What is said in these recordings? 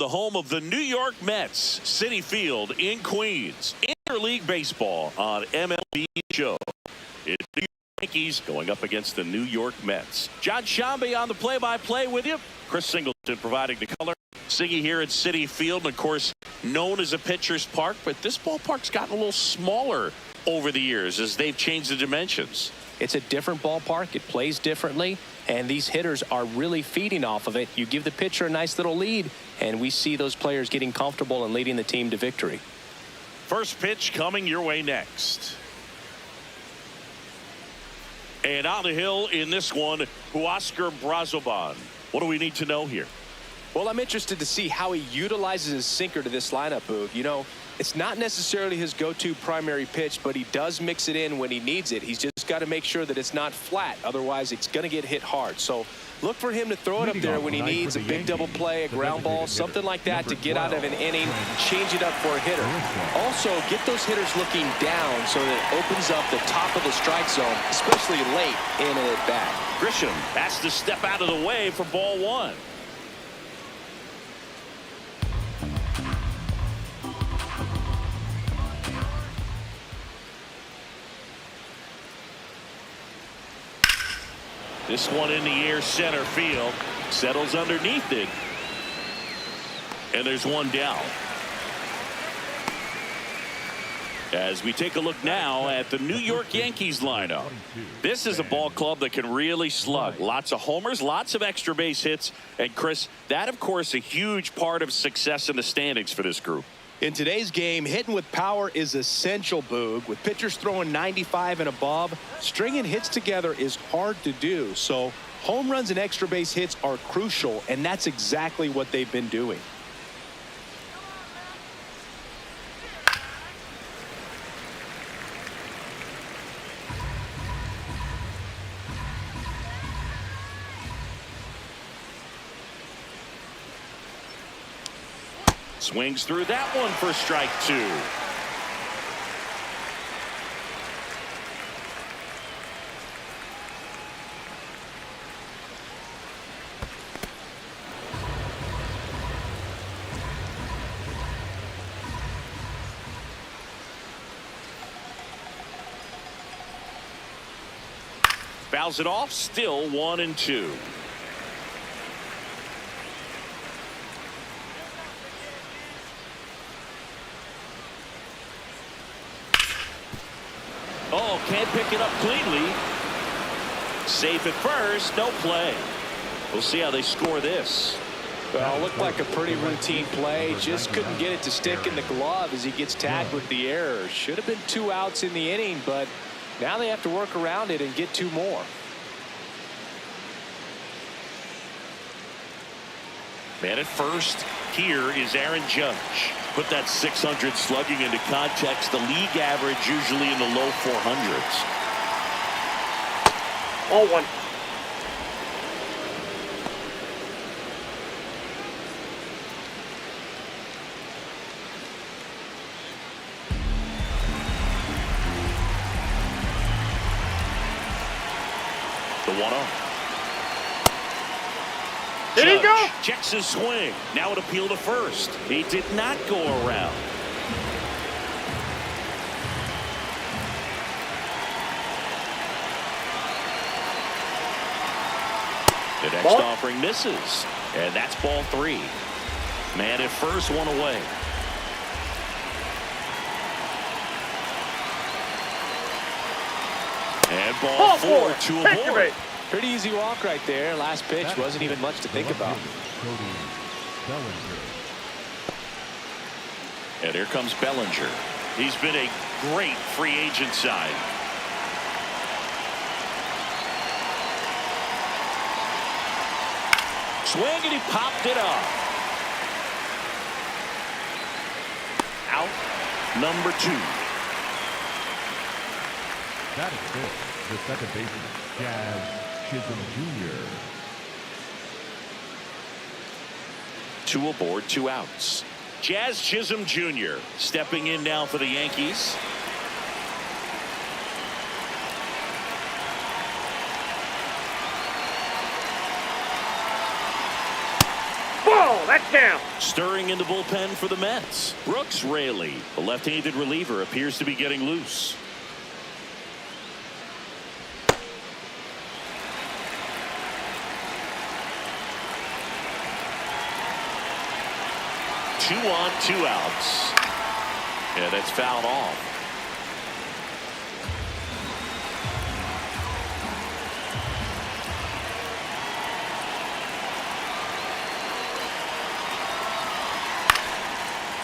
the home of the New York Mets, Citi Field in Queens. Interleague baseball on MLB The Show. It's the Yankees going up against the New York Mets. John Shambi on the play-by-play with you. Chris Singleton providing the color. Siggy here at Citi Field, and of course, known as a pitcher's park, but this ballpark's gotten a little smaller over the years as they've changed the dimensions. It's a different ballpark. It plays differently, and these hitters are really feeding off of it. You give the pitcher a nice little lead, and we see those players getting comfortable and leading the team to victory. First pitch coming your way next. And on the hill in this one, Huascar Brazoban. What do we need to know here? Well, I'm interested to see how he utilizes his sinker to this lineup, Boog. You know, it's not necessarily his go-to primary pitch, but he does mix it in when he needs it. He's just got to make sure that it's not flat. Otherwise, it's going to get hit hard. So look for him to throw it up there when he needs a big double play, a ground ball, something like that to get out of an inning, change it up for a hitter. Also, get those hitters looking down so that it opens up the top of the strike zone, especially late in an at-bat. Grisham has to step out of the way for ball one. This one in the air, center field, settles underneath it, and there's one down. As we take a look now at the New York Yankees lineup, this is a ball club that can really slug. Lots of homers, lots of extra base hits, and Chris, that of course a huge part of success in the standings for this group. In today's game, hitting with power is essential, Boog. With pitchers throwing 95 and above, stringing hits together is hard to do. So home runs and extra base hits are crucial, and that's exactly what they've been doing. Swings through that one for strike two. Fouls it off, still 1-2. Oh, can't pick it up cleanly. Safe at first, no play. We'll see how they score this. Well, it looked like a pretty routine play. Just couldn't get it to stick in the glove as he gets tagged with the error. Should have been 2 outs in the inning, but now they have to work around it and get 2 more. Man at first, here is Aaron Judge. Put that 600 slugging into context. The league average usually in the low 400s. 0-1. The 1-0. There you go. Checks his swing. Now an appeal to first. He did not go around. The next offering misses. And that's ball 3. Man at first, 1 away. And ball 4, 2 aboard. Pretty easy walk right there. Last pitch wasn't even much to think about. And here comes Bellinger. He's been a great free agent sign. Swing, and he popped it up. Out number 2. That is good. The second baseman, Jazz Chisholm Jr. 2 aboard, 2 outs. Jazz Chisholm Jr. stepping in now for the Yankees. That's down. Stirring in the bullpen for the Mets, Brooks Raley. The left-handed reliever appears to be getting loose. Two on, 2 outs. Yeah, that's fouled off.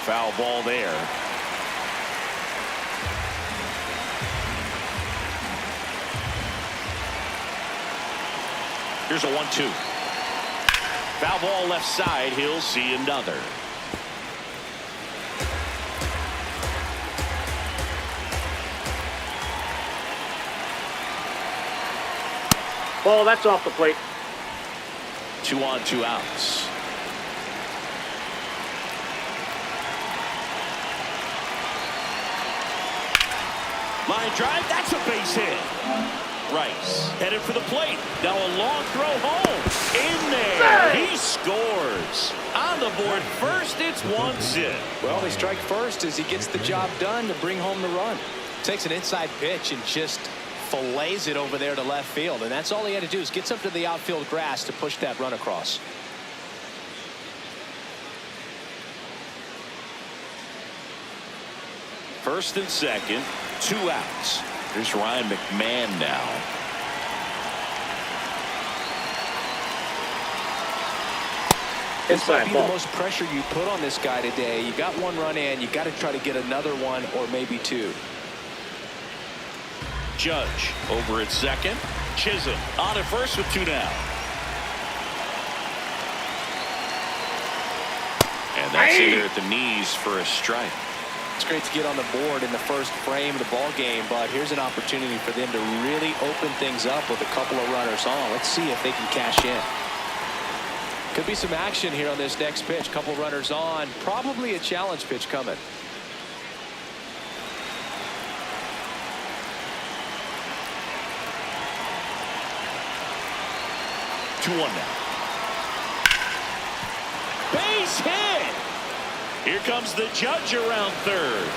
Foul ball there. Here's a 1-2. Foul ball left side. He'll see another. Ball, that's off the plate. 2 on, 2 outs. Line drive, that's a base hit. Rice headed for the plate. Now a long throw home. In there. He scores. On the board first, it's 1-0. Well, they strike first as he gets the job done to bring home the run. Takes an inside pitch and just fillets it over there to left field, and that's all he had to do is get up to the outfield grass to push that run across. First and second, 2 outs. Here's Ryan McMahon now. This might be the most pressure you put on this guy today. You got 1 run in, you got to try to get another 1 or maybe 2. Judge over at second. Chisholm on at first with 2 down. And that's in there at the knees for a strike. It's great to get on the board in the first frame of the ball game, but here's an opportunity for them to really open things up with a couple of runners on. Let's see if they can cash in. Could be some action here on this next pitch. Couple runners on. Probably a challenge pitch coming. 2-1 now. Base hit. Here comes the Judge around third.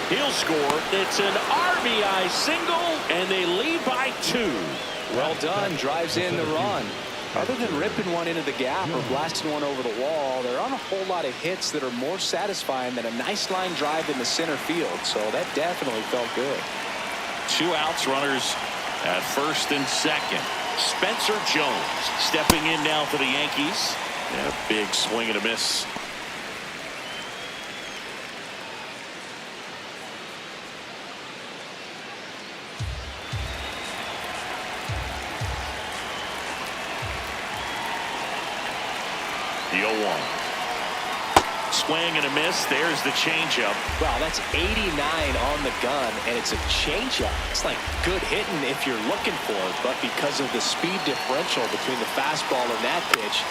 He'll score. It's an RBI single, and they lead by 2. Well done. Drives in the run. Other than ripping one into the gap or blasting one over the wall, there aren't a whole lot of hits that are more satisfying than a nice line drive in the center field. So that definitely felt good. 2 outs, runners at first and second. Spencer Jones stepping in now for the Yankees. And a big swing and a miss. The 0-1. Swing and a miss. There's the changeup. Wow, that's 89 on the gun, and it's a changeup. It's like good hitting if you're looking for it, but because of the speed differential between the fastball and that pitch,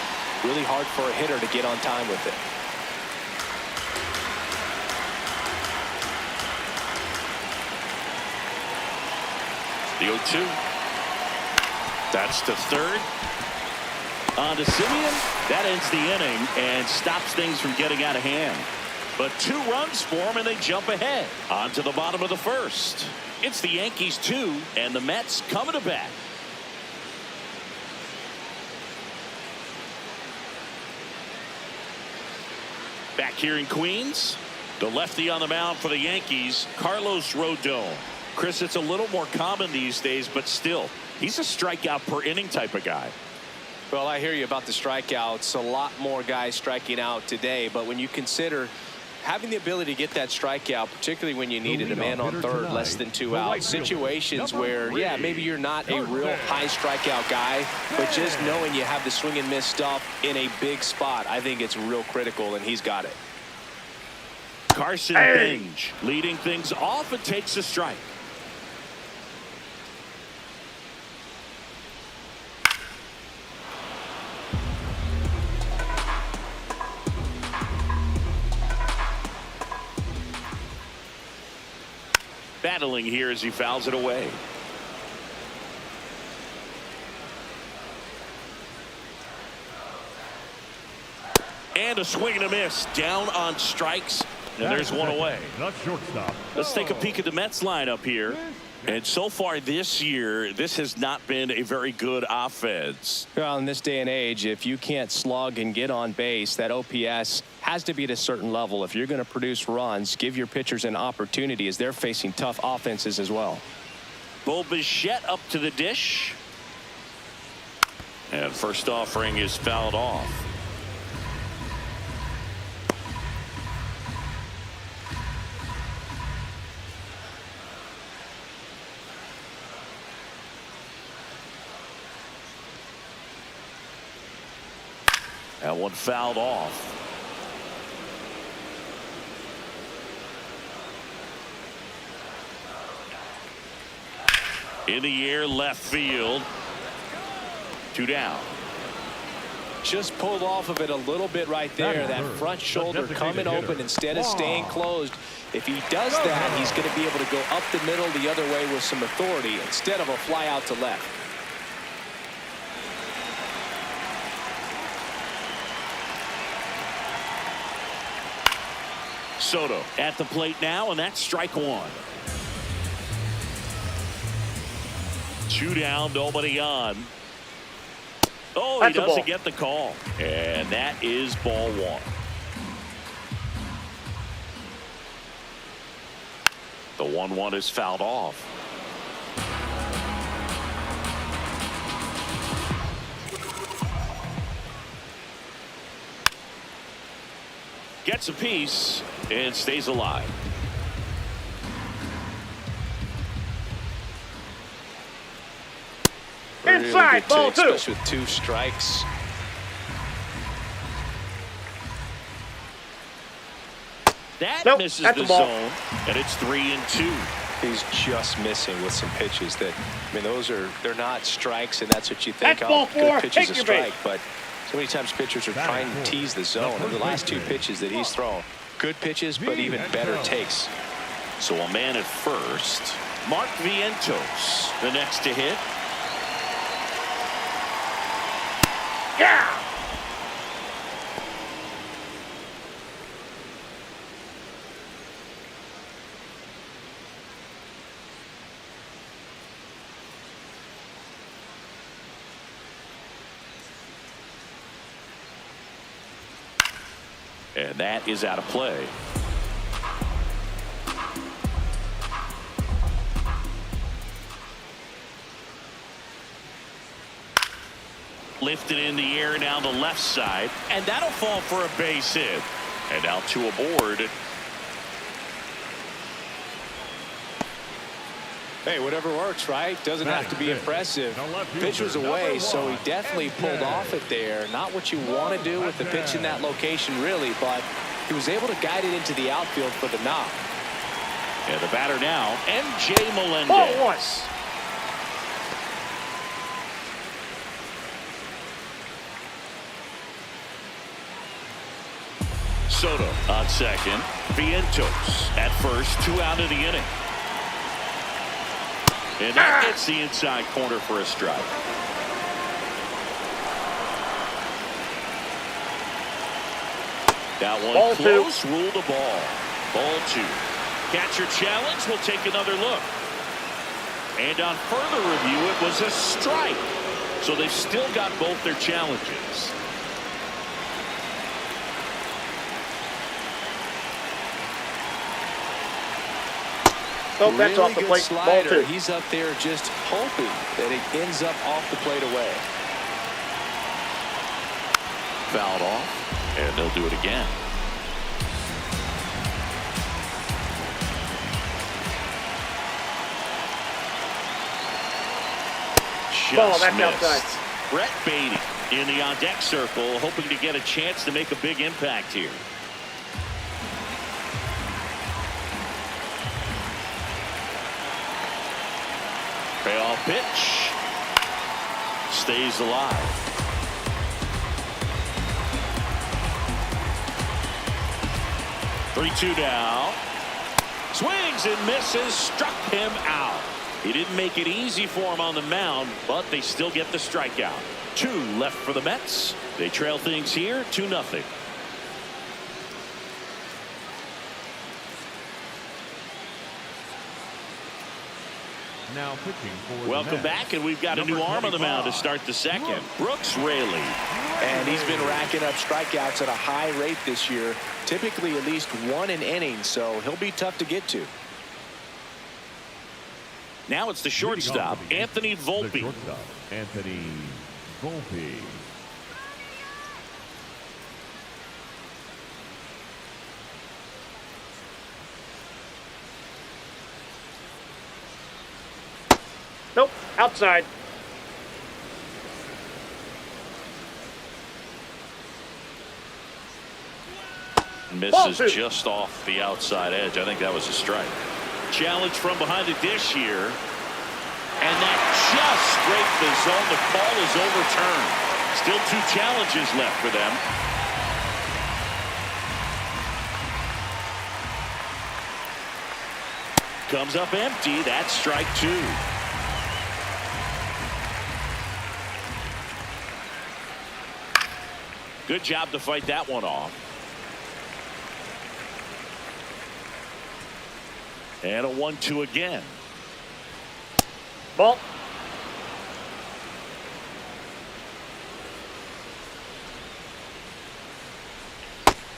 really hard for a hitter to get on time with it. The 0-2. That's to third. On to Simeon. That ends the inning and stops things from getting out of hand. But 2 runs for them, and they jump ahead. On to the bottom of the first. It's the Yankees 2, and the Mets coming to bat. Back here in Queens, the lefty on the mound for the Yankees, Carlos Rodon. Chris, it's a little more common these days, but still, he's a strikeout per inning type of guy. Well, I hear you about the strikeouts. A lot more guys striking out today, but when you consider having the ability to get that strikeout, particularly when you needed a man on third, less than 2 outs, situations where, yeah, maybe you're not a real high strikeout guy, but just knowing you have the swing and miss stuff in a big spot, I think it's real critical, and he's got it. Carson Bench leading things off and takes a strike. Battling here as he fouls it away. And a swing and a miss. Down on strikes. And there's one away. Not shortstop. Let's take a peek at the Mets lineup here. And so far this year, this has not been a very good offense. Well, in this day and age, if you can't slug and get on base, that OPS has to be at a certain level. If you're going to produce runs, give your pitchers an opportunity as they're facing tough offenses as well. Bo Bichette up to the dish. And first offering is fouled off. That one fouled off. In the air, left field. 2 down. Just pulled off of it a little bit right there. That front shoulder coming open instead of staying closed. If he does that, he's going to be able to go up the middle the other way with some authority instead of a fly out to left. Soto at the plate now, and that's strike 1. 2 down, nobody on. Oh, he doesn't get the call. And that is ball 1. The 1-1 is fouled off. Gets a piece and stays alive. Inside, really ball 2. Especially with 2 strikes. That Nope, misses that's the a ball. zone, and it's 3-2. He's just missing with some pitches that, I mean, they're not strikes, and that's what you think. That's ball 4. Good pitch is Take a your strike, base. but so many times pitchers are trying to tease the zone. And the last 2 pitches that he's thrown, good pitches, but even better takes. So a man at first. Mark Vientos, the next to hit. Yeah. And that is out of play. Lifted in the air down the left side, and that'll fall for a base hit. And now 2 aboard. Hey, whatever works, right? Doesn't have to be impressive. Pitch was away, so he definitely pulled off it there. Not what you want to do with the pitch in that location, really, but he was able to guide it into the outfield for the knock. And the batter now, MJ Melendez. Ball 1. Soto on second. Vientos at first. 2 out of the inning. And that hits the inside corner for a strike. That one Ball close. Ruled the ball. Ball 2. Catcher challenge. We'll take another look. And on further review, it was a strike. So they've still got both their challenges. Nope, that's Really off the good plate. Ball slider. 2. He's up there just hoping that it ends up off the plate away. Fouled off, and they'll do it again. Ball, Just that's missed. outside. Brett Beatty in the on-deck circle, hoping to get a chance to make a big impact here. Payoff pitch. Stays alive. Three-two down. Swings and misses. Struck him out. He didn't make it easy for him on the mound, but they still get the strikeout. 2 left for the Mets. They trail things here 2-0. Now pitching for the Welcome Mets, back, and we've got a new arm on the mound to start the second. Brooks Raley. And he's been racking up strikeouts at a high rate this year, typically at least one an inning, so he'll be tough to get to. Now it's the shortstop, Anthony The Volpe. shortstop, Anthony Volpe. Nope. Outside. Misses Ball two. just off the outside edge. I think that was a strike. Challenge from behind the dish here. And that just scraped the zone. The call is overturned. Still 2 challenges left for them. Comes up empty. That's strike 2. Good job to fight that one off. And a 1-2 again. Ball.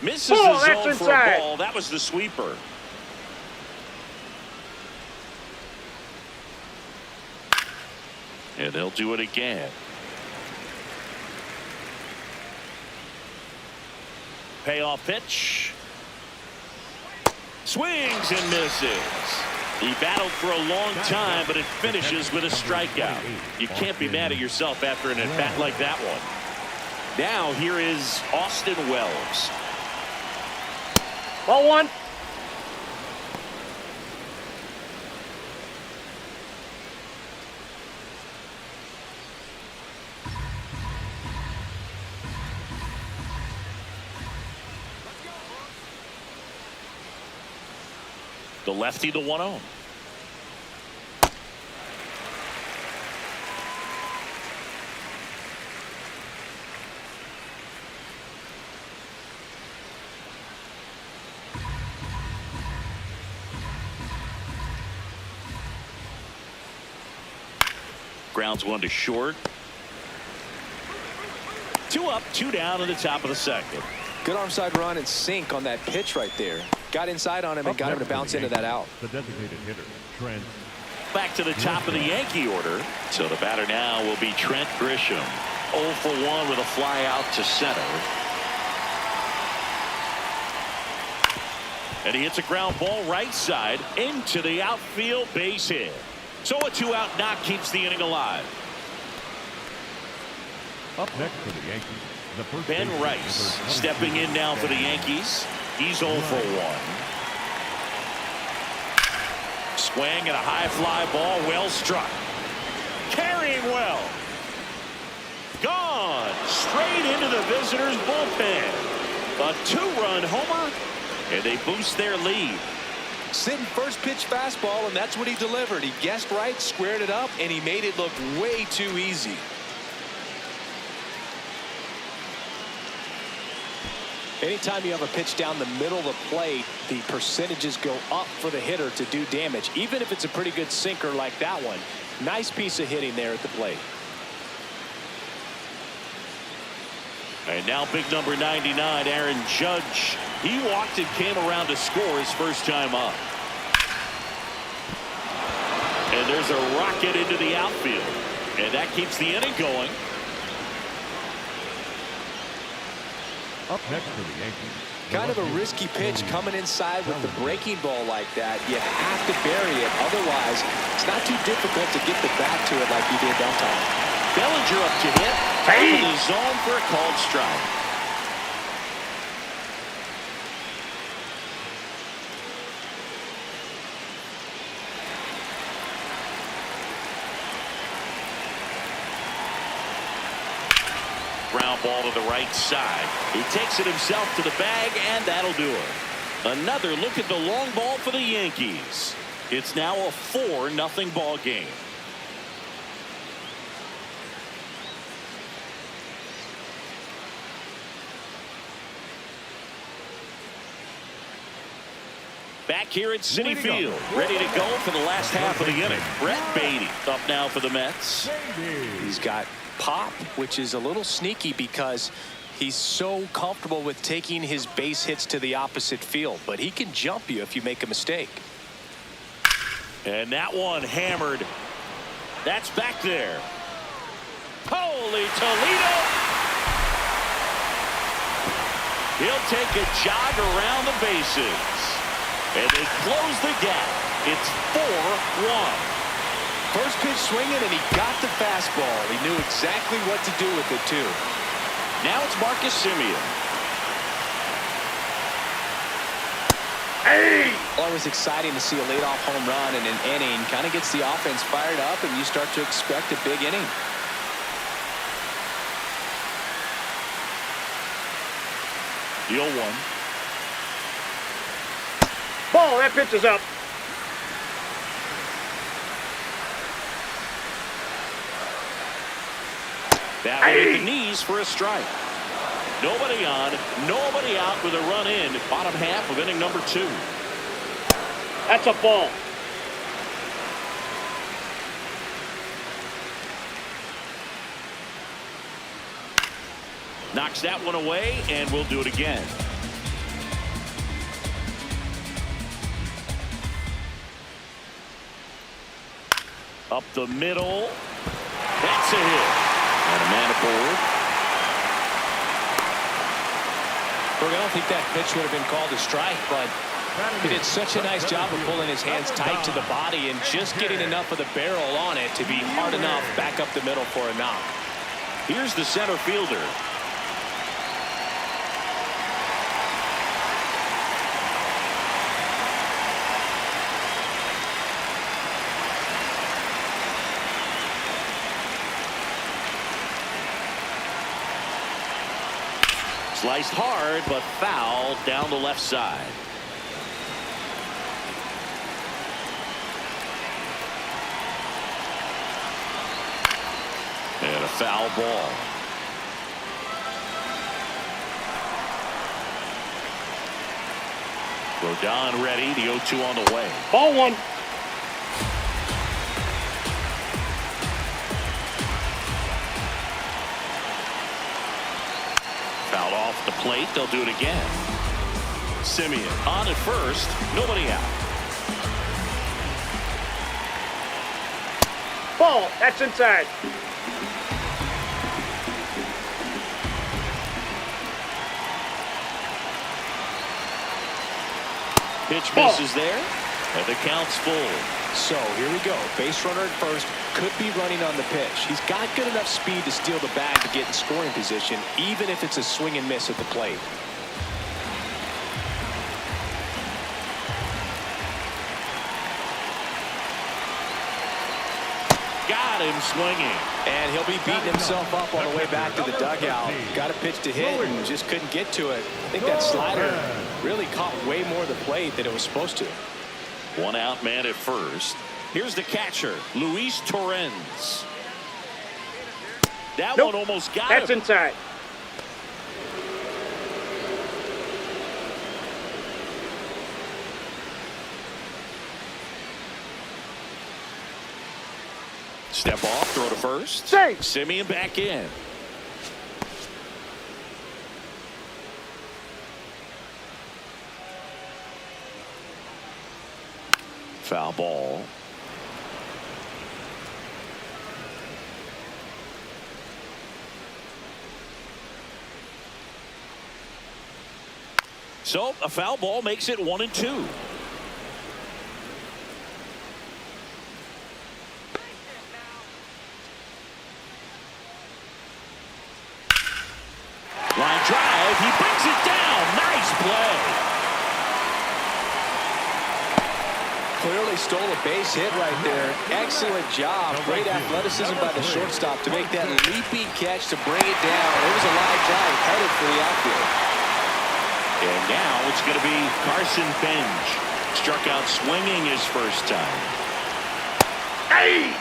Misses Ball, the that's zone for inside. a ball. That was the sweeper. And they'll do it again. Payoff pitch. Swings and misses. He battled for a long time, but it finishes with a strikeout. You can't be mad at yourself after an at-bat like that one. Now here is Austin Wells. Ball 1. The lefty, the 1-0. Grounds 1 to short. 2 up, 2 down in the top of the second. Good arm side run and sink on that pitch right there. Got inside on him and got him to bounce into that out. The designated hitter, Trent. Back to the top of the Yankee order. So the batter now will be Trent Grisham. 0 for 1 with a fly out to center. And he hits a ground ball right side into the outfield, base hit. So a 2-out knock keeps the inning alive. Up next for the Yankees, the first Ben baseman, Rice number stepping in 22, now for the Ben Yankees. He's 0 for 1. Swing and a high fly ball, well struck. Carrying well. Gone straight into the visitors' bullpen. A 2-run homer, and they boost their lead. Sitting first pitch fastball, and that's what he delivered. He guessed right, squared it up, and he made it look way too easy. Anytime you have a pitch down the middle of the plate, the percentages go up for the hitter to do damage, even if it's a pretty good sinker like that one. Nice piece of hitting there at the plate. And now big number 99, Aaron Judge. He walked and came around to score his first time up. And there's a rocket into the outfield. And that keeps the inning going. Up next for the Yankees. Kind of a risky pitch coming inside with the breaking ball like that. You have to bury it. Otherwise, it's not too difficult to get the bat to it like he did that time. Bellinger up to hit. Hey. In the zone for a called strike. Ground ball to the right side. He takes it himself to the bag, and that'll do it. Another look at the long ball for the Yankees. It's now a 4-0 ball game. Back here at Citi Field, ready to go for the last half of the inning. Brett Beatty up now for the Mets. He's got pop, which is a little sneaky because he's so comfortable with taking his base hits to the opposite field, but he can jump you if you make a mistake. And that one hammered. That's back there. Holy Toledo! He'll take a jog around the bases. And they close the gap. It's 4-1. First pitch swinging, and he got the fastball. He knew exactly what to do with it, too. Now it's Marcus Semien. Hey! Always exciting to see a leadoff home run in an inning. Kind of gets the offense fired up, and you start to expect a big inning. The 0-1. Ball, that pitch is up. That one hit the knees for a strike. Nobody on, nobody out with a run in. Bottom half of inning number 2. That's a ball. Knocks that one away, and we'll do it again. Up the middle. That's a hit. And a man aboard. Look, I don't think that pitch would have been called a strike, but he did such a nice job of pulling his hands tight to the body and just getting enough of the barrel on it to be hard enough back up the middle for a knock. Here's the center fielder. Sliced hard, but foul down the left side. And a foul ball. Rodon ready. The 0-2 on the way. Ball 1. Fouled off the plate. They'll do it again. Semien on at first. Nobody out. Ball, that's inside. Pitch misses there. And the count's full. So here we go. Base runner at first, could be running on the pitch. He's got good enough speed to steal the bag to get in scoring position, even if it's a swing and miss at the plate. Got him swinging. And he'll be beating himself up on the way back to the dugout. Got a pitch to hit and just couldn't get to it. I think that slider really caught way more of the plate than it was supposed to. One out man at first. Here's the catcher, Luis Torrens. That one almost got That's him. inside. Step off, throw to first. Safe. Semien back in. Foul ball. So a foul ball makes it 1-2. Line drive. He brings it down. Nice play. Clearly stole a base hit right there. Excellent job. Great athleticism by the shortstop to make that leaping catch to bring it down. It was a line drive headed for the outfield. And now it's going to be Carson Benj. Struck out swinging his first time. Hey!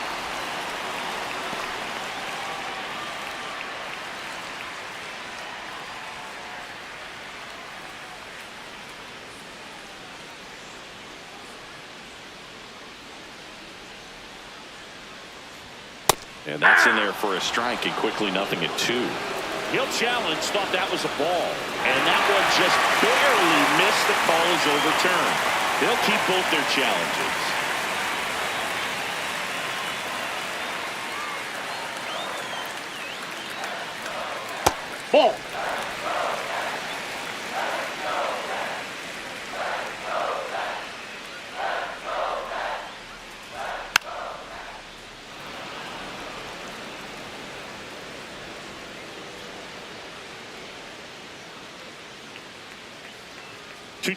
And that's in there for a strike, and quickly 0-2. He'll challenge, thought that was a ball. And that one just barely missed. The call is overturned. They'll keep both their challenges. Ball.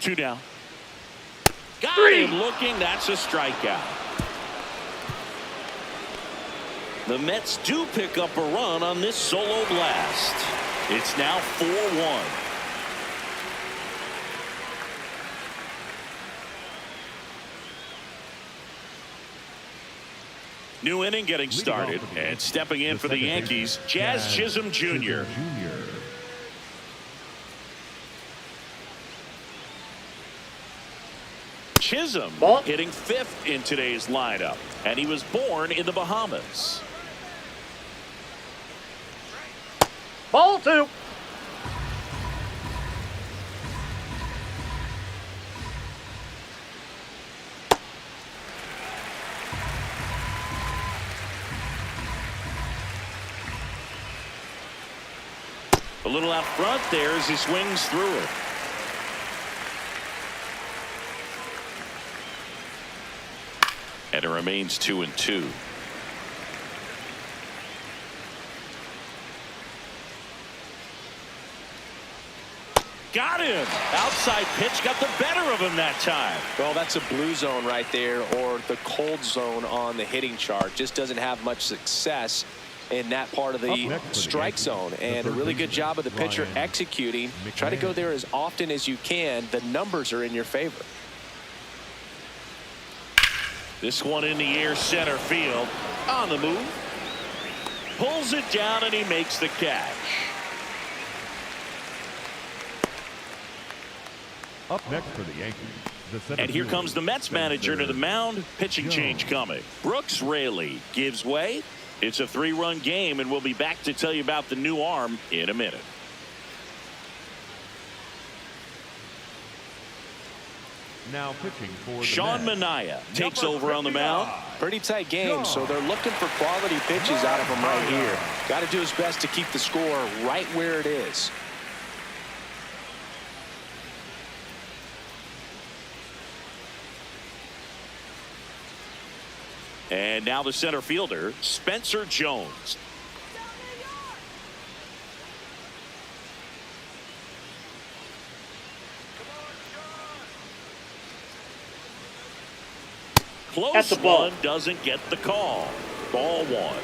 Two down. Got Three. him looking. That's a strikeout. The Mets do pick up a run on this solo blast. It's now 4-1. New inning getting started, and stepping in for the Yankees, Jazz Chisholm Jr. Chisholm Ball. hitting 5th in today's lineup, and he was born in the Bahamas. Ball 2. A little out front there as he swings through it. And it remains 2-2. Got him. Outside pitch got the better of him that time. Well, that's a blue zone right there, or the cold zone on the hitting chart. Just doesn't have much success in that part of the strike zone. And a really good job of the pitcher executing. Try to go there as often as you can. The numbers are in your favor. This one in the air, center field. On the move. Pulls it down, and he makes the catch. Up next for the Yankees. And here comes the Mets manager to the mound. Pitching change coming. Brooks Raley gives way. It's a 3-run game, and we'll be back to tell you about the new arm in a minute. Now pitching for the Sean Mets. Manaea takes over on the mound. Pretty tight game, so they're looking for quality pitches out of him right here. Got to do his best to keep the score right where it is. And now the center fielder, Spencer Jones. Close That's a ball. one, doesn't get the call. Ball 1.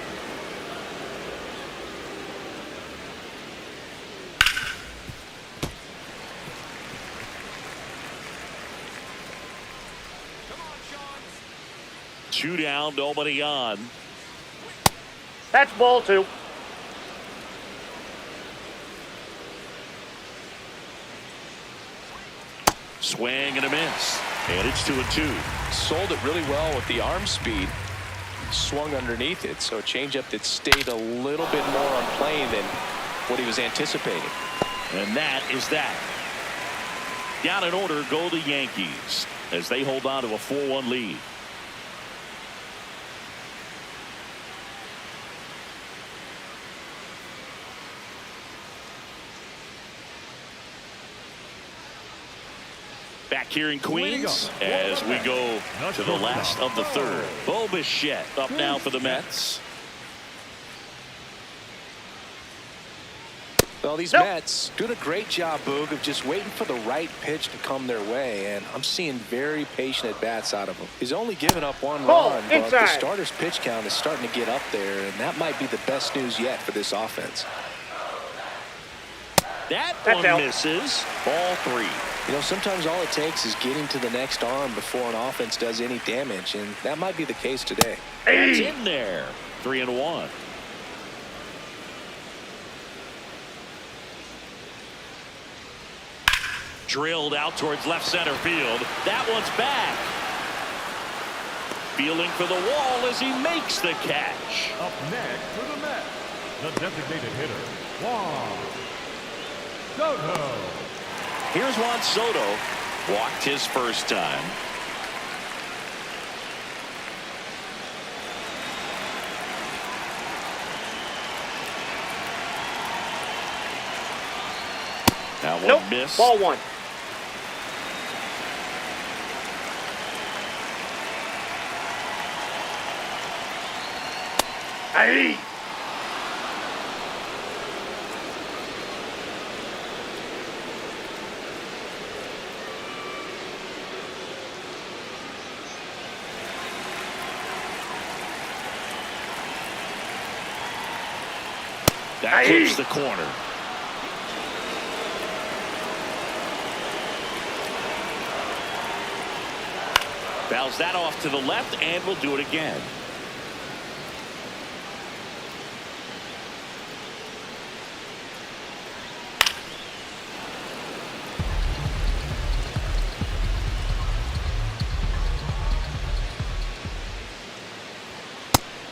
Two down, nobody on. That's ball 2. Swing and a miss. And it's 2-2. Sold it really well with the arm speed. Swung underneath it, so a changeup that stayed a little bit more on plane than what he was anticipating. And that is that. Down in order go the Yankees as they hold on to a 4-1 lead. Back here in Queens as we go to the last of the third. Bo Bichette up now for the Mets. Well, these Mets doing a great job, Boog, of just waiting for the right pitch to come their way, and I'm seeing very patient at-bats out of him. He's only given up 1 Ball run, but the inside. starter's pitch count is starting to get up there, and that might be the best news yet for this offense. That That's one out. misses. Ball 3. You know, sometimes all it takes is getting to the next arm before an offense does any damage, and that might be the case today. It's in there. 3-1. Drilled out towards left center field. That one's back. feeling for the wall as he makes the catch. Up next for the Mets, the designated hitter, Juan Soto. Here's Juan Soto. Walked his first time. That one Nope. missed. Ball one. Hey. That clips the corner. Fouls that off to the left, and will do it again.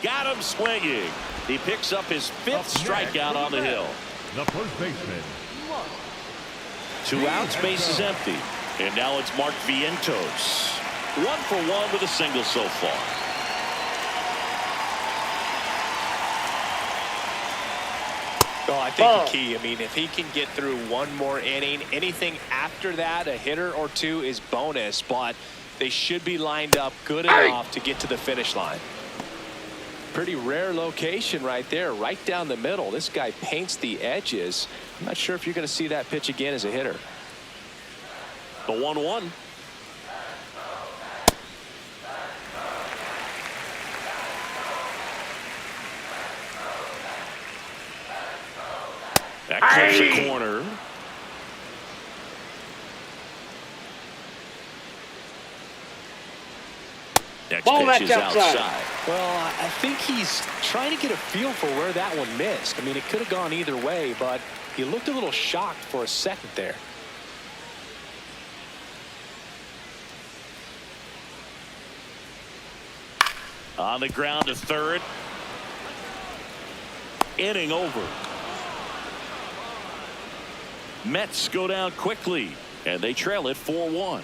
Got him swinging. He picks up his fifth strikeout on the hill. The first baseman. 2 outs, base is empty. And now it's Mark Vientos. 1 for 1 with a single so far. Well, I think the key, I mean, if he can get through one more inning, anything after that, a hitter or two is bonus, but they should be lined up good enough to get to the finish line. Pretty rare location right there, right down the middle. This guy paints the edges. I'm not sure if you're going to see that pitch again as a hitter. The 1-1. That clips the corner. Next pitch is outside. Well, I think he's trying to get a feel for where that one missed. I mean, it could have gone either way, but he looked a little shocked for a second there. On the ground to third. Inning over. Mets go down quickly, and they trail it 4-1.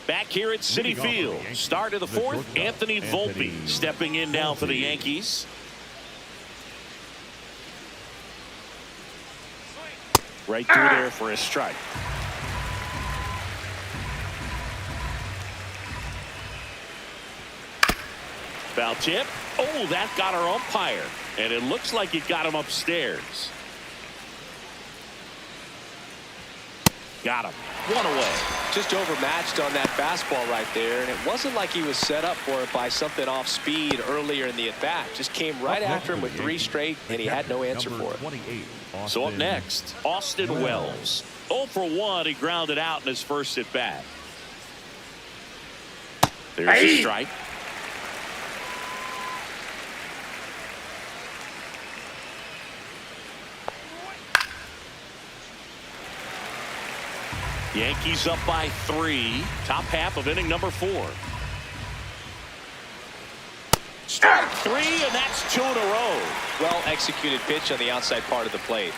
Back here at Citi Field, start of the fourth, Anthony Volpe stepping in now for the Yankees. Right through there for a strike. Foul tip. Oh, that got our umpire. And it looks like it got him upstairs. Got him. 1 away. Just overmatched on that fastball right there, and it wasn't like he was set up for it by something off speed earlier in the at-bat. Just came right after him with 3 straight, and he had no answer for it. So up next, Austin Wells. 0 for 1. He grounded out in his first at-bat. There's a strike. Yankees up by 3. Top half of inning number 4. Strike 3, and that's 2 in a row. Well executed pitch on the outside part of the plate.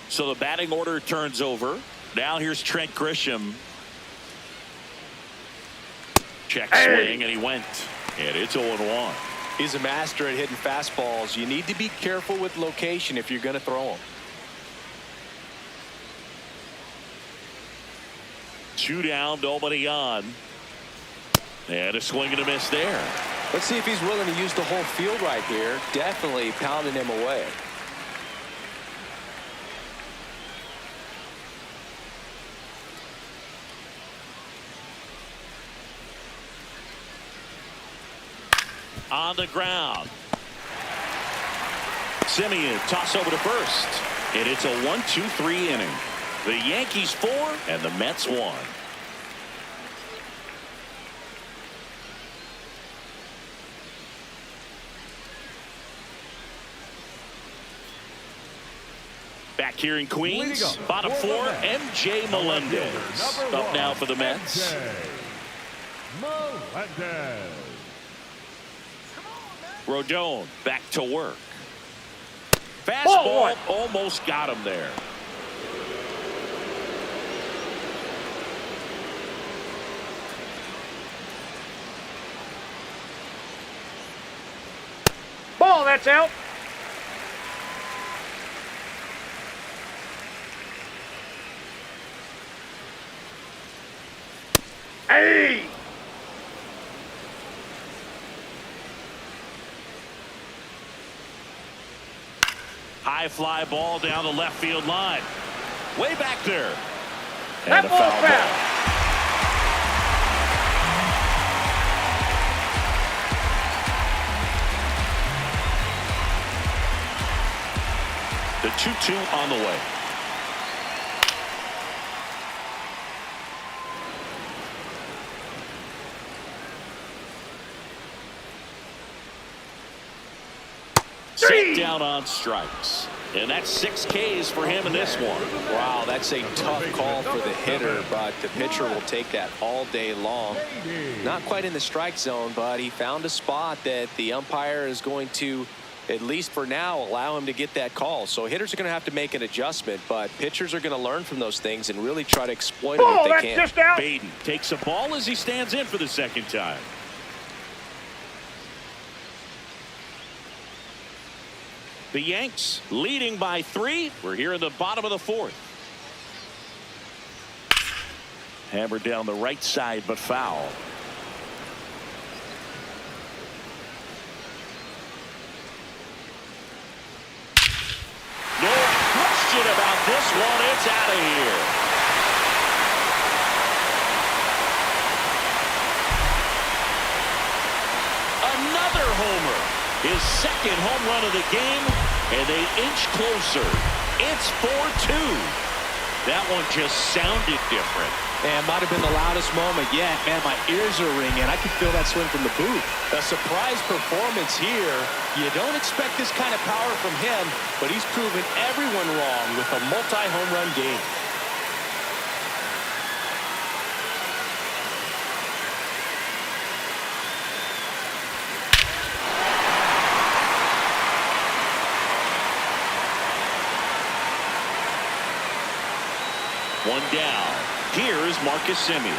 So the batting order turns over. Now here's Trent Grisham. Check swing, and he went. And it's 0-1. He's a master at hitting fastballs. You need to be careful with location if you're going to throw them. 2 down, nobody on. And a swing and a miss there. Let's see if he's willing to use the whole field right here. Definitely pounding him away. On the ground. Simeon, toss over to first. And it's a 1-2-3 inning. The Yankees 4 and the Mets 1. Back here in Queens, bottom 4, MJ Melendez. Up now for the Mets. Rodon back to work. Fastball almost got him there. Ball, that's out. Hey! High fly ball down the left field line. Way back there. That And a ball's foul foul. The 2-2 on the way. Set down on strikes. And that's 6 Ks for him in this one. Wow, that's a tough call for the hitter, but the pitcher will take that all day long. Not quite in the strike zone, but he found a spot that the umpire is going to, at least for now, allow him to get that call. So hitters are going to have to make an adjustment, but pitchers are going to learn from those things and really try to exploit it if they can. That's just out. Baden takes a ball as he stands in for the second time. The Yanks leading by 3. We're here in the bottom of the 4th. Hammered down the right side, but foul. No question about this one. It's out of here. Another homer. His second home run of the game, and they inch closer. It's 4-2. That one just sounded different. And might have been the loudest moment yet. Man, my ears are ringing. I can feel that swing from the booth. A surprise performance here. You don't expect this kind of power from him, but he's proven everyone wrong with a multi-home run game. One down. Here is Marcus Simeon.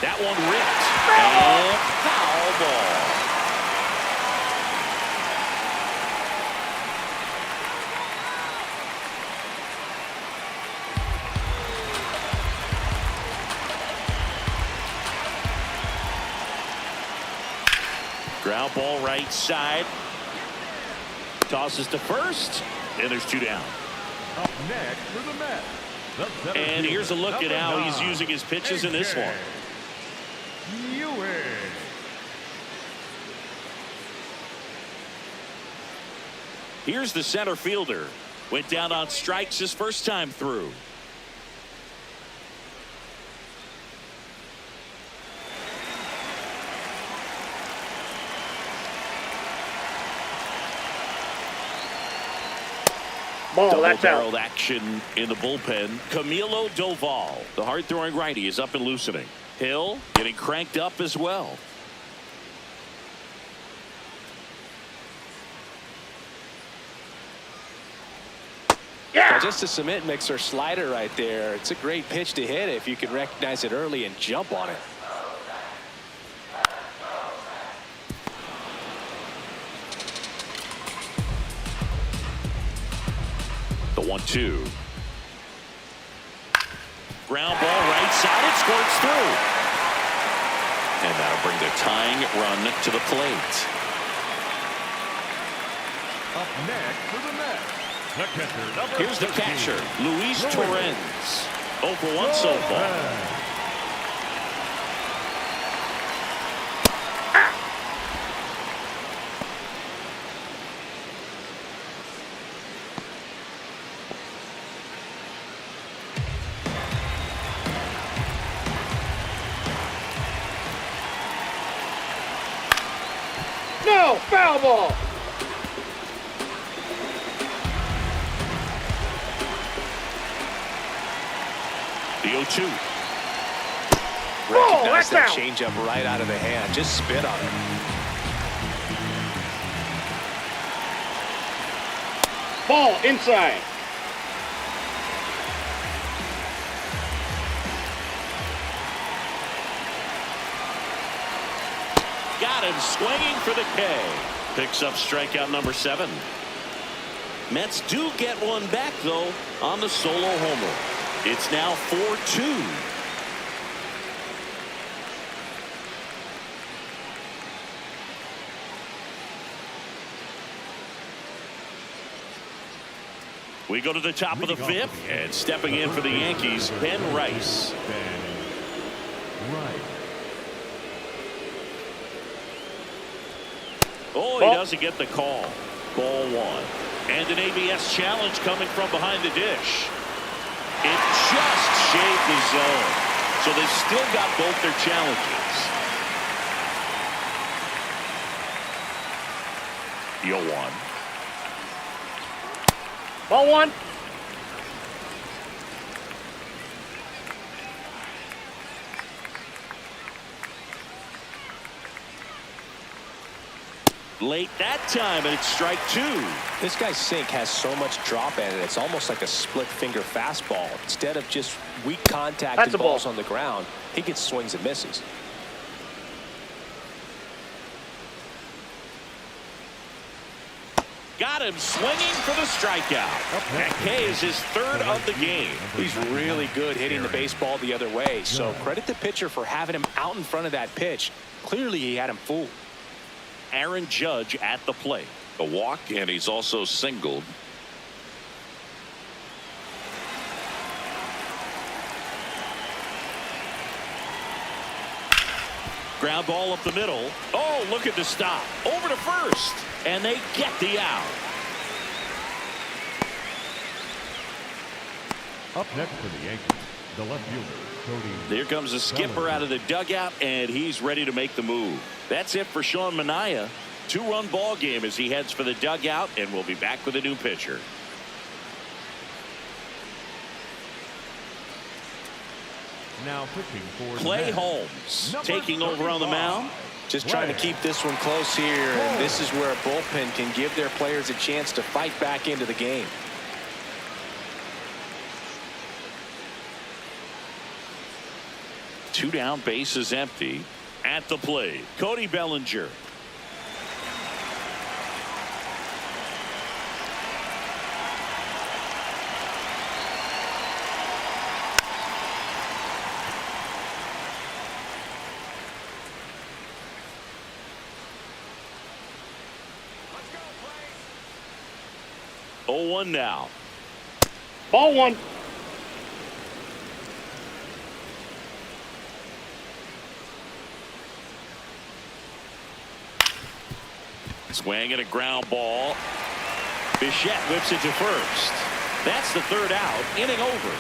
That one ripped. And foul ball. Ground ball right side. Tosses to first. And there's 2 down. Up next for the Mets. And here's a look at how he's using his pitches in this one. Here's the center fielder. Went down on strikes his first time through. Ball, that's Double-barreled out. action in the bullpen. Camilo Doval, the hard-throwing righty, is up and loosening. Hill getting cranked up as well. Yeah. Well, just a cement mixer slider right there. It's a great pitch to hit if you can recognize it early and jump on it. The 1-2. Ground ball right side. It squirts through. And that'll bring the tying run to the plate. Up next for the Mets. The catcher, number Here's the 15. catcher, Luis Torrens. 0 for 1 so far. No, foul ball. The 0-2. Recognize that's that out. changeup right out of the hand. Just spit on it. Ball inside. Got him swinging for the K. Picks up strikeout number 7. Mets do get one back, though, on the solo homer. It's now 4-2. We go to the top of the 5th, and stepping in for the Yankees, Ben Rice. Right. Oh, he doesn't get the call. Ball 1. And an ABS challenge coming from behind the dish. It just shaved the zone. So they still got both their challenges. The 0-1. Ball 1. Late that time, and it's strike 2. This guy's sink has so much drop in it. It's almost like a split finger fastball. Instead of just weak contact That's and a ball. balls on the ground, he gets swings and misses. Got him swinging for the strikeout. That K is his 3rd of the game. He's really good hitting the baseball the other way. So credit the pitcher for having him out in front of that pitch. Clearly he had him fooled. Aaron Judge at the plate. A walk, and he's also singled. Ground ball up the middle. Oh, look at the stop. Over to first. And they get the out. Up next for the Yankees, the left fielder, Cody. Here comes the skipper out of the dugout, and he's ready to make the move. That's it for Sean Manaea. 2-run ball game as he heads for the dugout, and we'll be back with a new pitcher. Now pitching for Clay the Mets, Holmes number taking over on the 35. mound. Just trying to keep this one close here, and this is where a bullpen can give their players a chance to fight back into the game. Two down, bases empty. At the plate, Cody Bellinger. Oh, 0-1 now. Ball 1. Swing and a ground ball. Bichette whips it to first. That's the 3rd out. Inning over.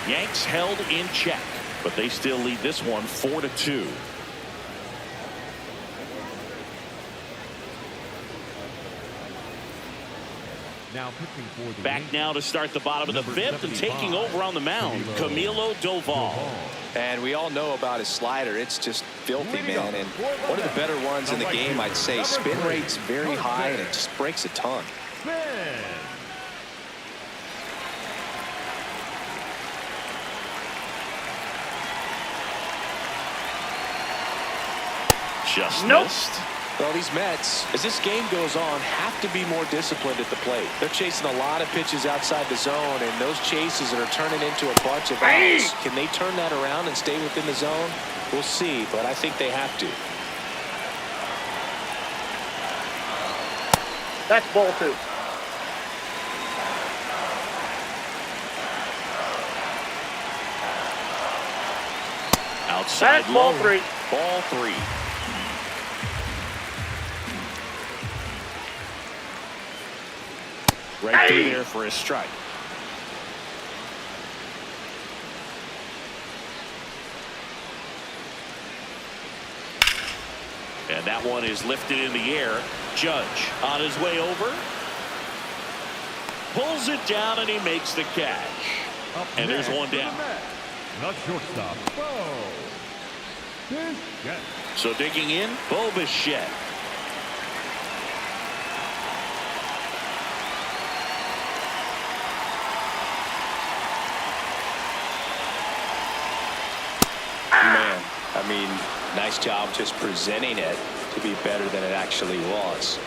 Yanks held in check, but they still lead this one 4-2. Now pitching for the Back Yankees, now to start the bottom of the number 5th and taking 75, over on the mound, Camilo Doval. And we all know about his slider. It's just filthy, Leading man. up And for the one of the better ones in the right game, fielder, I'd say. number Spin 3, rate's very high, and it just breaks a ton. Ben. Just Nope. missed. Well, these Mets, as this game goes on, have to be more disciplined at the plate. They're chasing a lot of pitches outside the zone, and those chases are turning into a bunch of outs. Can they turn that around and stay within the zone? We'll see, but I think they have to. That's ball 2. Outside That's ball low. 3. Ball 3. Right through there for a strike. And that one is lifted in the air. Judge on his way over. Pulls it down and he makes the catch. And there's one down. Not shortstop. Bo Bichette. So digging in, Bo Bichette. Man, I mean, nice job just presenting it to be better than it actually was.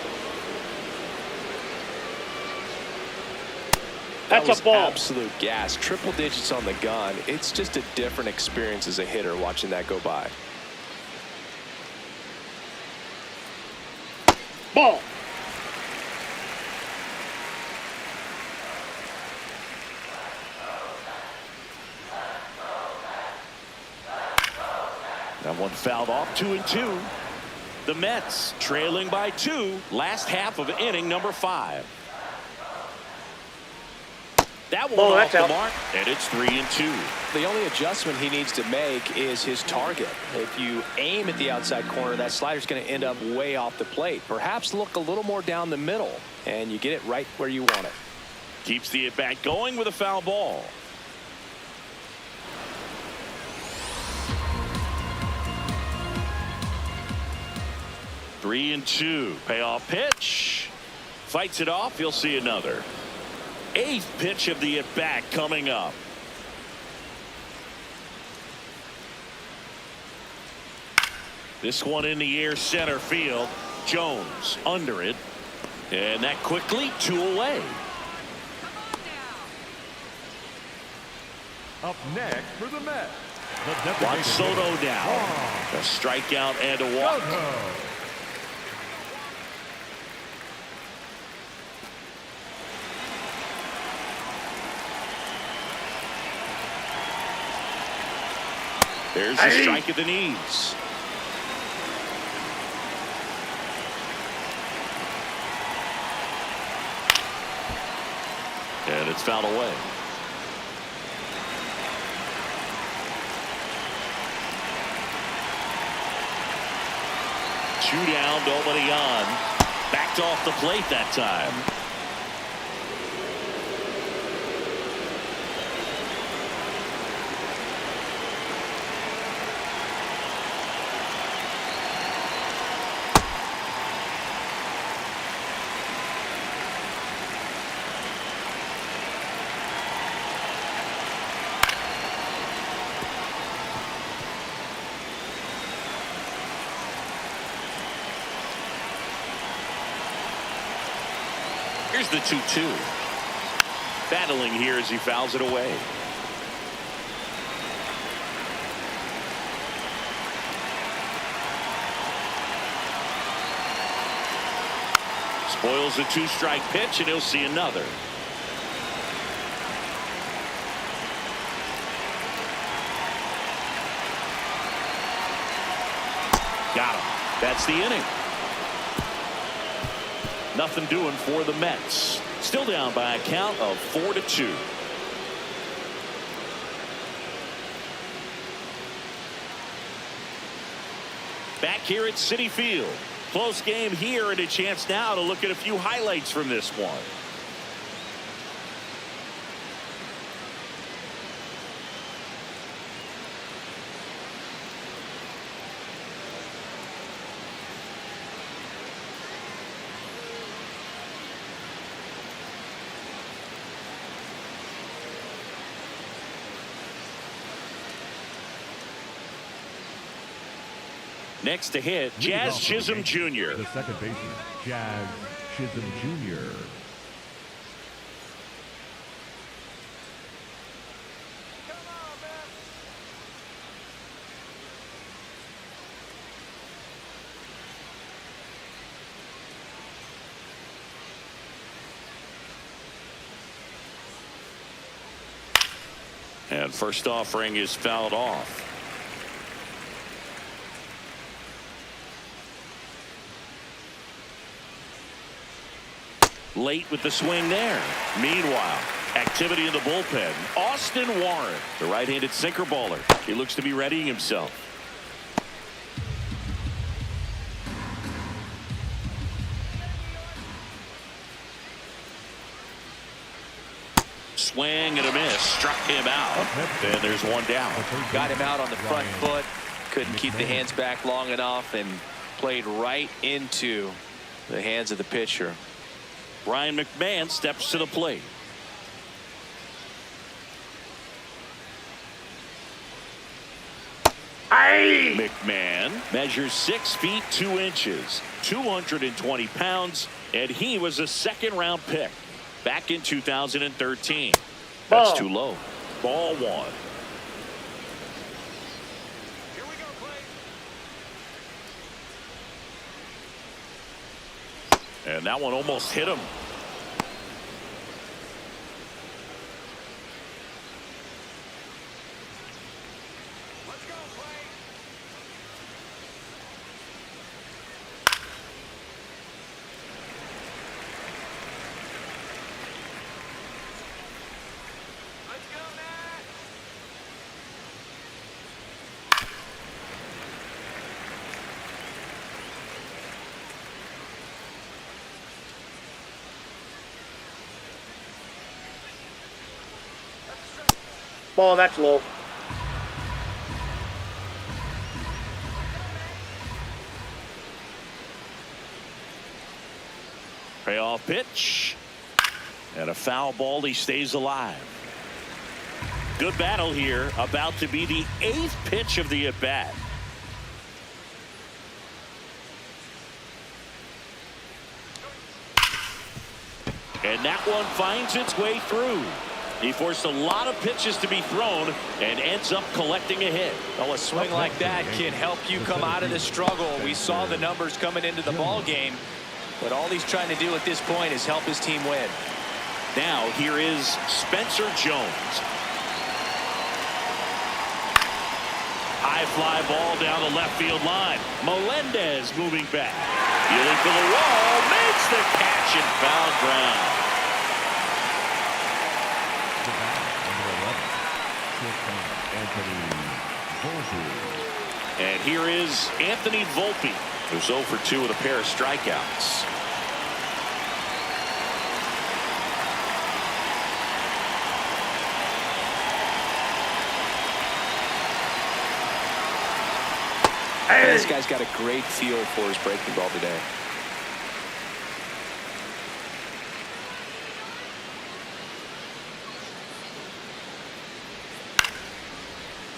That's That was a ball. absolute gas. Triple digits on the gun. It's just a different experience as a hitter watching that go by. Ball. That one fouled off. 2-2. The Mets trailing by 2. Last half of inning number 5. That one off that's the out. mark, and it's 3-2. The only adjustment he needs to make is his target. If you aim at the outside corner, that slider's going to end up way off the plate. Perhaps look a little more down the middle, and you get it right where you want it. Keeps the at-bat going with a foul ball. Three and 2. Payoff pitch. Fights it off. You'll see another. 8th pitch of the at-bat coming up. This one in the air, center field. Jones under it. And that quickly 2 away. Up next for the Mets. The Juan designated Soto hitter, down. Juan A strikeout and a walk. Soto. There's a strike at the knees. And it's fouled away. Two down, nobody on. Backed off the plate that time. Here's the 2-2. Battling here as he fouls it away. Spoils a 2-strike pitch, and he'll see another. Got him. That's the inning. Nothing doing for the Mets. Still down by a count of 4-2. Back here at Citi Field. Close game here, and a chance now to look at a few highlights from this one. Next to hit, Jazz Chisholm Jr. The second baseman, Jazz Chisholm Jr. And first offering is fouled off. Late with the swing there. Meanwhile, activity in the bullpen. Austin Warren, the right-handed sinker baller. He looks to be readying himself. Swing and a miss. Struck him out. And there's one down. Got him out on the front foot. Couldn't keep the hands back long enough and played right into the hands of the pitcher. Ryan McMahon steps to the plate. McMahon measures 6 feet 2 inches, 220 pounds, and he was a second-round pick back in 2013. That's Ball. too low. Ball 1. And that one almost hit him. Ball, that's low. Payoff pitch. And a foul ball. He stays alive. Good battle here. About to be the 8th pitch of the at-bat. And that one finds its way through. He forced a lot of pitches to be thrown and ends up collecting a hit. Well, a swing like that can help you come out of the struggle. We saw the numbers coming into the ball game, but all he's trying to do at this point is help his team win. Now here is Spencer Jones. High fly ball down the left field line. Melendez moving back. Feeling for the wall. Makes the catch and foul ground. And here is Anthony Volpe, who's 0 for 2 with a pair of strikeouts. This guy's got a great feel for his breaking ball today.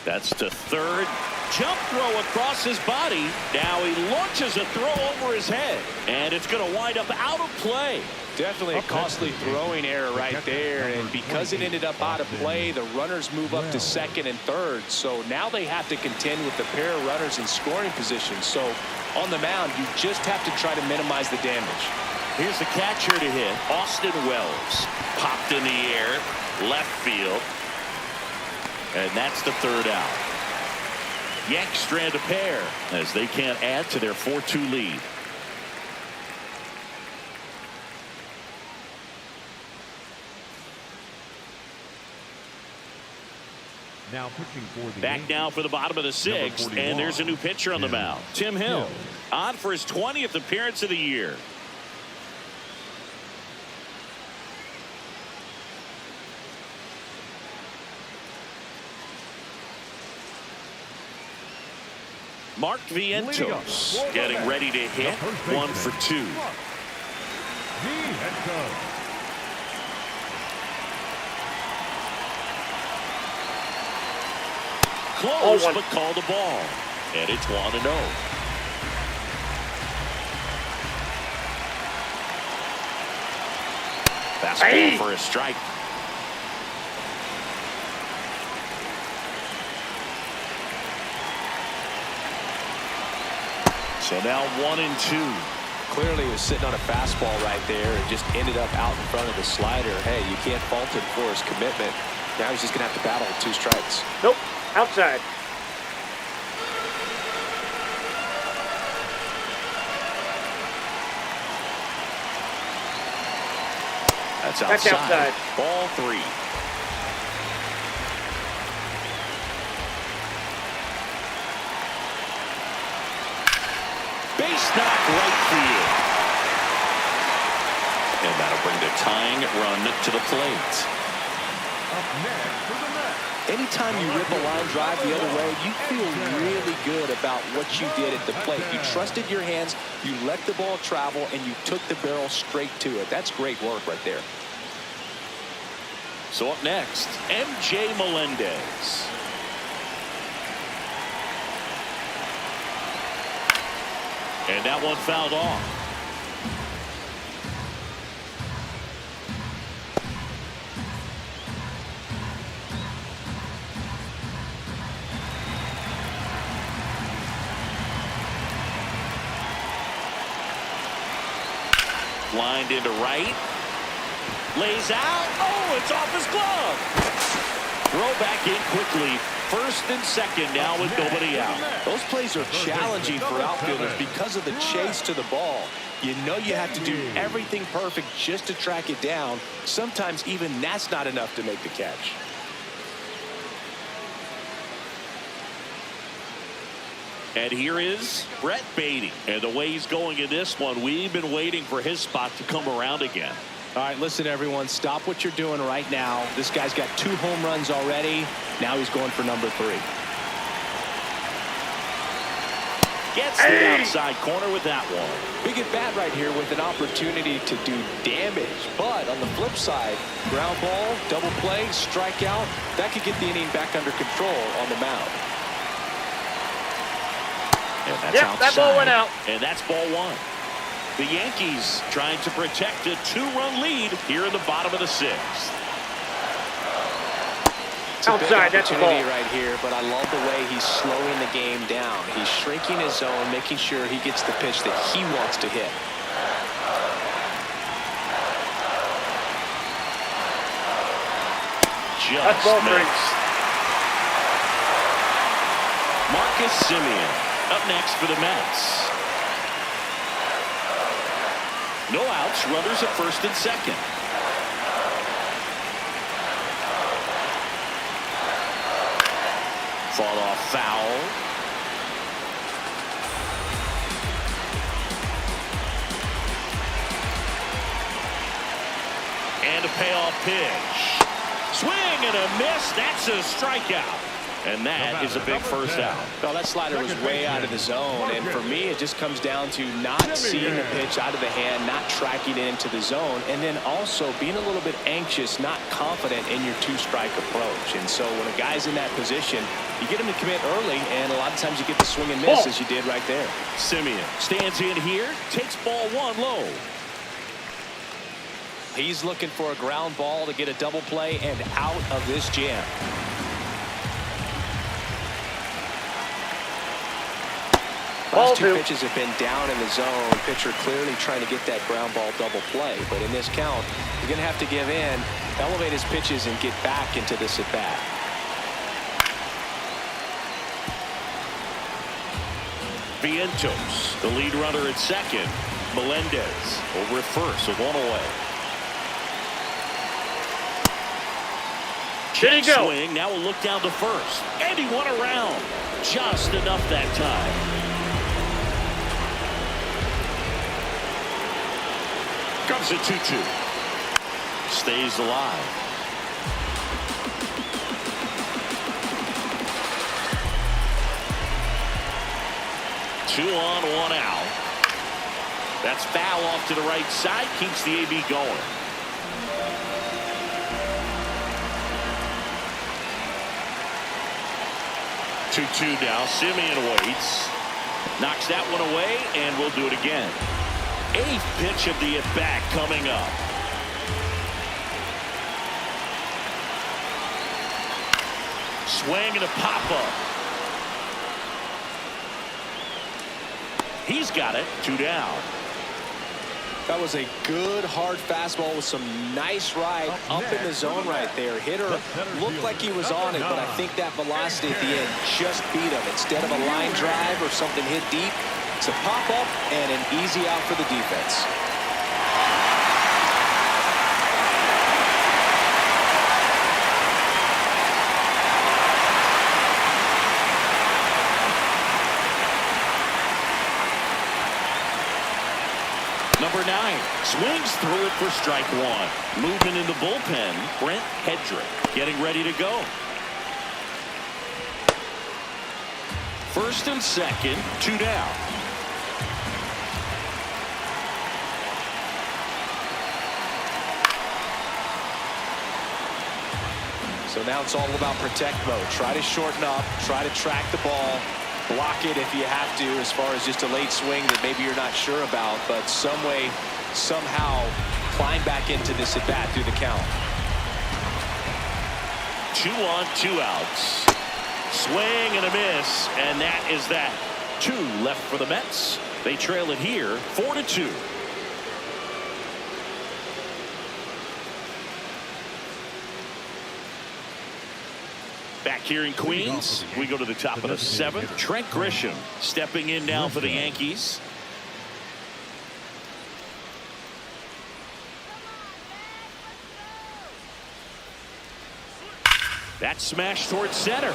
That's to third. Jump throw across his body. Now he launches a throw over his head. And it's going to wind up out of play. Definitely a costly throwing error right there. And because it ended up out of play, the runners move up to second and third. So now they have to contend with the pair of runners in scoring position. So on the mound, you just have to try to minimize the damage. Here's the catcher to hit. Austin Wells. Popped in the air. Left field. And that's the third out. Yanks strand a pair as they can't add to their 4-2 lead. Now pitching for the Back Yankees, now for the bottom of the 6th, and there's a new pitcher on the mound. Tim Hill, on for his 20th appearance of the year. Mark Vientos getting ready to hit. 1 for 2. Close, but called a ball. And it's 1-0. Fastball for a strike. So now 1-2. Clearly he was sitting on a fastball right there and just ended up out in front of the slider. Hey, you can't fault him for his commitment. Now he's just going to have to battle with 2 strikes. Nope. Outside. That's outside. Ball 3. Base knock right field. And that'll bring the tying run to the plate. Up next for the Mets. Anytime you rip a line drive the other way, you feel really good about what you did at the plate. You trusted your hands, you let the ball travel, and you took the barrel straight to it. That's great work right there. So up next, MJ Melendez. And that one fouled off. Lined into right. Lays out. Oh, it's off his glove. Throw back in quickly. First and second now with nobody out. Those plays are challenging for outfielders because of the chase to the ball. You know you have to do everything perfect just to track it down. Sometimes even that's not enough to make the catch. And here is Brett Beatty. And the way he's going in this one, we've been waiting for his spot to come around again. All right, listen, everyone, stop what you're doing right now. This guy's got 2 home runs already. Now he's going for number 3. Gets the outside corner with that one. Big at bat right here with an opportunity to do damage. But on the flip side, ground ball, double play, strikeout, that could get the inning back under control on the mound. And that's outside. That ball went out. And that's ball 1. The Yankees trying to protect a 2-run lead here in the bottom of the 6th. It's a big Outside, that's a opportunity ball. right here, but I love the way he's slowing the game down. He's shrinking his zone, making sure he gets the pitch that he wants to hit. Just ball missed. Marcus Semien up next for the Mets. No outs, runners at first and second. Fall off foul. And a payoff pitch. Swing and a miss. That's a strikeout. And that is a big first out. Well, that slider was way out of the zone, and for me, it just comes down to not seeing the pitch out of the hand, not tracking it into the zone, and then also being a little bit anxious, not confident in your 2-strike approach. And so when a guy's in that position, you get him to commit early, and a lot of times you get the swing and miss as you did right there. Semien stands in here, takes ball 1 low. He's looking for a ground ball to get a double play and out of this jam. Last 2 pitches have been down in the zone. Pitcher clearly trying to get that ground ball double play. But in this count, you're going to have to give in, elevate his pitches, and get back into this at bat. Vientos, the lead runner at second. Melendez over at first, with 1 away. Did he go? Swing. Now we'll look down to first. And he won around. Just enough that time. Comes at 2-2. Stays alive. Two on, 1 out. That's foul off to the right side. Keeps the AB going. Two now. Semien waits. Knocks that one away, and we'll do it again. 8th pitch of the at-bat coming up. Swing and a pop-up. He's got it. 2 down. That was a good, hard fastball with some nice ride up in the zone right there. Hitter looked like he was on it, but I think that velocity at the end just beat him. Instead of a line drive or something hit deep, it's a pop-up and an easy out for the defense. Number 9 swings through it for strike 1. Movement in the bullpen, Brent Hedrick. getting ready to go. First and second, 2 down. So now it's all about protect mode. Try to shorten up, try to track the ball, block it if you have to, as far as just a late swing that maybe you're not sure about, but some way, somehow climb back into this at bat through the count. 2 on, 2 outs. Swing and a miss, and that is that. 2 left for the Mets. They trail it here 4-2. Back here in Queens, we go to the top of the 7th. Trent Grisham stepping in now for the Yankees. That smash towards center.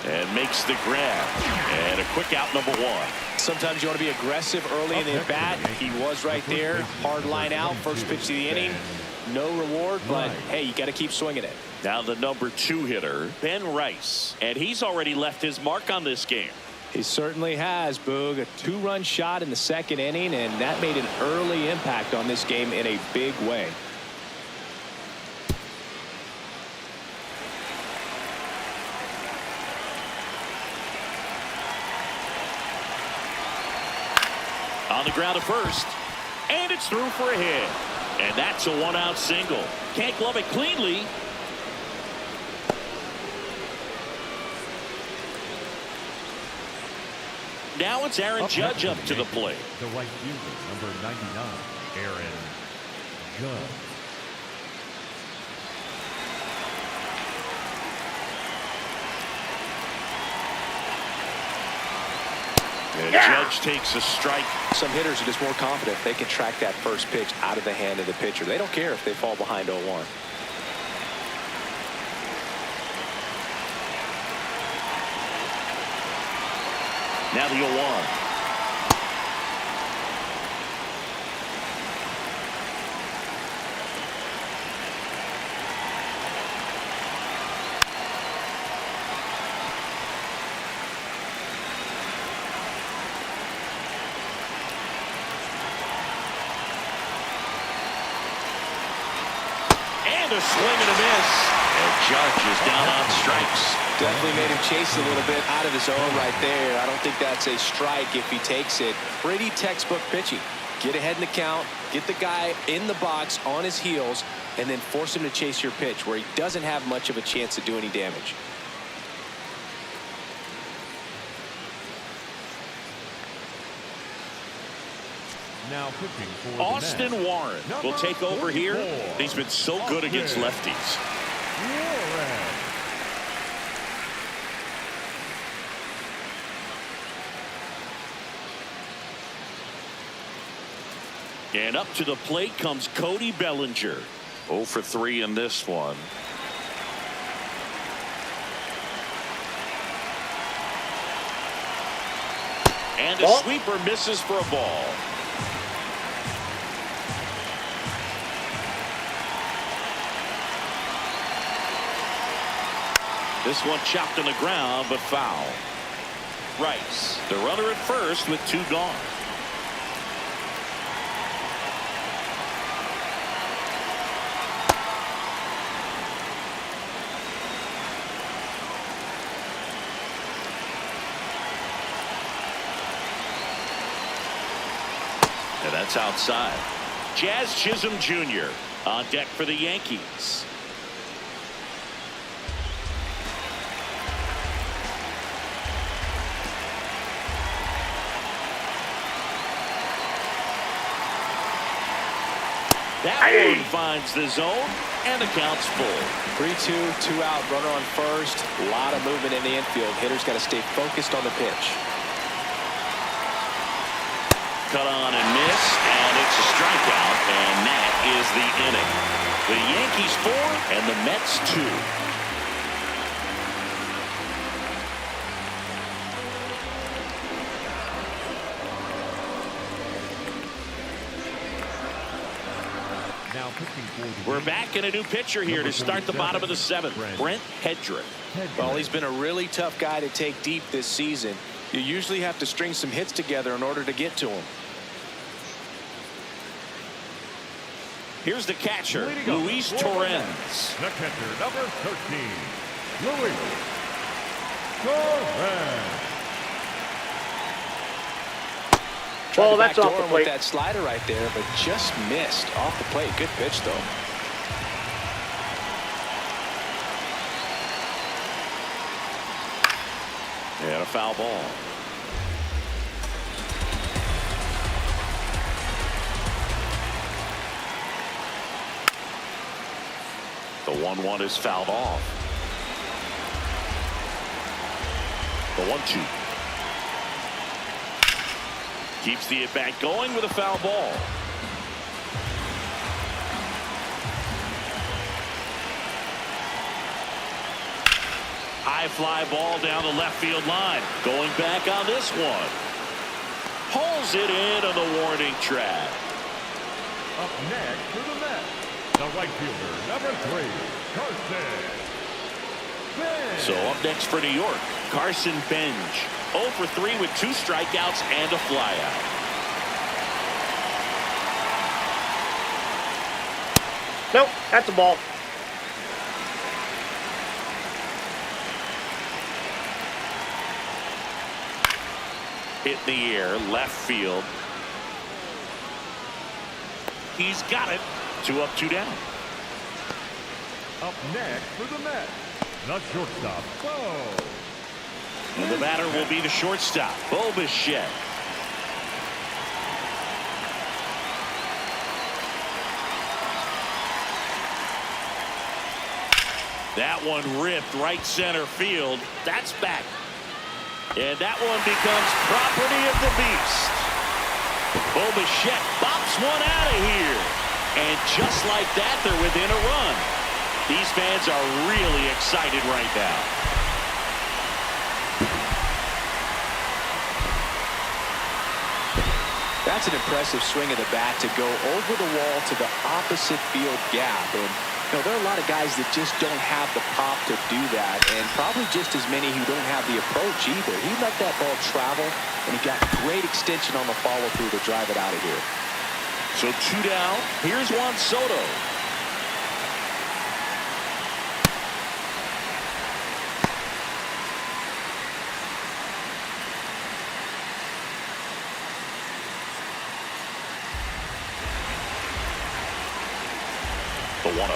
And makes the grab. And a quick out, number 1. Sometimes you want to be aggressive early in the at bat. He was right there. Hard line out. First pitch of the inning. No reward, but hey, you got to keep swinging it. Now the number 2 hitter, Ben Rice. And he's already left his mark on this game. He certainly has, Boog. A 2-run shot in the 2nd inning, and that made an early impact on this game in a big way. On the ground to first, and it's through for a hit. And that's a 1-out single. Can't glove it cleanly. Now it's Aaron Judge up to the plate. The right fielder, number 99, Aaron Judge. And Judge takes a strike. Some hitters are just more confident. They can track that first pitch out of the hand of the pitcher. They don't care if they fall behind 0-1. Now the 0-1. A swing and a miss. And Judge is down on strikes. Definitely made him chase a little bit out of his zone right there. I don't think that's a strike if he takes it. Pretty textbook pitching. Get ahead in the count, get the guy in the box on his heels, and then force him to chase your pitch where he doesn't have much of a chance to do any damage. Now pitching for Austin Warren will take over here. He's been so good against lefties. And up to the plate comes Cody Bellinger. 0 for 3 in this one. And a sweeper misses for a ball. This one chopped on the ground, but foul. Rice, the runner at first with 2 gone. And that's outside. Jazz Chisholm Jr. on deck for the Yankees. That one finds the zone, and the count's full. 3-2, 2 out, runner on first. A lot of movement in the infield. Hitters got to stay focused on the pitch. Cut on and miss, and it's a strikeout, and that is the inning. The Yankees 4 and the Mets 2. Now pitching for the We're Yankees, back in a new pitcher here to start the bottom of the seventh. Brent Hedrick. Well, he's been a really tough guy to take deep this season. You usually have to string some hits together in order to get to him. Here's the catcher, Leading off Luis for the Torrens. Mets, the catcher, number 13, Luis Torrens. Tried to That's off backdoor the him plate. with that slider right there, but just missed off the plate. Good pitch, though. And a foul ball. The 1-1 is fouled off. The 1-2. Keeps the at-bat going with a foul ball. High fly ball down the left field line. Going back on this one. Pulls it in on the warning track. Up next for the Mets, the right fielder, number 3, Carson Bench. So up next for New York, Carson Bench. 0 for 3 with 2 strikeouts and a flyout. Nope, that's a ball. Hit in the air, left field. He's got it. 2 up, 2 down. Up next for the Mets, the shortstop, Bo. And the batter will be the shortstop, Bo Bichette. That one ripped right center field. That's back. And that one becomes property of the beast. Bo Bichette bops one out of here. And just like that, they're within a run. These fans are really excited right now. That's an impressive swing of the bat to go over the wall to the opposite field gap. And you know, there are a lot of guys that just don't have the pop to do that, and probably just as many who don't have the approach either. He let that ball travel, and he got great extension on the follow-through to drive it out of here. So 2 down. Here's Juan Soto. The 1-0.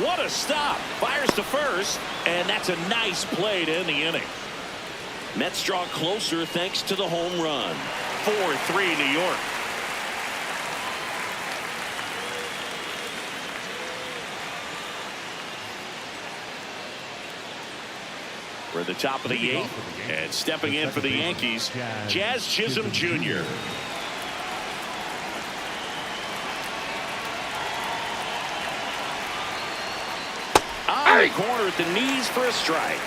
What a stop. Fires to first, and that's a nice play to end the inning. Mets draw closer thanks to the home run. 4-3 New York. We're at the top of the 8th, and stepping in for the Yankees, Jazz Chisholm Jr. On the corner at the knees for a strike.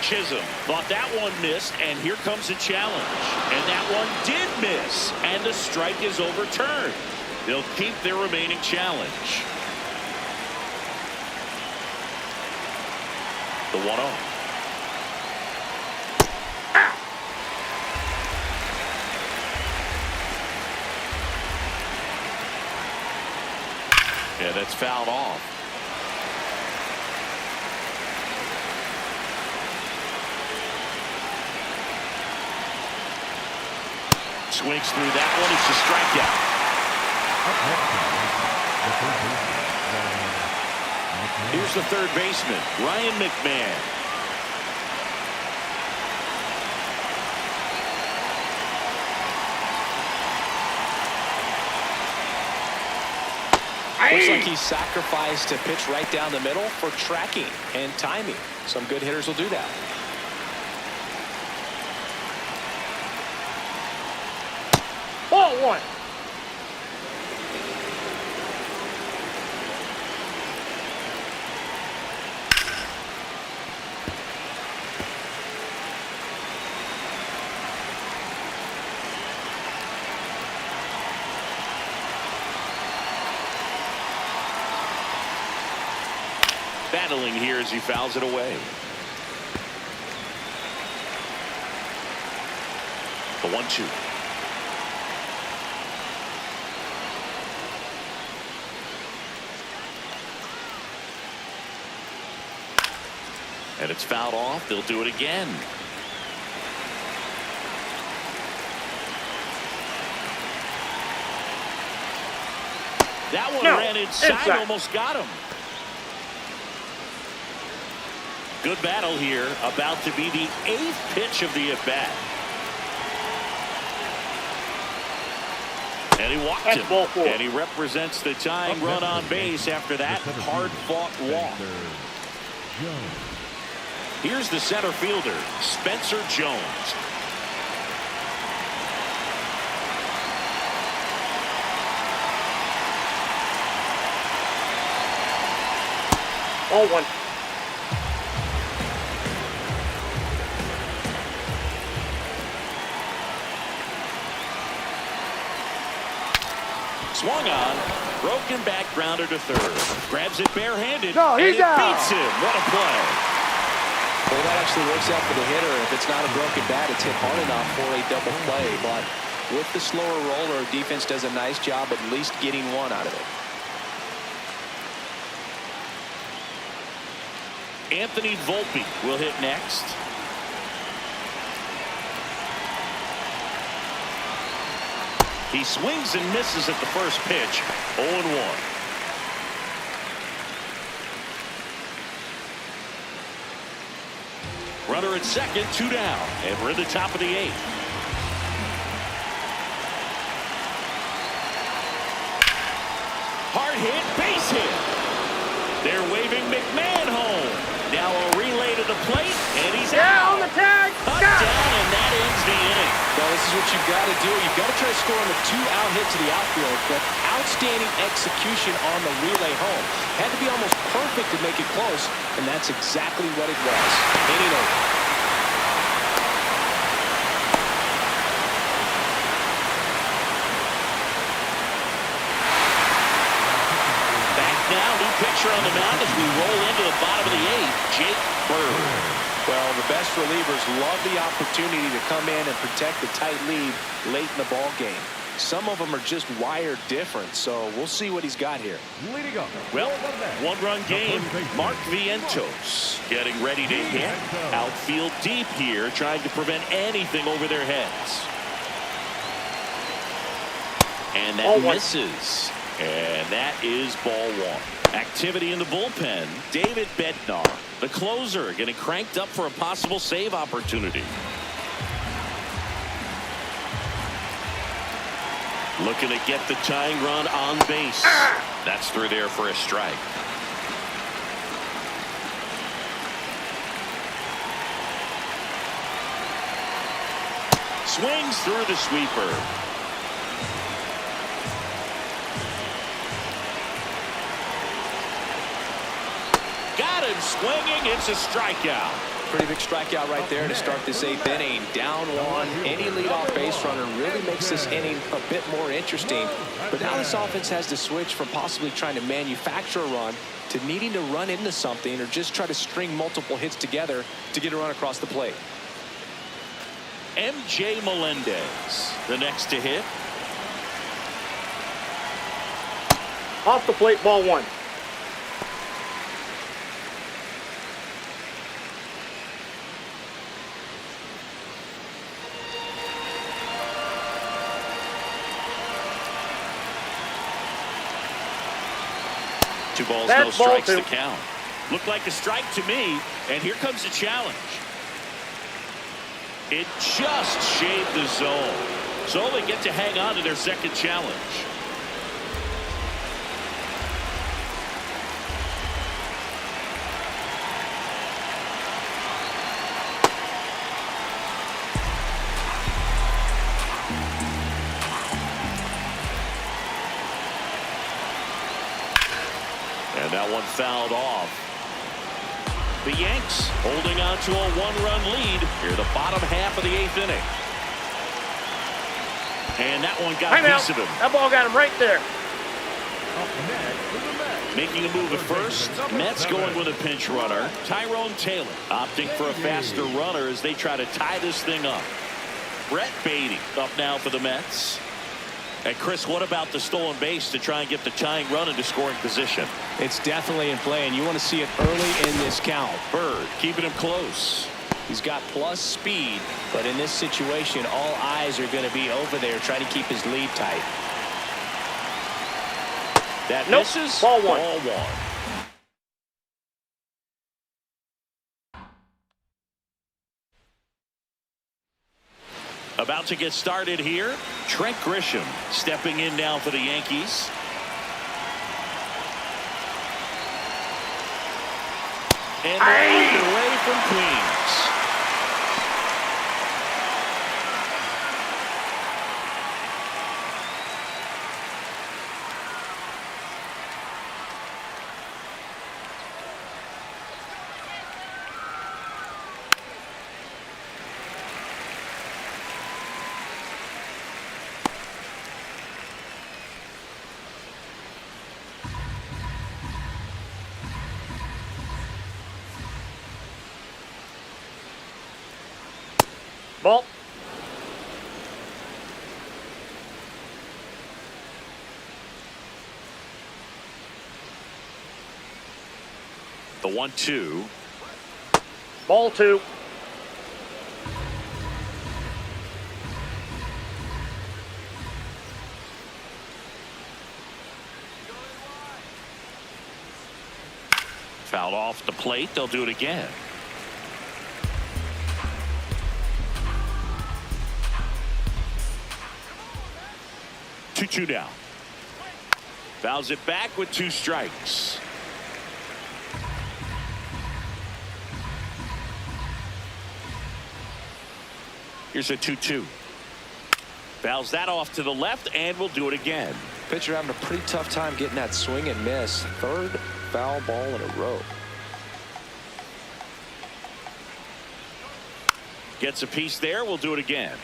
Chisholm thought that one missed, and here comes a challenge. And that one did miss, and the strike is overturned. They'll keep their remaining challenge. The 1-0. Yeah, that's fouled off. Swings through that one. It's a strikeout. Here's the third baseman, Ryan McMahon. Looks like he sacrificed a pitch right down the middle for tracking and timing. Some good hitters will do that. Ball 1. Battling here as he fouls it away. The 1-2. And it's fouled off. They'll do it again. That one ran inside, almost got him. Good battle here. About to be the 8th pitch of the at-bat. And he walked him. And he represents the tying run on base after that hard-fought walk. Here's the center fielder, Spencer Jones. Ball 1. Swung on, broken back grounder to third. Grabs it barehanded. No, he's out. Beats him. What a play. Well, that actually works out for the hitter. If it's not a broken bat, it's hit hard enough for a double play. But with the slower roller, defense does a nice job at least getting one out of it. Anthony Volpe will hit next. He swings and misses at the first pitch. 0-1. Runner at second, 2 down, and we're in the top of the 8th. Hard hit, base hit. They're waving McMahon home. Now a relay to the plate, and he's out. On the tag. Cut down, and that ends the inning. Well, this is what you've got to do. You've got to try to score on the 2-out hit to the outfield, but outstanding execution on the relay home. Had to be almost perfect to make it close, and that's exactly what it was. Inning over. Back now, new pitcher on the mound as we roll into the bottom of the 8th, Jake Bird. Well, the best relievers love the opportunity to come in and protect the tight lead late in the ball game. Some of them are just wired different, so we'll see what he's got here. Leading up. Well, 1-run game. Mark Vientos getting ready to hit. Outfield deep here, trying to prevent anything over their heads. And that misses. And that is ball 1. Activity in the bullpen. David Bednar, the closer, getting cranked up for a possible save opportunity. Looking to get the tying run on base. That's through there for a strike. Swings through the sweeper. Got him swinging. It's a strikeout. Pretty big strikeout right there to start this 8th inning. Down 1. Any leadoff base runner really makes this inning a bit more interesting. But now this offense has to switch from possibly trying to manufacture a run to needing to run into something or just try to string multiple hits together to get a run across the plate. MJ Melendez, the next to hit. Off the plate, ball 1. Two balls, no strikes to count. Looked like a strike to me, and here comes the challenge. It just shaved the zone, so they get to hang on to their second challenge. And that one fouled off. The Yanks holding on to a 1-run lead here, the bottom half of the 8th inning. And that one got a piece of him. That ball got him right there. Up next for the Mets. Making a move at first. Mets going with a pinch runner. Tyrone Taylor opting for a faster runner as they try to tie this thing up. Brett Beatty up now for the Mets. And Chris, what about the stolen base to try and get the tying run into scoring position? It's definitely in play, and you want to see it early in this count. Bird keeping him close. He's got plus speed, but in this situation, all eyes are going to be over there trying to keep his lead tight. That Nope. misses. Ball one. Ball one. About to get started here. Trent Grisham stepping in now for the Yankees. And they're away from Queens. Ball. The 1-2. Ball two. Fouled off the plate. They'll do it again. Two down. Fouls it back with 2 strikes. Here's a 2-2. Fouls that off to the left, and we'll do it again. Pitcher having a pretty tough time getting that swing and miss. 3rd foul ball in a row. Gets a piece there. We'll do it again.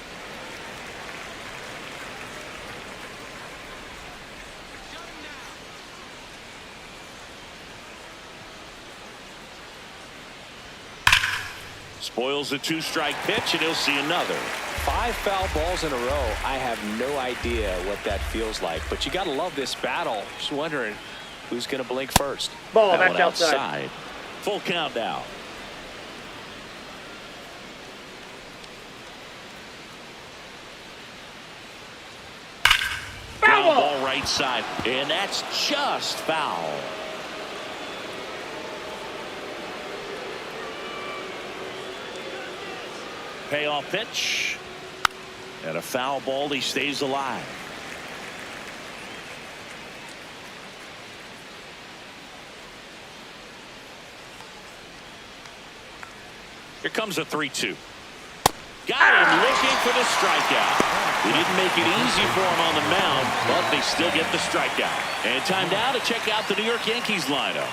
Spoils a 2-strike pitch, and he'll see another. 5 foul balls in a row. I have no idea what that feels like, but you got to love this battle. Just wondering who's going to blink first. Ball That back one outside. Full count now. Foul Ground ball. ball right side, and that's just foul. Payoff pitch. And a foul ball. He stays alive. Here comes a 3-2. Got him looking for the strikeout. He didn't make it easy for him on the mound, but they still get the strikeout. And time now to check out the New York Yankees lineup.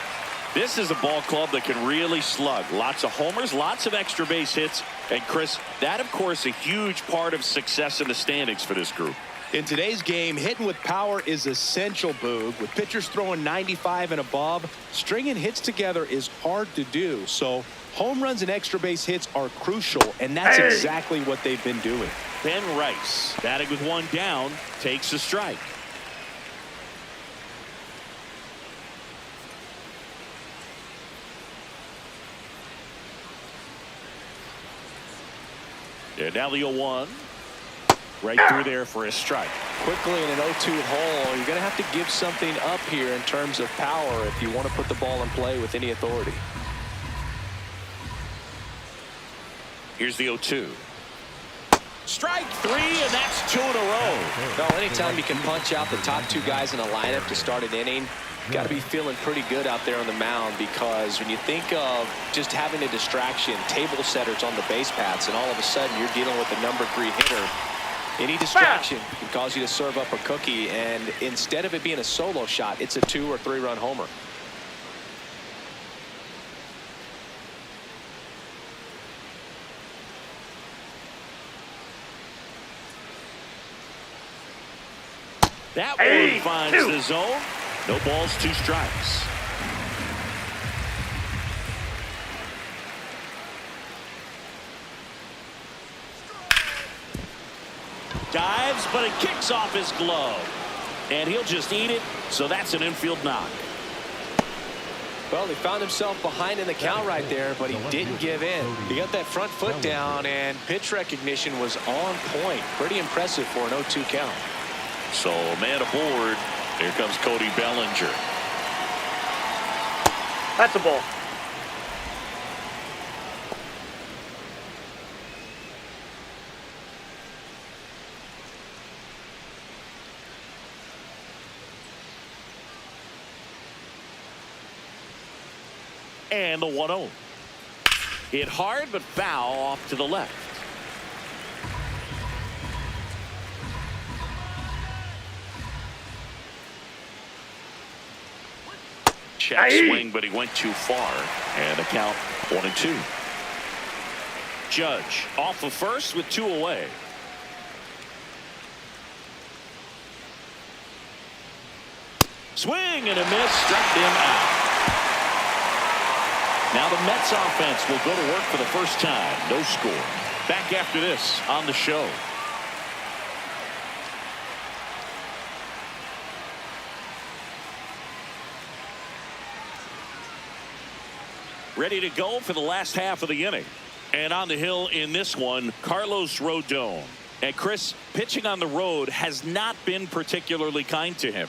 This is a ball club that can really slug. Lots of homers, lots of extra base hits. And Chris, that of course a huge part of success in the standings for this group. In today's game, hitting with power is essential, Boog. With pitchers throwing 95 and above, stringing hits together is hard to do. So home runs and extra base hits are crucial, and that's exactly what they've been doing. Ben Rice, batting with 1 down, takes a strike. And now the 0-1. Right through there for a strike. Quickly in an 0-2 hole, you're going to have to give something up here in terms of power if you want to put the ball in play with any authority. Here's the 0-2. Strike 3, and that's 2 in a row. No, anytime you can punch out the top 2 guys in a lineup to start an inning, you got to be feeling pretty good out there on the mound, because when you think of just having a distraction, table setters on the base paths, and all of a sudden you're dealing with the number 3 hitter, any distraction can cause you to serve up a cookie, and instead of it being a solo shot, it's a 2 or 3 run homer. That one finds the zone. No balls, 2 strikes. Dives, but it kicks off his glove. And he'll just eat it, so that's an infield knock. Well, he found himself behind in the count right there, but he didn't give in. He got that front foot down, and pitch recognition was on point. Pretty impressive for an 0-2 count. So, man aboard. Here comes Cody Bellinger. That's a ball. And the 1-0. Hit hard, but foul off to the left. Check swing, but he went too far. And the count 1-2. Judge off of first with 2 away. Swing and a miss, struck him out. Now the Mets offense will go to work for the first time. No score. Back after this on the show. Ready to go for the last half of the inning. And on the hill in this one, Carlos Rodon. And Chris, pitching on the road has not been particularly kind to him.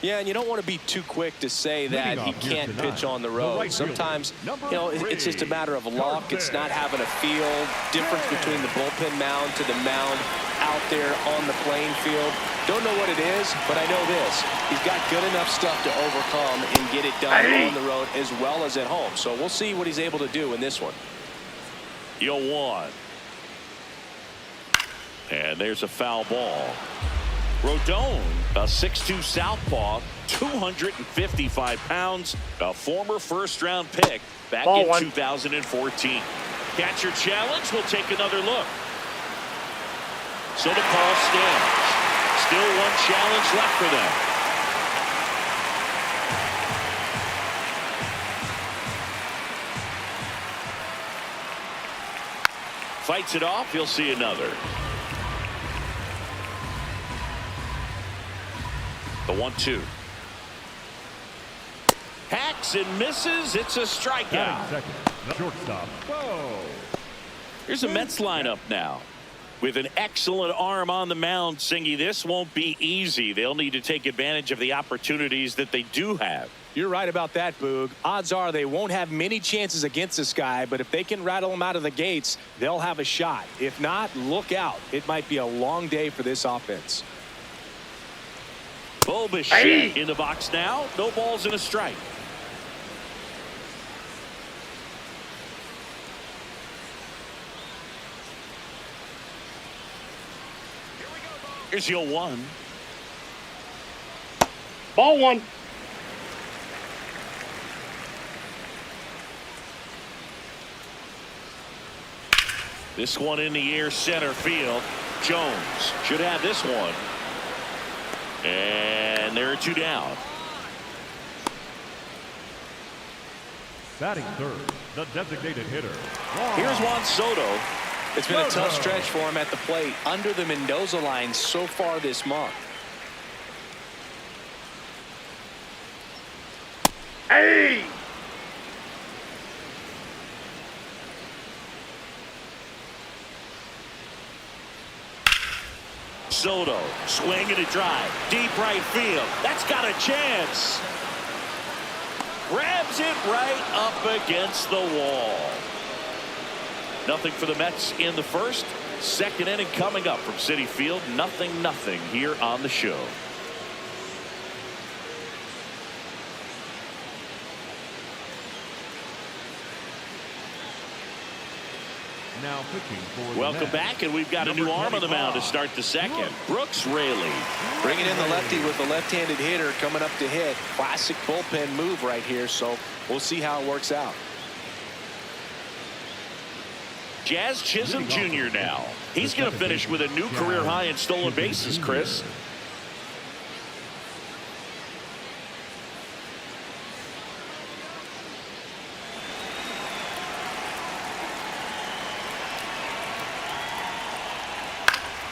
Yeah, and you don't want to be too quick to say that he can't pitch on the road. Sometimes, you know, it's just a matter of luck. It's not having a feel. Difference between the bullpen mound to the mound out there on the playing field. Don't know what it is, but I know this. He's got good enough stuff to overcome and get it done on the road as well as at home. So we'll see what he's able to do in this one. 0-1. And there's a foul ball. Rodon, a 6'2 southpaw, 255 pounds, a former first-round pick back in 2014. Catcher challenge will take another look. So the call stands. Still one challenge left for them. Fights it off. He'll see another. The 1-2. Hacks and misses. It's a strikeout. Shortstop. Whoa. Here's a Mets lineup now. With an excellent arm on the mound, Singy, this won't be easy. They'll need to take advantage of the opportunities that they do have. You're right about that, Boog. Odds are they won't have many chances against this guy, but if they can rattle him out of the gates, they'll have a shot. If not, look out. It might be a long day for this offense. Bulbish in the box now. No balls and a strike. Here's your 1. Ball 1. This one in the air, center field. Jones should have this one. And there are 2 down. Batting third, the designated hitter. Here's Juan Soto. It's been a tough stretch for him at the plate under the Mendoza line so far this month. Soto swinging a drive. Deep right field. That's got a chance. Grabs it right up against the wall. Nothing for the Mets in the first. Second inning coming up from Citi Field. 0-0 here on the show. Now pitching for the Welcome Mets. back, and we've got a new arm on the mound to start the second. Brooks Raley. Bringing in the lefty with the left-handed hitter coming up to hit. Classic bullpen move right here, so we'll see how it works out. Jazz Chisholm Jr. now. He's going to finish with a new career high in stolen bases, Chris.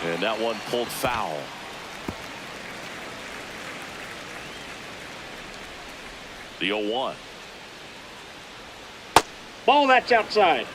And that one pulled foul. The 0-1. Ball that's outside.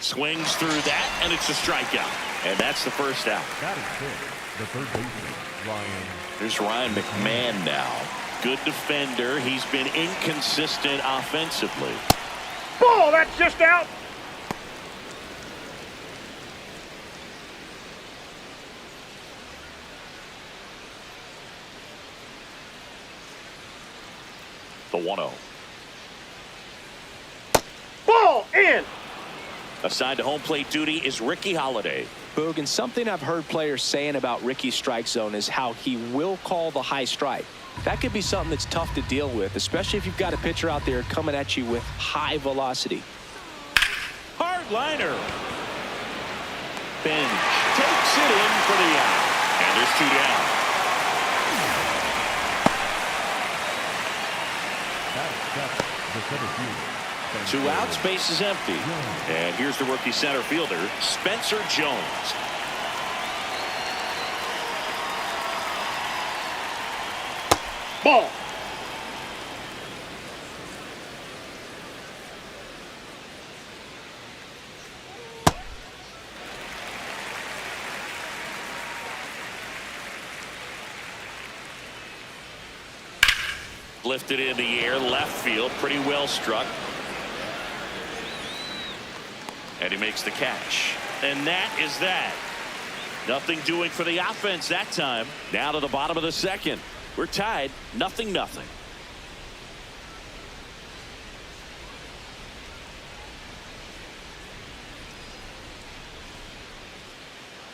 Swings through that, and it's a strikeout. And that's the first out. That is it. The third baseman, Ryan. Here's Ryan McMahon now. Good defender. He's been inconsistent offensively. Ball that's just out. The 1-0. Ball in. Assigned to home plate duty is Ricky Holiday. Boog, and something I've heard players saying about Ricky's strike zone is how he will call the high strike. That could be something that's tough to deal with, especially if you've got a pitcher out there coming at you with high velocity. Hard liner. Bench takes it in for the out. And there's 2 down. That's the center fielder. 2 outs, base is empty. And here's the rookie center fielder, Spencer Jones. Ball. Lifted in the air, left field, pretty well struck. And he makes the catch. And that is that. Nothing doing for the offense that time. Now to the bottom of the second. We're tied, 0-0.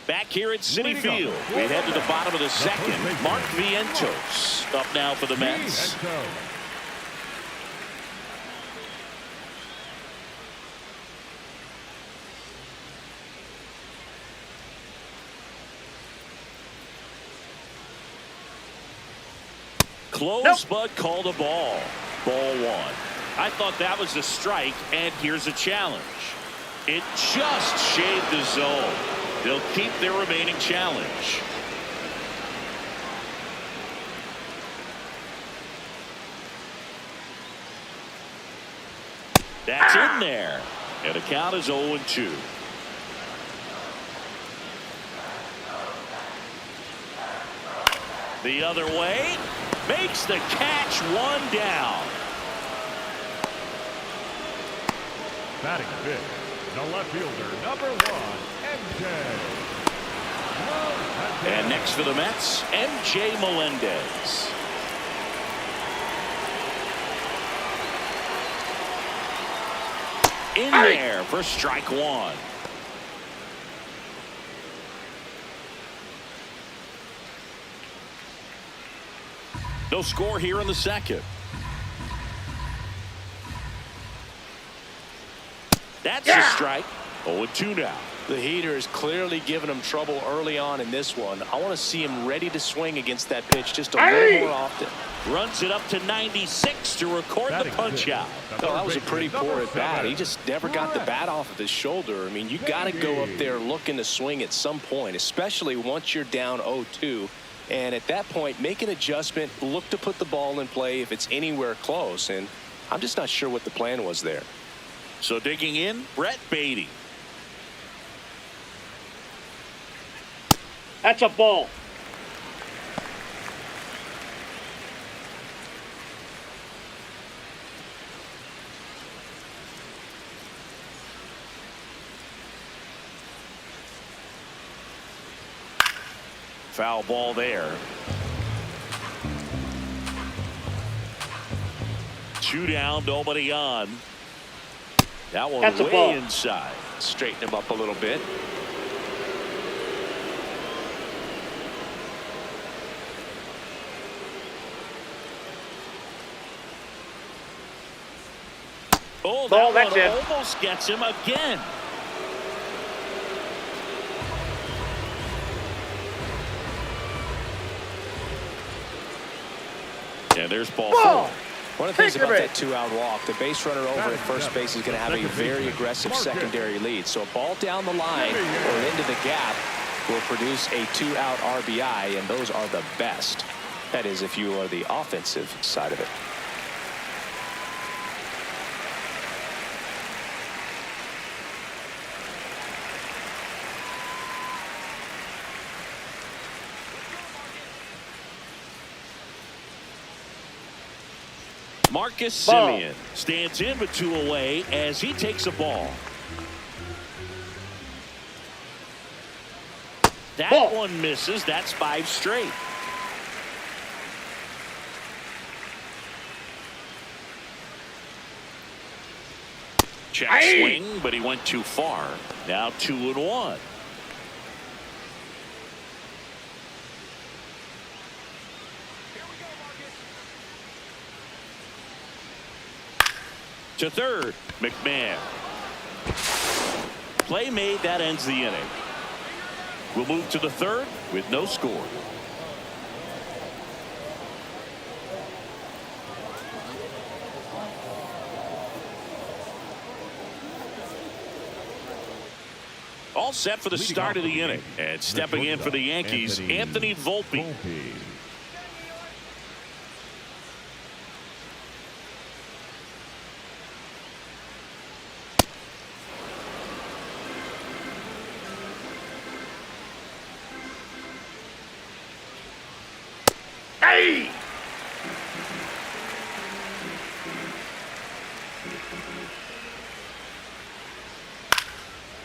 Back here at Citi Field, we head to the bottom of the second. Mark Vientos up now for the Mets. Close, but called a ball. Ball 1. I thought that was a strike, and here's a challenge. It just shaved the zone. They'll keep their remaining challenge. That's in there. And the count is 0-2. The other way. Makes the catch, 1 down. Batting fifth, the left fielder, number 1, MJ. And next for the Mets, MJ Melendez. In there for strike 1. No score here in the second. That's a strike. 0-2 now. The heater is clearly giving him trouble early on in this one. I want to see him ready to swing against that pitch just a little more often. Runs it up to 96 to record the punch out. Oh, that was a pretty poor at bat. He just never got the bat off of his shoulder. I mean, you got to go up there looking to swing at some point, especially once you're down 0-2. And at that point, make an adjustment, look to put the ball in play if it's anywhere close. And I'm just not sure what the plan was there. So digging in, Brett Beatty. That's a ball. Foul ball there. 2 down, nobody on. That one That's a way ball. inside. Straighten him up a little bit. Oh, Ball, that that's one in. almost gets him again. And there's ball four. One of the things Take your about bait. that two-out walk, the base runner over at first base is going to have a very aggressive secondary lead. So a ball down the line or into the gap will produce a two-out RBI, and those are the best. That is, if you are the offensive side of it. Marcus Ball. Semien stands in with 2 away as he takes a ball. That Ball. one misses. That's 5 straight. Check Aye. swing, but he went too far. Now 2-1. To third, McMahon. Play made, that ends the inning. We'll move to the third with no score. All set for the start of the inning. And stepping in for the Yankees, Anthony Volpe. Hey!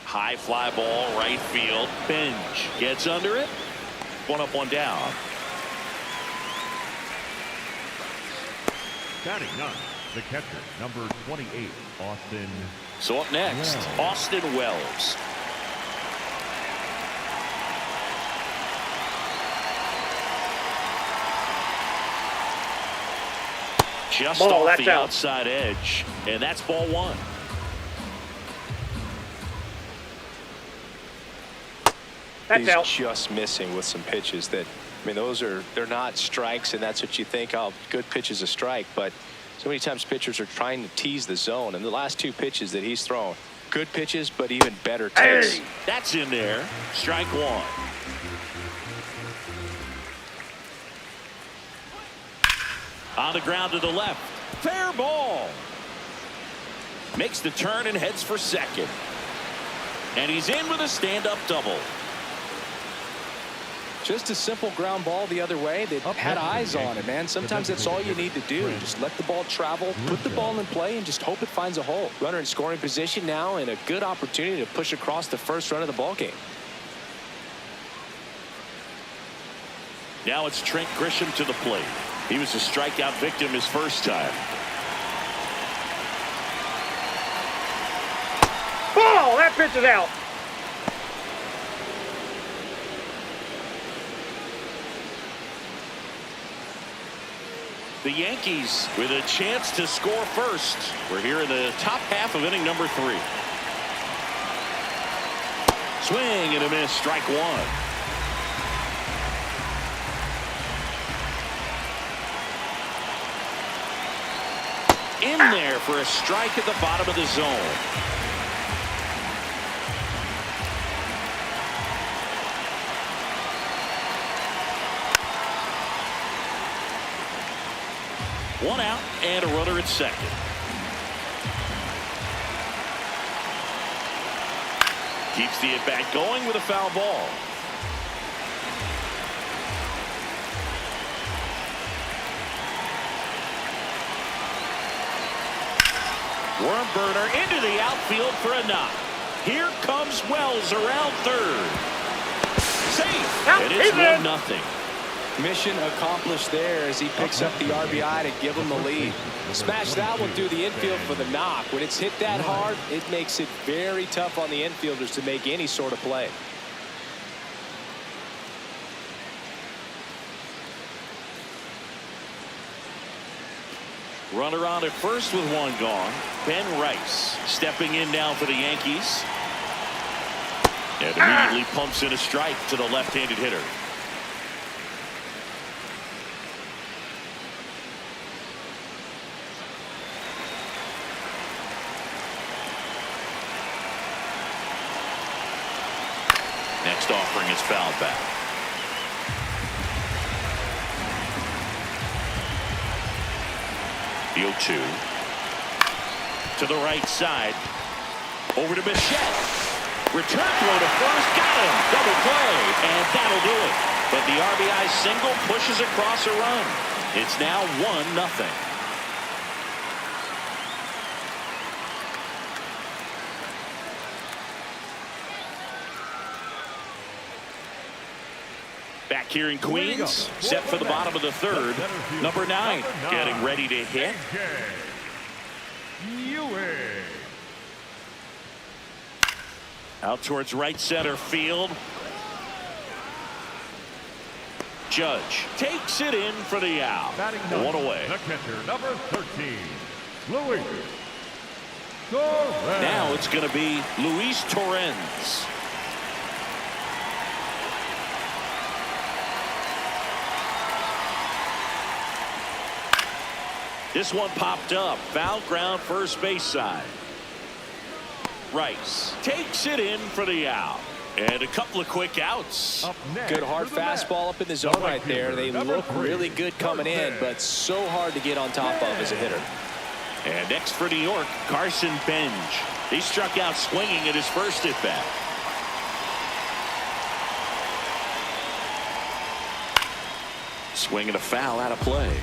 High fly ball, right field. Bench gets under it. 1 up, 1 down. Batting ninth, the catcher, number 28, Austin. So up next, Austin Wells. Just Ball, off that's the out. outside edge, and that's ball 1. That's He's out. just missing with some pitches that, I mean, they're not strikes, and that's what you think, oh, good pitch is a strike. But so many times pitchers are trying to tease the zone, and the last 2 pitches that he's thrown, good pitches, but even better takes. Hey! That's in there. Strike 1. On the ground to the left. Fair ball. Makes the turn and heads for second. And he's in with a stand-up double. Just a simple ground ball the other way that had eyes on it, man. Sometimes that's all you need to do. Just let the ball travel, put the ball in play, and just hope it finds a hole. Runner in scoring position now, and a good opportunity to push across the first run of the ball game. Now it's Trent Grisham to the plate. He was a strikeout victim his first time. Ball! That pitch is out. The Yankees with a chance to score first. We're here in the top half of inning number 3. Swing and a miss. Strike 1. In there for a strike at the bottom of the zone. One out and a runner at second. Keeps the at-bat going with a foul ball. Worm burner into the outfield for a knock. Here comes Wells around third. Safe. And it's 1-0. Mission accomplished there as he picks up the RBI to give him the lead. Smash that one through the infield for the knock. When it's hit that hard, it makes it very tough on the infielders to make any sort of play. Runner on at first with one gone. Ben Rice stepping in now for the Yankees. And immediately pumps in a strike to the left-handed hitter. Next offering is fouled back. The 0-2 to the right side. Over to Bichette. Return throw to first. Got him. Double play. And that'll do it. But the RBI single pushes across a run. It's now 1-0. Back here in Queens, set for the bottom of the third. Number 9 getting ready to hit. Out towards right center field. Judge takes it in for the out. One away. The catcher, number 13, Luis Torrens. Now it's going to be Luis Torrens. This one popped up. Foul ground first base side. Rice takes it in for the out. And a couple of quick outs. Good hard fastball up in the zone right there. They look really good coming in, but so hard to get on top of as a hitter. And next for New York, Carson Bench. He struck out swinging at his first at bat. Swinging a foul out of play.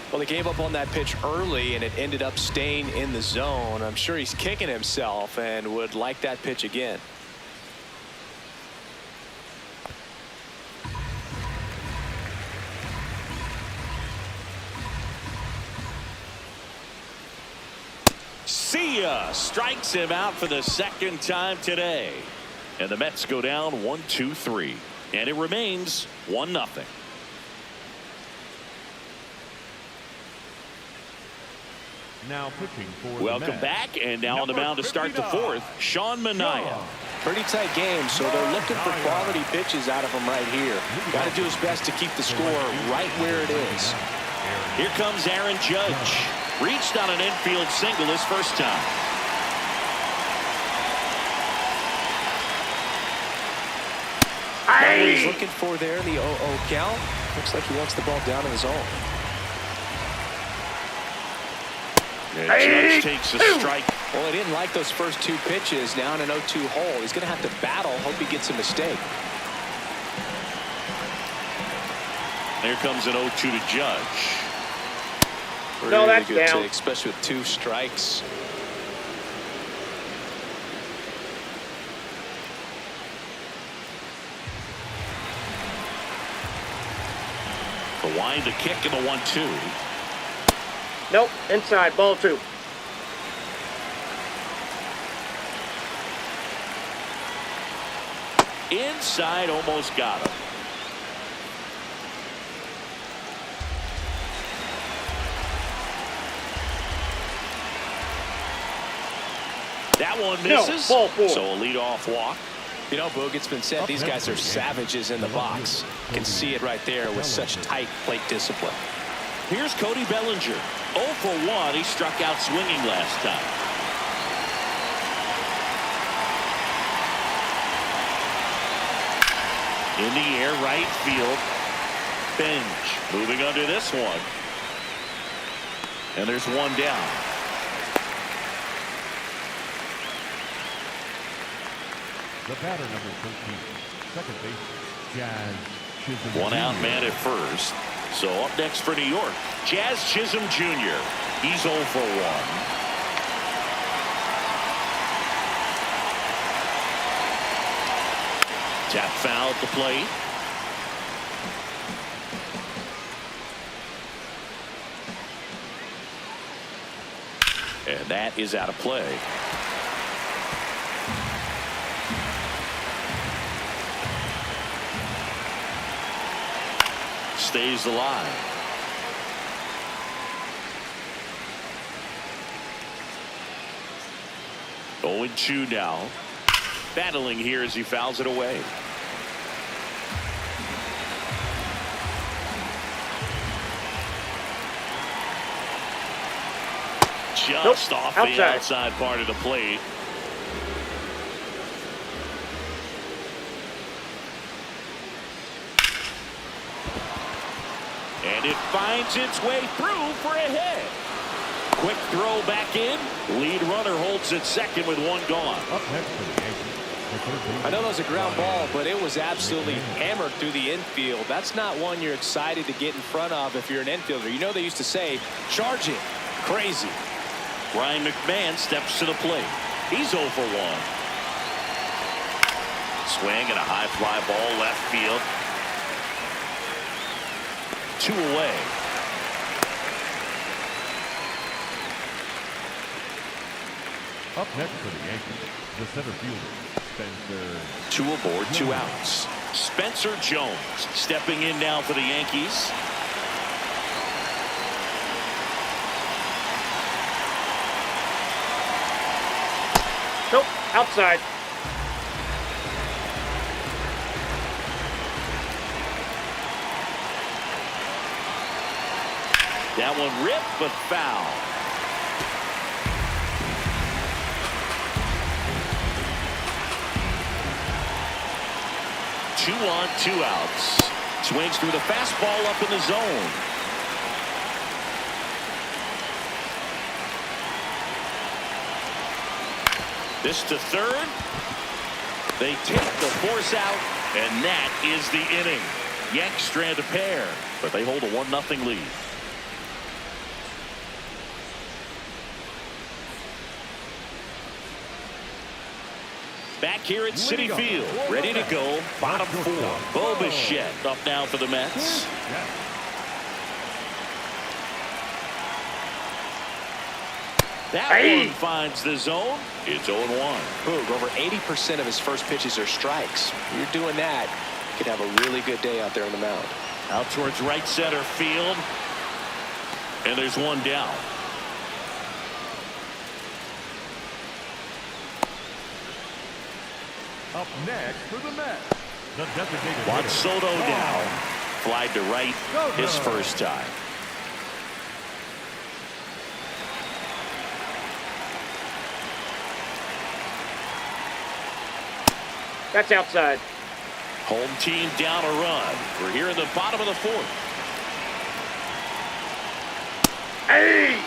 Well, they gave up on that pitch early, and it ended up staying in the zone. I'm sure he's kicking himself and would like that pitch again. See ya! Strikes him out for the second time today. And the Mets go down 1-2-3. And it remains 1-0. Now pitching for Welcome back, and now on the mound to start the fourth, Sean Manaea. Pretty tight game, so they're looking for quality pitches out of him right here. Got to do his best to keep the score right where it is. Here comes Aaron Judge. Reached on an infield single his first time. What he's looking for there, the 0-0 count. Looks like he wants the ball down in the zone. And Judge takes a strike. Well, he didn't like those first two pitches. Now in an 0-2 hole. He's going to have to battle. Hope he gets a mistake. There comes an 0-2 to Judge. No, that's good down. take, especially with two strikes. The wind, the kick, and the 1-2. Nope, inside, ball 2. Inside, almost got him. That one misses. No, ball 4. So a leadoff walk. You know, Boog, it's been said these guys are savages in the box. You can see it right there with such tight plate discipline. Here's Cody Bellinger. 0 for 1. He struck out swinging last time. In the air, right field. Bench moving under this one. And there's one down. The batter, number 13, second base, Jazz Chisholm. One out man at first. So up next for New York, Jazz Chisholm Jr. He's 0 for 1. Tap foul at the plate. And that is out of play. stays alive. Oh, 0-2 now. Battling here as he fouls it away. Just off the outside part of the plate. And it finds its way through for a hit. Quick throw back in. Lead runner holds at second with one gone. Up next for the Yankees. I know that was a ground ball, but it was absolutely hammered through the infield. That's not one you're excited to get in front of if you're an infielder. You know they used to say, charge it. Crazy. Ryan McMahon steps to the plate. He's 0 for 1. Swing and a high fly ball left field. 2 away. Up next for the Yankees, the center fielder, Spencer. 2 aboard, 2 outs. Spencer Jones stepping in now for the Yankees. Nope, outside. That one ripped but foul. Two on, 2 outs. Swings through the fastball up in the zone. This to third. They take the force out, and that is the inning. Yanks strand a pair, but they hold a 1-0 lead. Back here at Citi Field, ready to go. Bottom 4. Bo Bichette up now for the Mets. That one finds the zone. It's 0-1. Boog, over 80% of his first pitches are strikes. You're doing that, you could have a really good day out there on the mound. Out towards right center field. And there's one down. Up next for the Mets, the designated Juan hitter, Soto down. Flied to right his first time. That's outside. Home team down a run. We're here in the bottom of the 4th. Hey!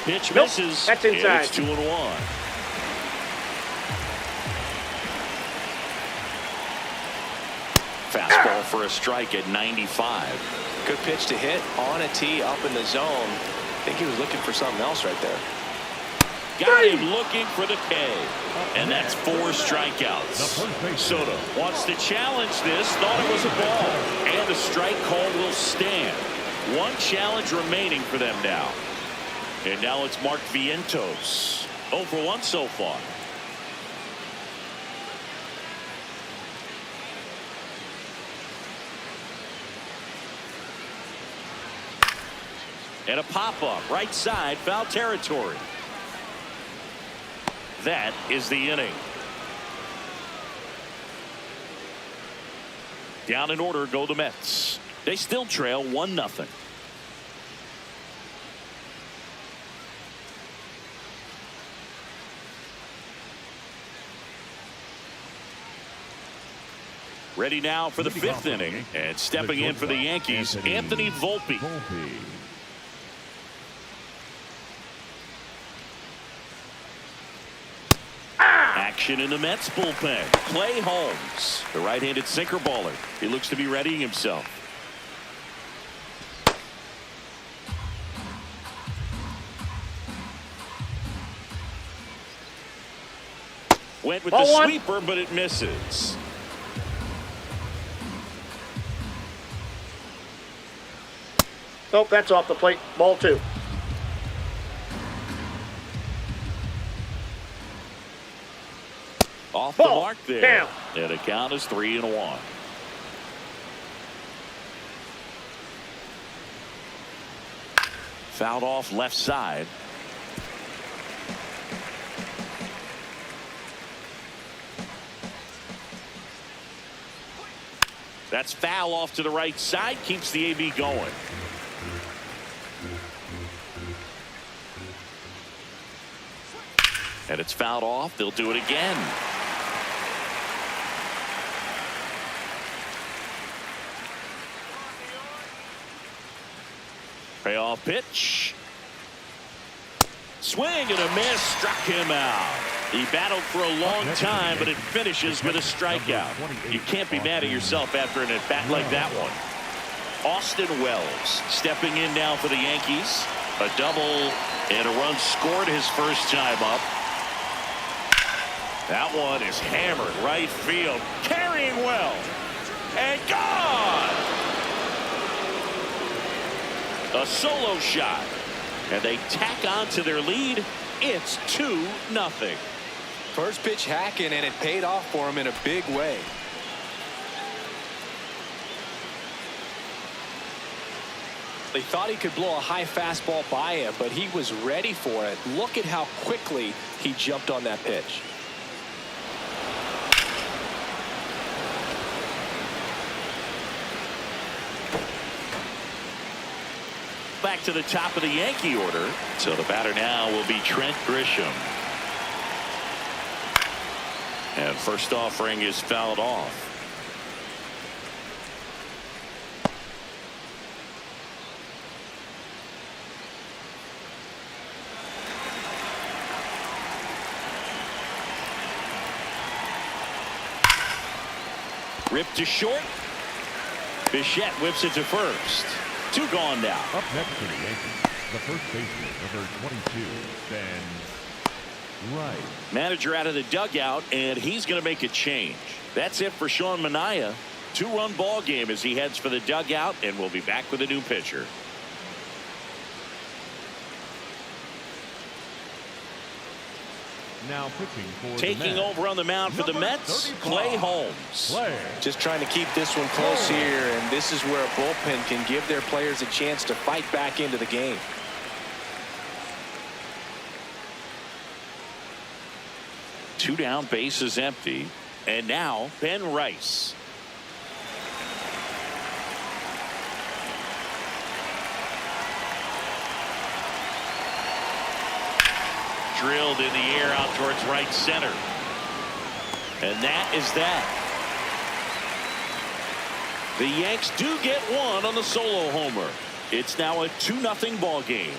Pitch Nope, misses. that's inside. It's 2-1. Fastball for a strike at 95. Good pitch to hit on a tee up in the zone. I think he was looking for something else right there. Got him looking for the K. And that's 4 strikeouts. Soto wants to challenge this. Thought it was a ball. And the strike call will stand. 1 challenge remaining for them now. And now it's Mark Vientos. 0 for 1 so far. And a pop-up right side, foul territory. That is the inning. Down in order go the Mets. They still trail 1-0. Ready now for the 5th inning, and stepping in for the Yankees, Anthony Volpe. Action in the Mets bullpen. Clay Holmes, the right-handed sinker baller. He looks to be readying himself. Went with the sweeper, but it misses. Nope, that's off the plate. Ball 2. Off the Ball mark there. down. And the count is 3-1. Fouled off left side. That's foul off to the right side. Keeps the AB going. And it's fouled off. They'll do it again. Payoff pitch. Swing and a miss. Struck him out. He battled for a long time, but it finishes with a strikeout. You can't be mad at yourself after an at-bat like that one. Austin Wells stepping in now for the Yankees. A double and a run scored his first time up. That one is hammered right field. Carrying well. And gone! A solo shot. And they tack on to their lead. It's 2-0. First pitch hacking, and it paid off for him in a big way. They thought he could blow a high fastball by him, but he was ready for it. Look at how quickly he jumped on that pitch. Back to the top of the Yankee order. So the batter now will be Trent Grisham. And first offering is fouled off. Ripped to short. Bichette whips it to first. 2 gone now. Up next for the Yankees, the first baseman, number 22, Ben Wright. Manager out of the dugout, and he's going to make a change. That's it for Sean Manaea. 2-run ball game as he heads for the dugout, and we'll be back with a new pitcher. Now pitching for Taking over on the mound for the Mets, Clay Holmes. Just trying to keep this one close here, and this is where a bullpen can give their players a chance to fight back into the game. Two down, bases empty, and now Ben Rice. Drilled in the air out towards right center. And that is that. The Yanks do get one on the solo homer. It's now a 2-0 ball game.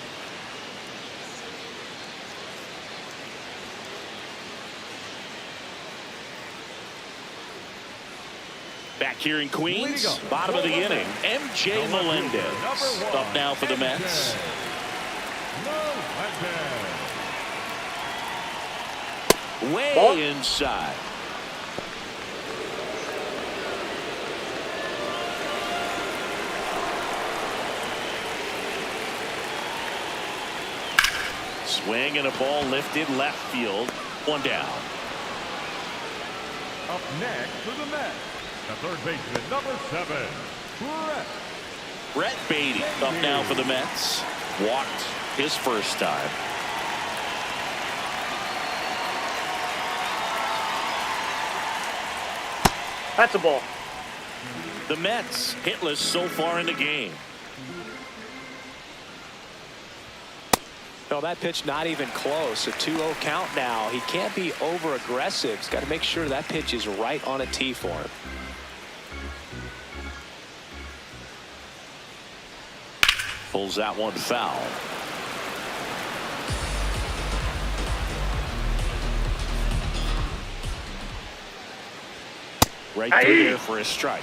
Back here in Queens, bottom of the inning, MJ Melendez up now for the Mets. Way inside. Swing and a ball lifted left field. 1 down. Up next for the Mets, the third baseman, number 7, Brett Beatty up now for the Mets. Walked his first time. That's a ball. The Mets hitless so far in the game. No, that pitch not even close. A 2-0 count now. He can't be over aggressive. He's got to make sure that pitch is right on a tee for him. Pulls that one foul. Right through there for a strike.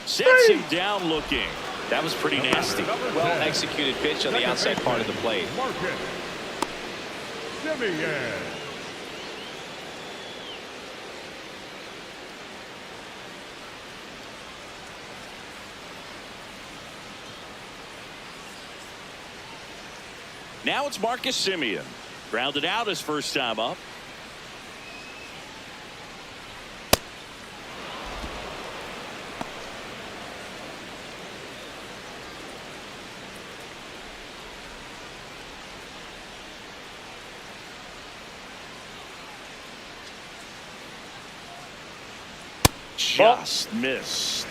Sets him down looking. That was pretty nasty. Well executed pitch on the outside part of the plate. Now it's Marcus Semien. Grounded out his first time up. Just missed.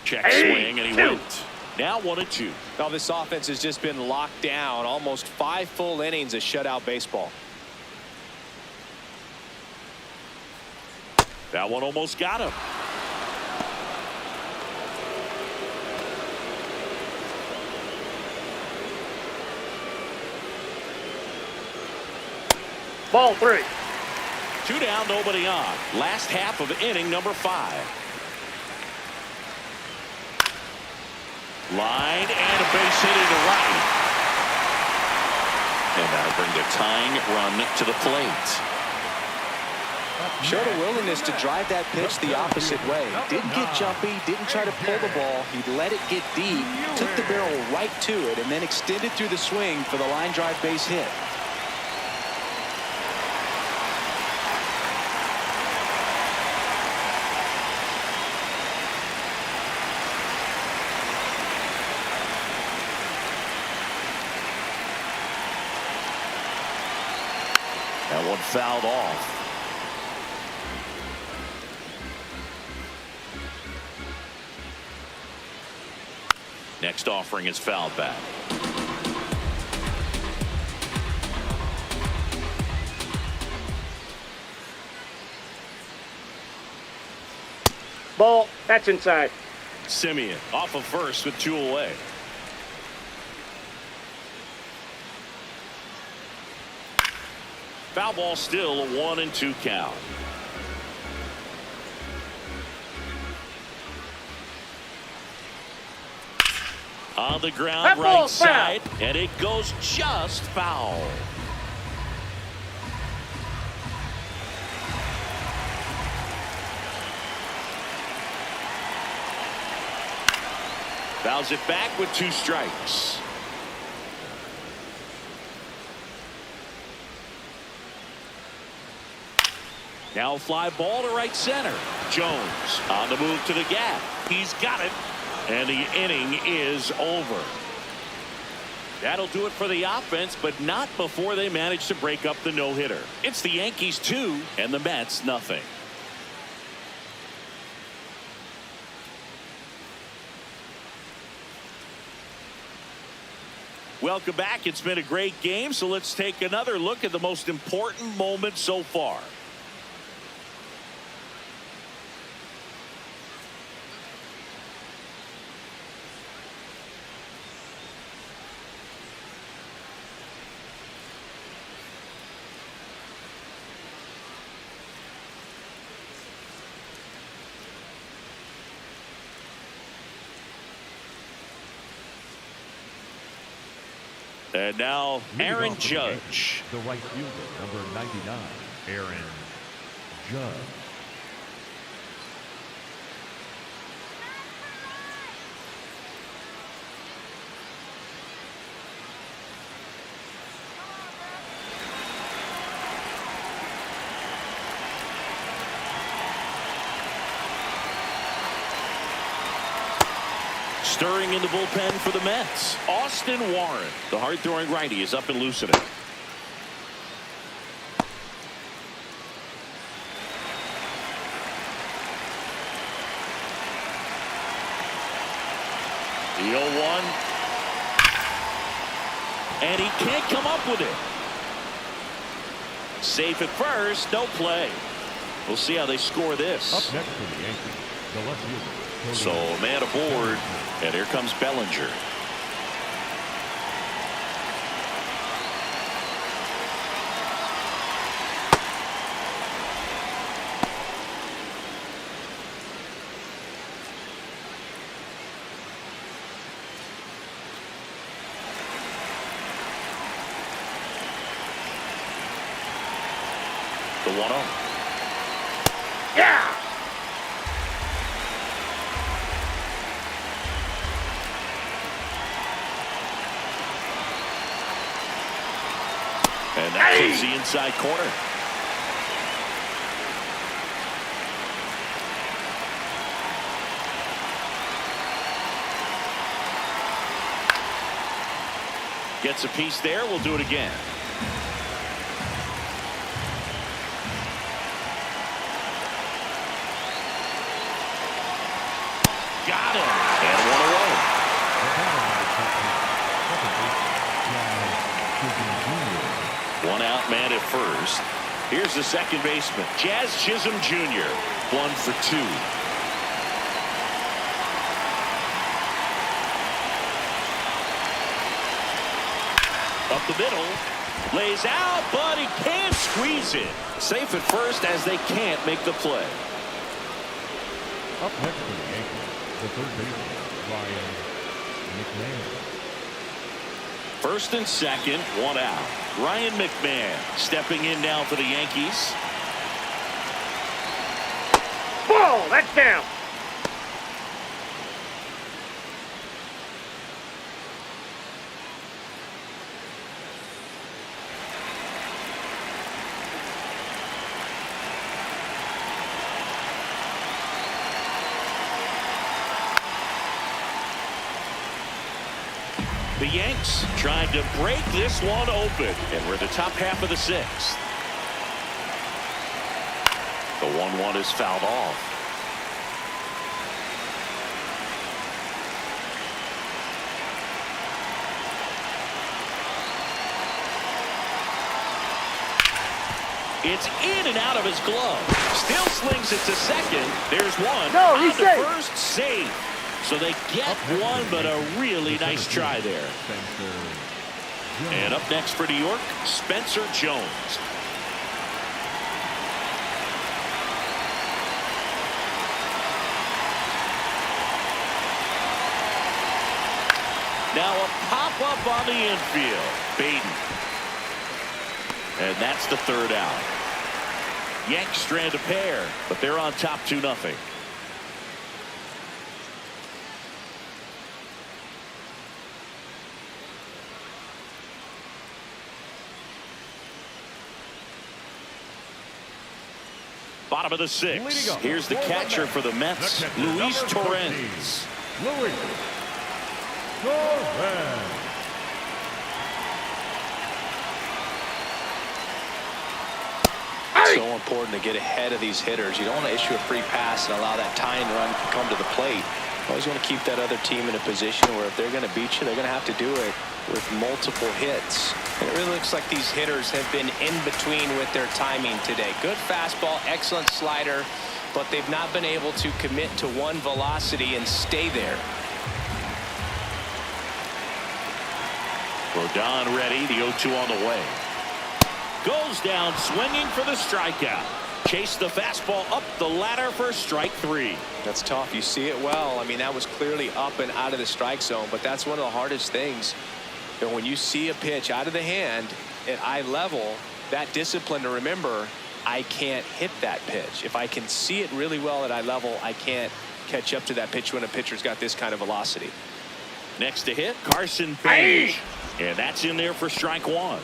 Check swing, and he went. Now 1-2. Now this offense has just been locked down. Almost 5 full innings of shutout baseball. That one almost got him. Ball 3. 2 down, nobody on. Last half of inning number 5. Line and a base hit into right. And that'll bring the tying run to the plate. Showed a willingness to drive that pitch the opposite way. Didn't get jumpy, didn't try to pull the ball. He let it get deep, took the barrel right to it, and then extended through the swing for the line drive base hit. That one fouled off. Next offering is fouled back. Ball. That's inside. Semien off of first with 2 away. Foul ball, still a 1-2 count. On the ground, That right ball's side, and it goes just foul. Fouls it back with 2 strikes. Now a fly ball to right center. Jones on the move to the gap. He's got it. And the inning is over. That'll do it for the offense, but not before they manage to break up the no-hitter. It's the Yankees 2 and the Mets nothing. Welcome back. It's been a great game, so let's take another look at the most important moment so far. And now Aaron Judge. The right fielder, number 99, Aaron Judge. Stirring in the bullpen for the Mets, Austin Warren. The hard-throwing righty is up and loosening. The 0-1. And he can't come up with it. Safe at first, no play. We'll see how they score this. Up next for the Yankees, the left fielder. So a man aboard, and here comes Bellinger. The 1-0. Yeah. And that hits the inside corner. Gets a piece there. We'll do it again. Got him. And one away. One out, man at first. Here's the second baseman, Jazz Chisholm Jr. 1 for 2. Up the middle, lays out, but he can't squeeze it. Safe at first as they can't make the play. Up next for the Yankees, the third baseman, Ryan McMahon. First and second, one out. Ryan McMahon stepping in now for the Yankees. Ball, that's down. The Yanks trying to break this one open, and we're in the top half of the sixth. The 1-1 is fouled off. It's in and out of his glove. Still slings it to second. There's one. No, he's on safe. the first, save. So they get one, but a really nice try there. And up next for New York, Spencer Jones. Now a pop-up on the infield. Baden. And that's the third out. Yanks strand a pair, but they're on top 2-0. Bottom of the sixth. Here's the catcher for the Mets, Luis Torrens. Luis Torrens. So important to get ahead of these hitters. You don't want to issue a free pass and allow that tying run to come to the plate. You always want to keep that other team in a position where if they're going to beat you, they're going to have to do it with multiple hits. And it really looks like these hitters have been in between with their timing today. Good fastball, excellent slider, but they've not been able to commit to one velocity and stay there. Rodon ready, the 0-2 on the way. Goes down swinging for the strikeout. Chase the fastball up the ladder for strike 3. That's tough. You see it well. I mean, that was clearly up and out of the strike zone, but that's one of the hardest things. You know, when you see a pitch out of the hand at eye level, that discipline to remember, I can't hit that pitch. If I can see it really well at eye level, I can't catch up to that pitch when a pitcher's got this kind of velocity. Next to hit, Carson Page. And that's in there for strike 1.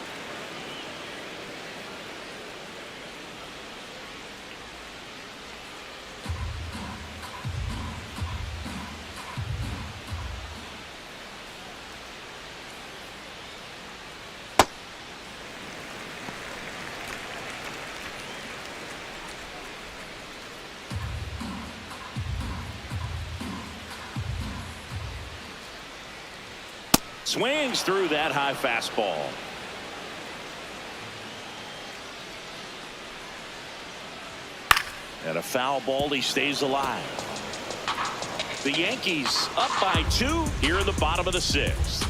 Swings through that high fastball. And a foul ball. He stays alive. The Yankees up by 2 here in the bottom of the 6th.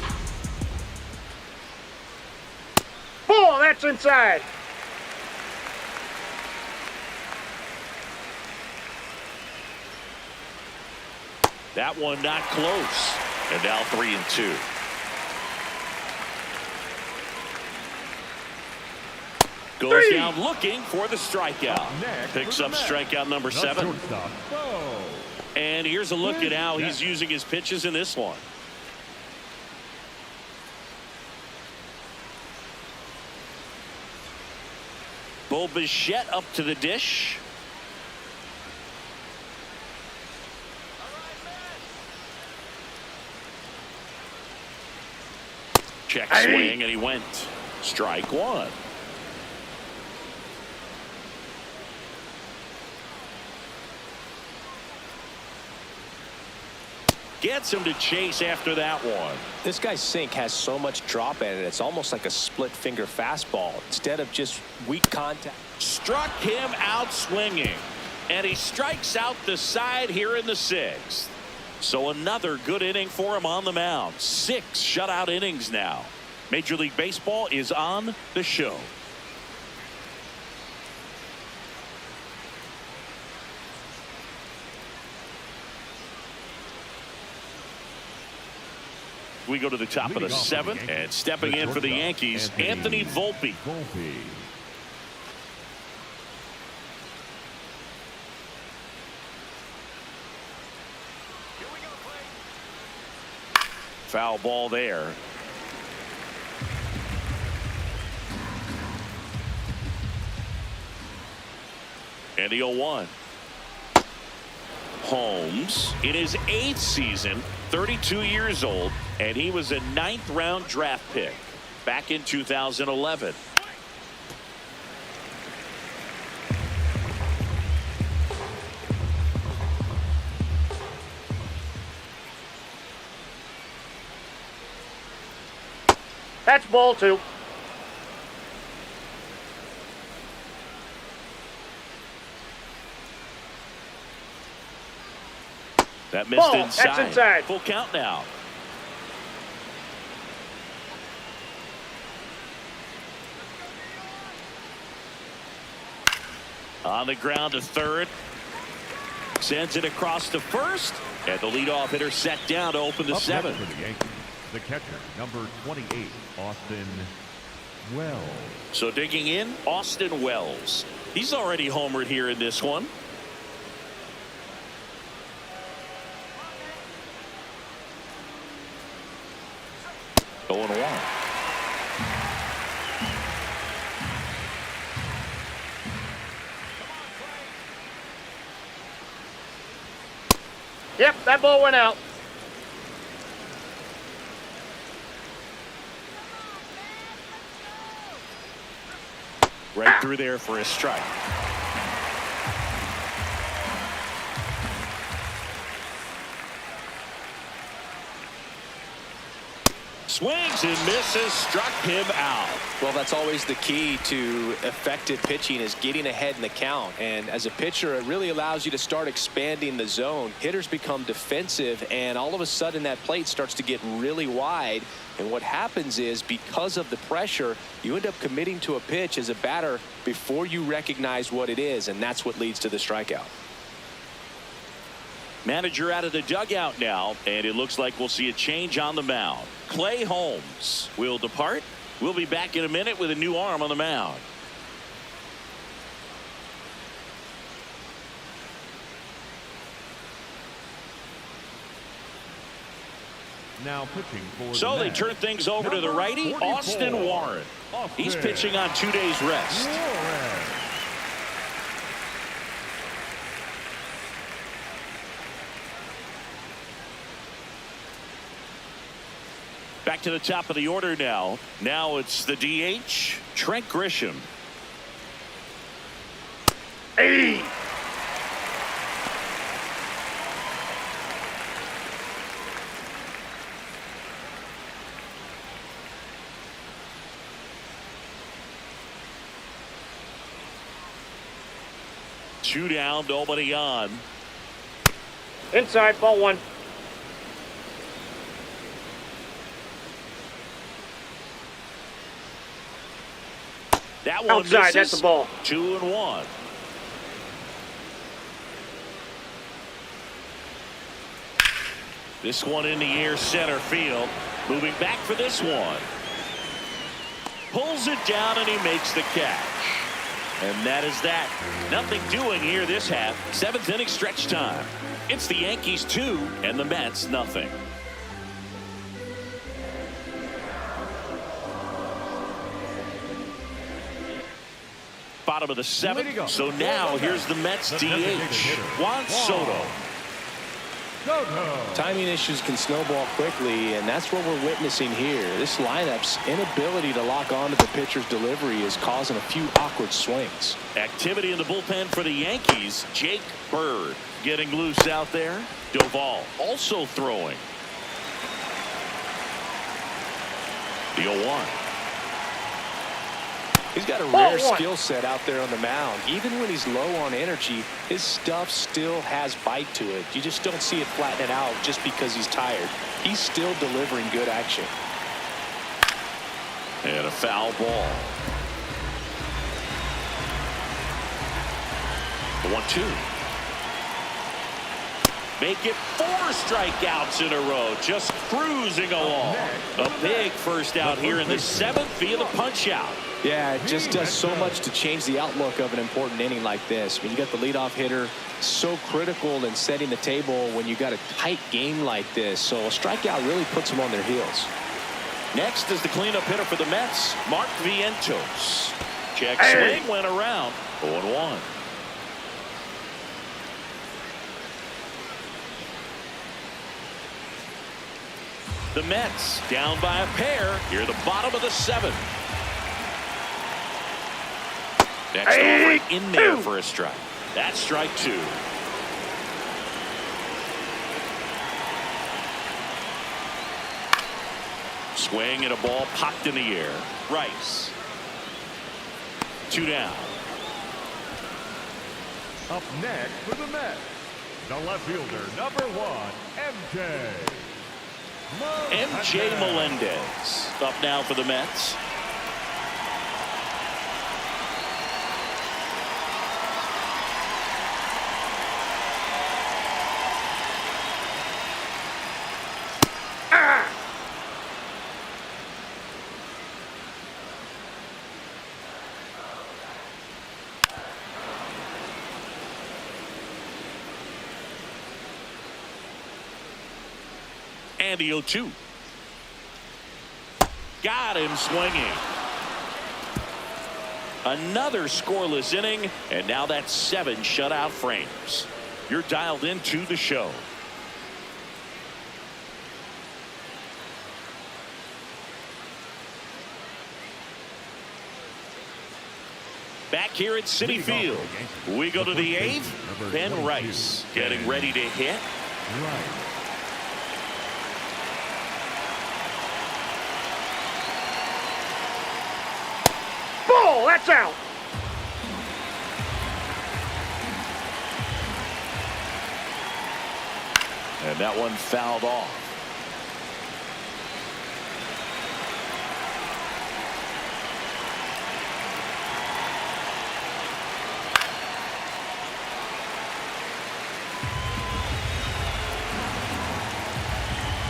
Ball, that's inside. That one not close. And now 3-2. Goes down looking for the strikeout. Picks up strikeout number 7. And here's a look at how he's using his pitches in this one. Bo Bichette up to the dish. Check swing, and he went. Strike one. Gets him to chase after that one. This guy's sink has so much drop in it. It's almost like a split finger fastball instead of just weak contact. Struck him out swinging, and he strikes out the side here in the sixth. So another good inning for him on the mound. 6 shutout innings now. Major League Baseball is on the show. We go to the top of the 7th, and stepping in for the Yankees, Anthony Volpe. Foul ball there. And the 0-1. Holmes in his 8th season, 32 years old, and he was a 9th round draft pick back in 2011. That's ball 2. That missed Ball. inside. That's inside. Full count now. On the ground to third. Sends it across to first. And the leadoff hitter set down to open the 7th. For the Yankees, the catcher, number 28, Austin Wells. So digging in, Austin Wells. He's already homered here in this one. Going 1. Yep, that ball went out. Right through there for a strike. Swings and misses, struck him out. Well, that's always the key to effective pitching, is getting ahead in the count. And as a pitcher, it really allows you to start expanding the zone. Hitters become defensive, and all of a sudden that plate starts to get really wide. And what happens is, because of the pressure, you end up committing to a pitch as a batter before you recognize what it is, and that's what leads to the strikeout. Manager out of the dugout now, and it looks like we'll see a change on the mound. Clay Holmes will depart. We'll be back in a minute with a new arm on the mound. Now pitching for So the they Mets, turn things over to the number righty, 44, Austin Warren. He's Austin pitching on 2 days rest. Warren. Back to the top of the order now. Now it's the DH, Trent Grisham. Hey! Two down, nobody on. Inside, ball 1. That one Outside, misses. that's the ball. 2-1. This one in the air, center field. Moving back for this one. Pulls it down and he makes the catch. And that is that. Nothing doing here this half. 7th inning stretch time. It's the Yankees 2 and the Mets nothing. bottom of the 7th. So now here's the Mets DH, Juan Soto. Timing issues can snowball quickly, and that's what we're witnessing here. This lineup's inability to lock onto the pitcher's delivery is causing a few awkward swings. Activity in the bullpen for the Yankees. Jake Bird getting loose out there. Doval also throwing. The 0-1. He's got a rare skill set out there on the mound. Even when he's low on energy, his stuff still has bite to it. You just don't see it flattening out just because he's tired. He's still delivering good action. And a foul ball. The 1-2. Make it 4 strikeouts in a row, just cruising along. A big first out here in the 7th via the punch out. Yeah, it just does so much to change the outlook of an important inning like this. I mean, you got the leadoff hitter, so critical in setting the table when you got a tight game like this. So a strikeout really puts them on their heels. Next is the cleanup hitter for the Mets, Mark Vientos. Check swing went around. 0-1. The Mets down by a pair here at the bottom of the 7th. Next over in there for a strike. That's strike 2. Swing and a ball popped in the air. Rice. 2 down. Up next for the Mets, the left fielder, number 1, MJ Melendez up now for the Mets. And the 0-2. Got him swinging. Another scoreless inning, and now that's 7 shutout frames. You're dialed into the show. Back here at Citi Field, we go to the 8th. Ben Rice getting ready to hit. Ball, that's out. And that one fouled off.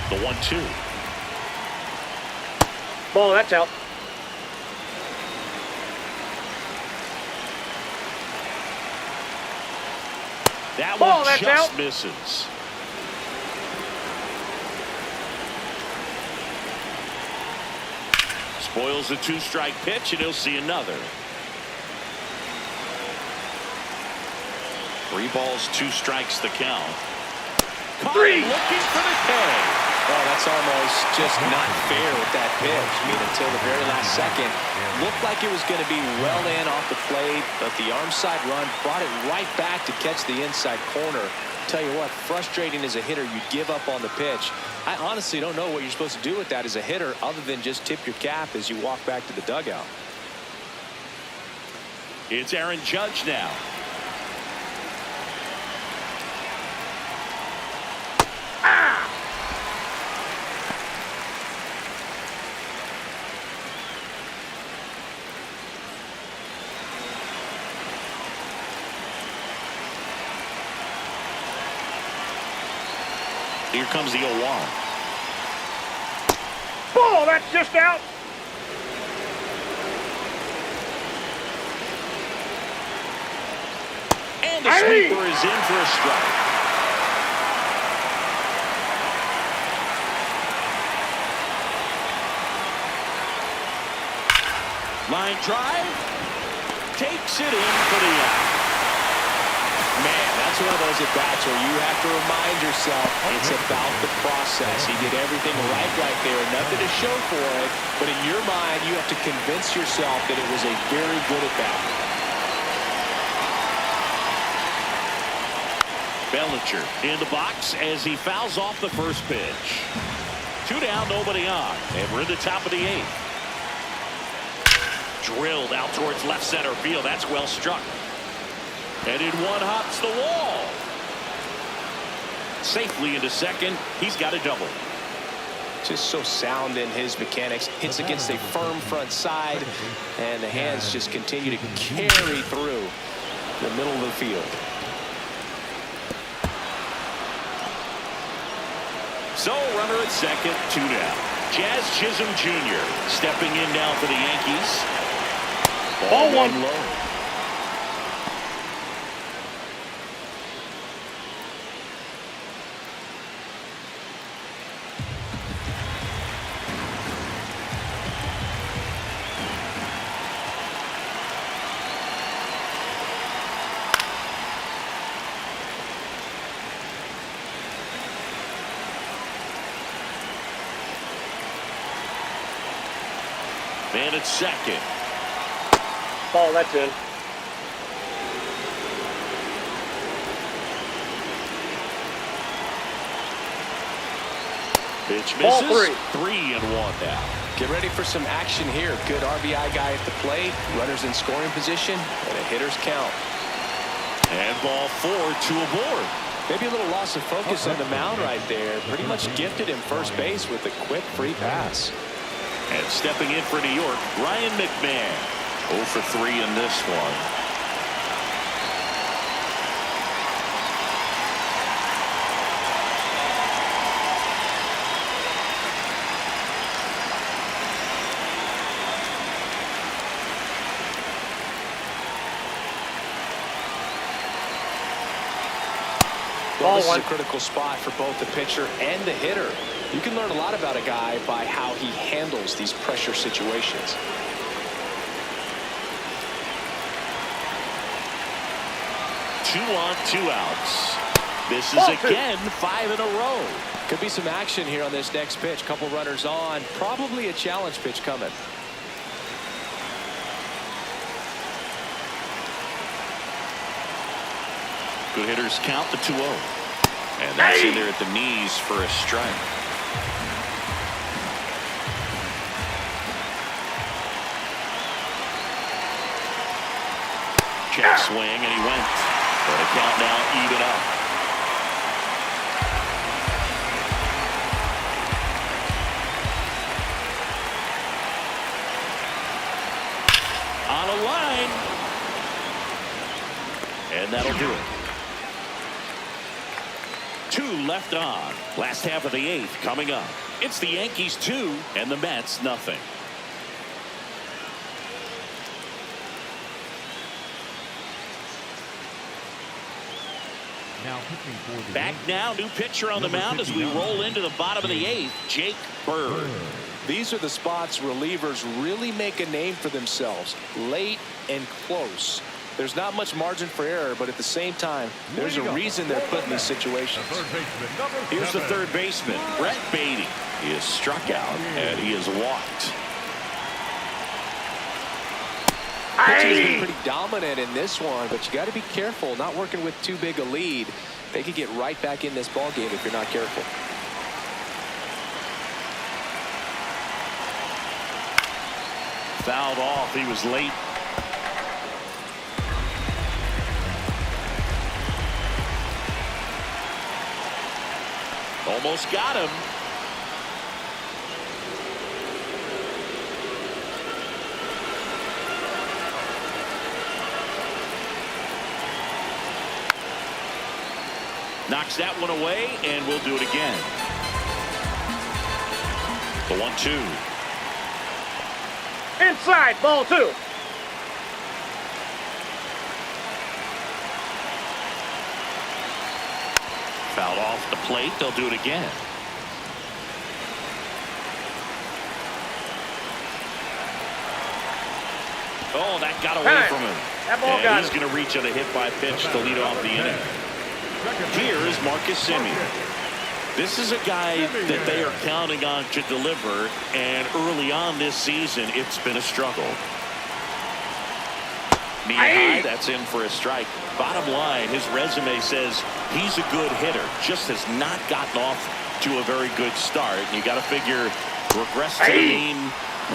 The 1-2. Ball, that's out. That Ball, one that's just out. misses. Spoils a 2-strike pitch, and he'll see another. 3 balls, 2 strikes the count. Caught him looking for the K. Oh, that's almost just not fair with that pitch. I mean, until the very last second, looked like it was going to be well in off the plate, but the arm side run brought it right back to catch the inside corner. Tell you what, frustrating as a hitter, you give up on the pitch. I honestly don't know what you're supposed to do with that as a hitter other than just tip your cap as you walk back to the dugout. It's Aaron Judge now. Here comes the 0-1. Ball, that's just out. And the sweeper is in for a strike. Line drive. takes it in for the out. Man, that's one of those at-bats where you have to remind yourself it's about the process. He did everything right there. Nothing to show for it. But in your mind, you have to convince yourself that it was a very good at-bat. Bellinger in the box as he fouls off the first pitch. 2 down, nobody on. And we're in the top of the 8th. Drilled out towards left center field. That's well struck. And in one hops the wall. Safely into second. He's got a double. Just so sound in his mechanics. Hits against a firm front side. And the hands just continue to carry through the middle of the field. So runner at second, 2 down. Jazz Chisholm Jr. stepping in now for the Yankees. Ball one low. Man at second. Ball, that's in. Pitch Ball misses. 3. 3-1 now. Get ready for some action here. Good RBI guy at the plate. Runners in scoring position. And a hitter's count. And ball 4, 2 aboard. Maybe a little loss of focus on the mound right there. Pretty much gifted him first base with a quick free pass. And stepping in for New York, Ryan McMahon. 0 for 3 in this one. Well, this is a critical spot for both the pitcher and the hitter. You can learn a lot about a guy by how he handles these pressure situations. Two on, 2 outs. This is again 5 in a row. Could be some action here on this next pitch. Couple runners on. Probably a challenge pitch coming. Good hitters count the 2-0. And that's in there at the knees for a strike. Check swing, and he went. But a count now even up. On a line. And that'll do it. 2 left on. Last half of the 8th coming up. It's the Yankees 2 and the Mets nothing. Back now, new pitcher on the mound as we roll into the bottom of the 8th, Jake Bird. These are the spots relievers really make a name for themselves. Late and close. There's not much margin for error, but at the same time, there's a reason they're put in these situations. Here's the third baseman, Brett Beatty. He is struck out, and he is walked. Pitching has been pretty dominant in this one, but you got to be careful, not working with too big a lead. They could get right back in this ball game if you're not careful. Fouled off. He was late. Almost got him. Knocks that one away, and we'll do it again. The 1-2. Inside, ball 2. Fouled off the plate. They'll do it again. Oh, that got away Hey, from him. that ball And got he's him. going to reach on a hit-by-pitch to lead off the inning. Here is Marcus Semien. This is a guy that they are counting on to deliver, and early on this season, it's been a struggle. Knee high, that's in for a strike. Bottom line, his resume says he's a good hitter, just has not gotten off to a very good start. And you got to figure, regress to the mean,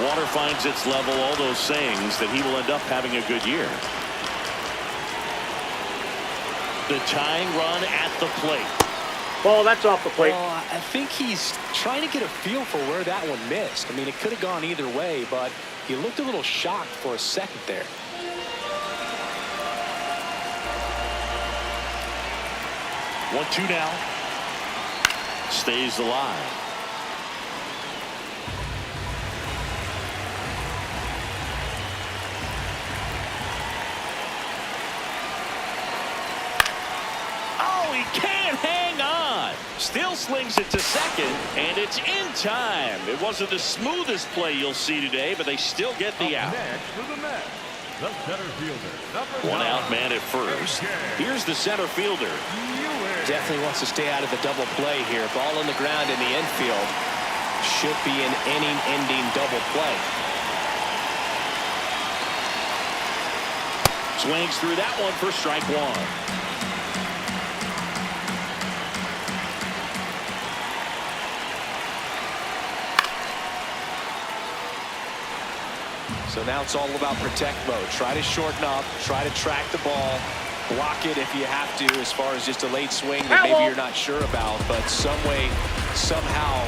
water finds its level, all those sayings, that he will end up having a good year. The tying run at the plate. Ball, that's off the plate. Well, I think he's trying to get a feel for where that one missed. I mean, it could have gone either way, but he looked a little shocked for a second there. One-two now. Stays alive. Oh, he can't hang on. Still slings it to second, and it's in time. It wasn't the smoothest play you'll see today, but they still get the out. Next for the Mets, the center fielder, number One 9. out man at first. Here's the center fielder. Definitely wants to stay out of the double play here. Ball on the ground in the infield. Should be an inning-ending double play. Swings through that one for strike one. So now it's all about protect mode. Try to shorten up, try to track the ball, block it if you have to, as far as just a late swing that maybe you're not sure about, but some way, somehow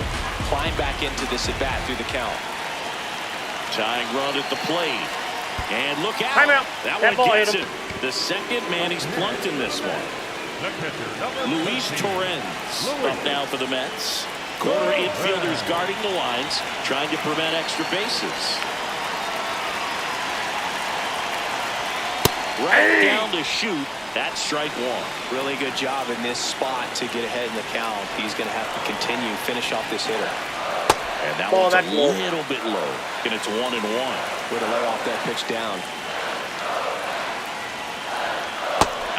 climb back into this at bat through the count. Tying run at the plate. And look out. Timeout. That That one ball gets hit it. him. The second man he's plunked in this one. The pitcher, number Luis 15. Torrens up now for the Mets. Corner infielders guarding the lines, trying to prevent extra bases. Right down to shoot. That's strike one. Really good job in this spot to get ahead in the count. He's going to have to continue, finish off this hitter. And that Ball, one's a that's low. little bit low. And it's 1-1. Way to lay off that pitch down.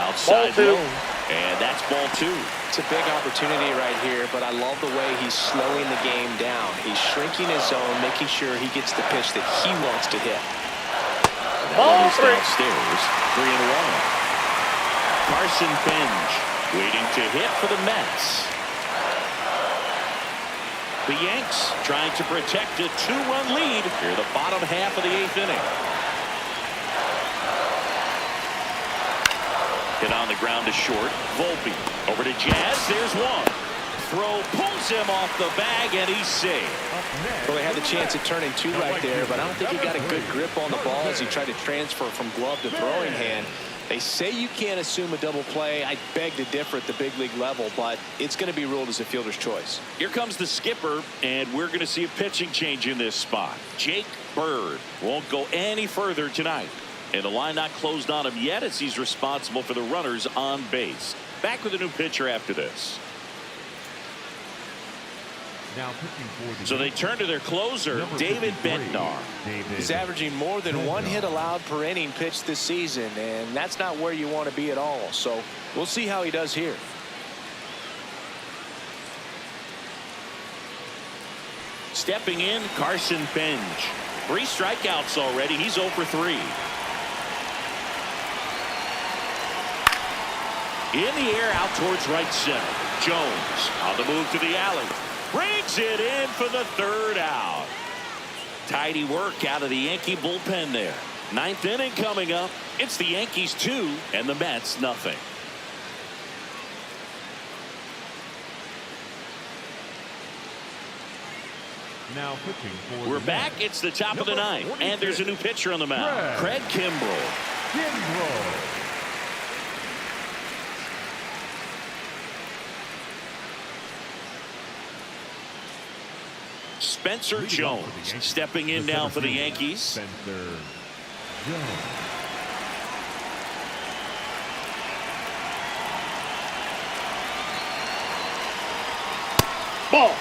Outside Ball two. low. And that's ball two. It's a big opportunity right here, but I love the way he's slowing the game down. He's shrinking his zone, making sure he gets the pitch that he wants to hit. That Ball one is three. downstairs. 3-1. Carson Benj waiting to hit for the Mets. The Yanks trying to protect a 2-run lead here the bottom half of the 8th inning. Hit on the ground to short. Volpe over to Jazz. There's one. Throw pulls him off the bag, and he's safe. Well, he had the chance at turning two right there, but I don't think he got a good grip on the ball as he tried to transfer from glove to throwing hand. They say you can't assume a double play. I beg to differ at the big league level, but it's going to be ruled as a fielder's choice. Here comes the skipper, and we're going to see a pitching change in this spot. Jake Bird won't go any further tonight. And the line not closed on him yet as he's responsible for the runners on base. Back with a new pitcher after this. Now pitching for the So they turn to their closer, number David 53, Bednar. He's averaging more than one hit allowed per inning pitched this season, and that's not where you want to be at all. So we'll see how he does here. Stepping in, Carson Benj. 3 strikeouts already. He's 0 for 3. In the air out towards right center. Jones on the move to the alley. Brings it in for the 3rd out. Tidy work out of the Yankee bullpen there. 9th inning coming up. It's the Yankees 2 and the Mets nothing. Now pitching for We're the back. Mets, It's the top of the number 9th. And there's a new pitcher on the mound. Craig Kimbrell. Kimbrell. Spencer Jones stepping in now for the Yankees. Spencer Jones. Ball.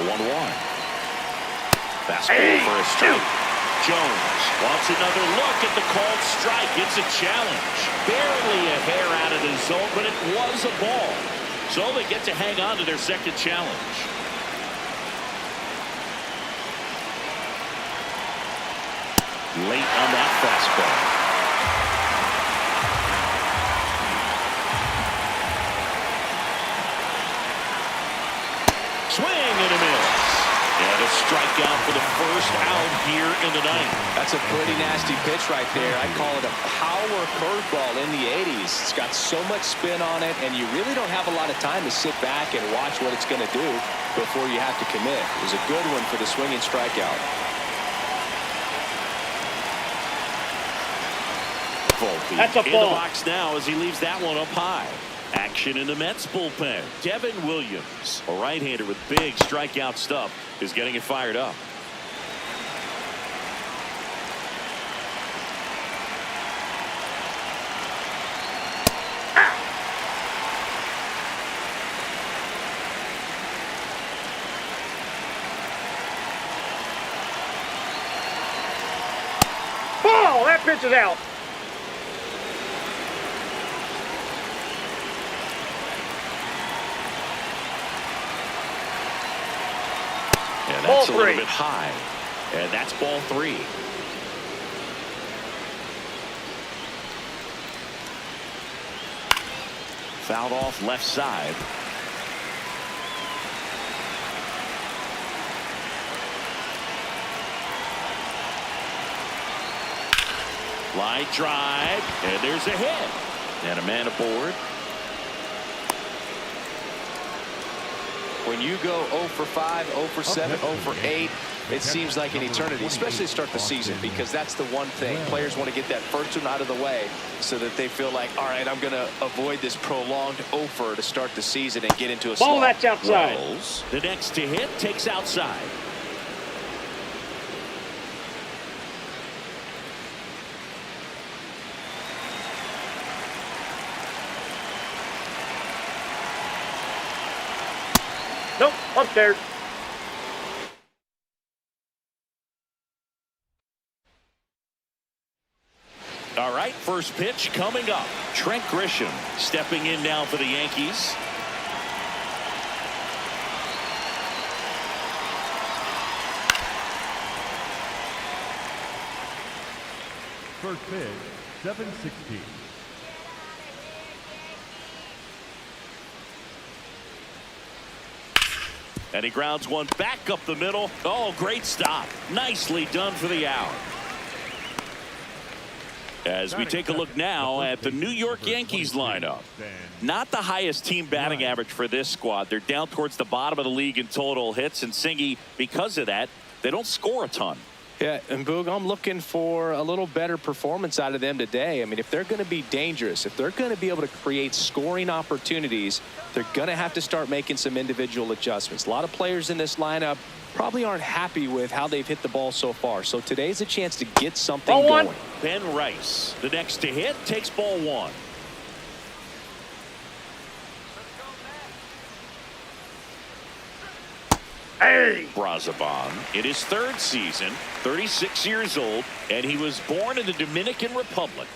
1-1. Fastball for a strike. Jones wants another look at the called strike. It's a challenge. Barely a hair out of the zone, but it was a ball. So they get to hang on to their second challenge. Late on that fastball. Swing and a miss. And a strikeout for the first out here in the ninth. That's a pretty nasty pitch right there. I call it a power curveball in the 80s. It's got so much spin on it, and you really don't have a lot of time to sit back and watch what it's going to do before you have to commit. It was a good one for the swinging strikeout. Volpe That's a in ball. the box now as he leaves that one up high. Action in the Mets bullpen. Devin Williams, a right-hander with big strikeout stuff, is getting it fired up. Ball! That pitch is out. And Ball that's a little three. bit high. And that's ball 3. Fouled off left side. Line drive, and there's a hit. And a man aboard. When you go 0 for 5, 0 for 7, 0 for 8, it seems like an eternity, especially to start the season, because that's the one thing. Players want to get that first one out of the way so that they feel like, all right, I'm going to avoid this prolonged 0-fer to start the season and get into a Ball, slump. that's outside. Rolls. The next to hit takes outside. Nope, upstairs. All right, first pitch coming up. Trent Grisham stepping in now for the Yankees. First pitch, 7-16. And he grounds one back up the middle. Oh, great stop. Nicely done for the out. As we take a look now at the New York Yankees lineup. Not the highest team batting average for this squad. They're down towards the bottom of the league in total hits, and Singy, because of that, they don't score a ton. Yeah, and Boog, I'm looking for a little better performance out of them today. I mean, if they're going to be dangerous, if they're going to be able to create scoring opportunities, they're going to have to start making some individual adjustments. A lot of players in this lineup probably aren't happy with how they've hit the ball so far. So today's a chance to get something Ball one. going. Ben Rice, the next to hit, takes ball 1. Hey! Brazaban in his 3rd season, 36 years old, and he was born in the Dominican Republic.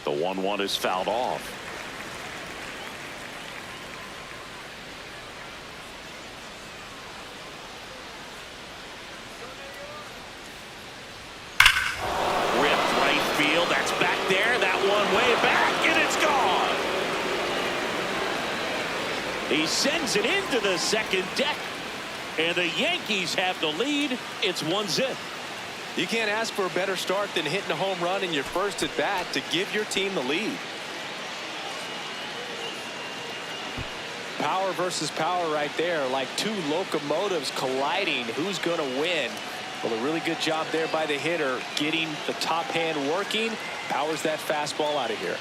The 1-1 is fouled off. Ripped right field. That's back there. That one way back, and it's gone. He sends it into the second deck, and the Yankees have the lead. It's 1-0. You can't ask for a better start than hitting a home run in your first at bat to give your team the lead. Power versus power right there, like two locomotives colliding. Who's going to win? Well, a really good job there by the hitter, getting the top hand working. Powers that fastball out of here.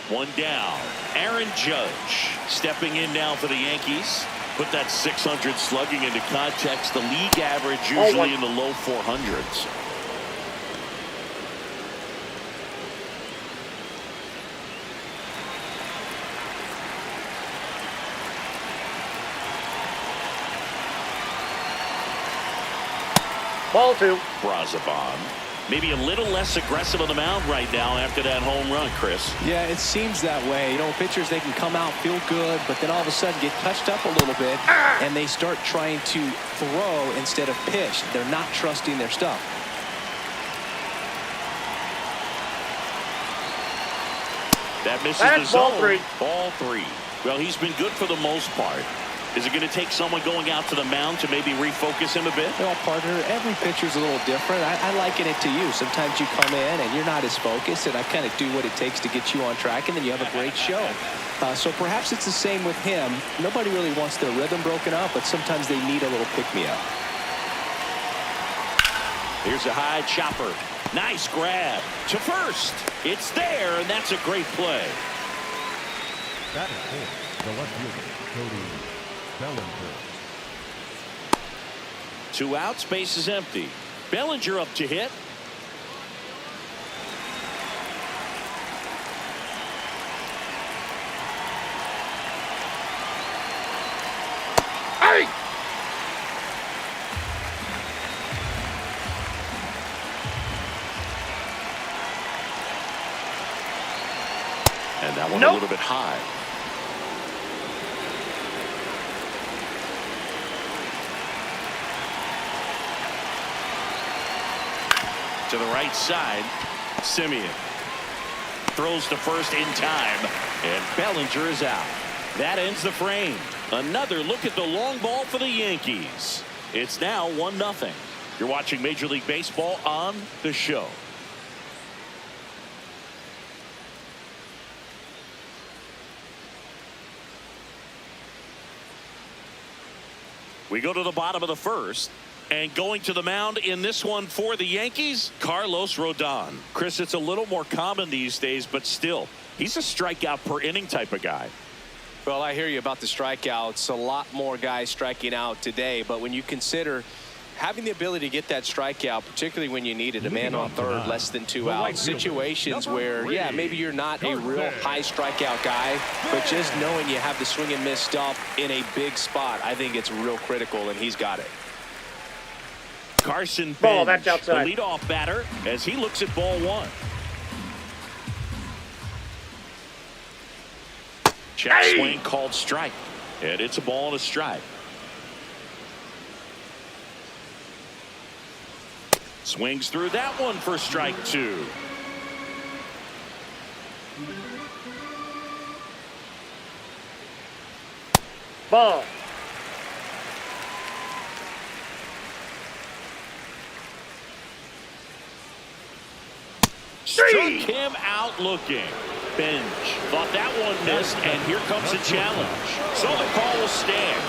1 down. Aaron Judge stepping in now for the Yankees. Put that 600 slugging into context. The league average usually in the low 400s. Ball 2. Brazoban. Maybe a little less aggressive on the mound right now after that home run, Chris. Yeah, it seems that way. You know, pitchers, they can come out, feel good, but then all of a sudden get touched up a little bit, and they start trying to throw instead of pitch. They're not trusting their stuff. That misses That's the ball zone. 3. Ball 3. Well, he's been good for the most part. Is it going to take someone going out to the mound to maybe refocus him a bit? Well, partner, every pitcher's a little different. I liken it to you. Sometimes you come in and you're not as focused, and I kind of do what it takes to get you on track, and then you have a great show. So perhaps it's the same with him. Nobody really wants their rhythm broken up, but sometimes they need a little pick-me-up. Here's a high chopper. Nice grab to first. It's there, and that's a great play. That is for the left fielder, Cody Bellinger. 2 outs, base is empty. Bellinger up to hit. Hey! And that one Nope. a little bit high. To the right side, Simeon throws to first in time, and Bellinger is out. That ends the frame. Another look at the long ball for the Yankees. It's now 1-0. You're watching Major League Baseball on The Show. We go to the bottom of the first, and going to the mound in this one for the Yankees, Carlos Rodon. Chris, it's a little more common these days, but still, he's a strikeout per inning type of guy. Well, I hear you about the strikeouts. A lot more guys striking out today, but when you consider having the ability to get that strikeout, particularly when you need it, a man on third, less than 2 outs, situations where, yeah, maybe you're not a real high strikeout guy, but just knowing you have the swing and miss stuff in a big spot, I think it's real critical, and he's got it. Carson Ball, Bench, that's the outside. leadoff batter, as he looks at ball 1. Check swing called strike, and it's a ball and a strike. Swings through that one for strike 2. Ball. Struck him out looking. Bench thought that one missed, and here comes a challenge. So the call will stand.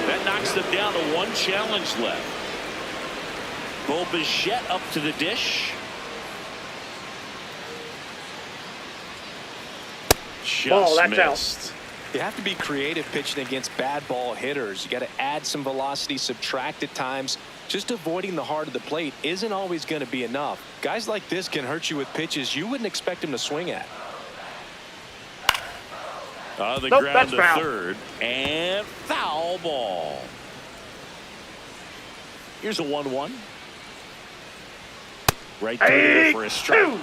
That knocks them down to 1 challenge left. Bo Bichette up to the dish. Ball, Just that's out. missed. You have to be creative pitching against bad ball hitters. You got to add some velocity, subtract at times. Just avoiding the heart of the plate isn't always going to be enough. Guys like this can hurt you with pitches you wouldn't expect him to swing at. On the Nope, ground that's to foul. third, and foul ball. Here's a 1-1. Right through there for a strike. 2.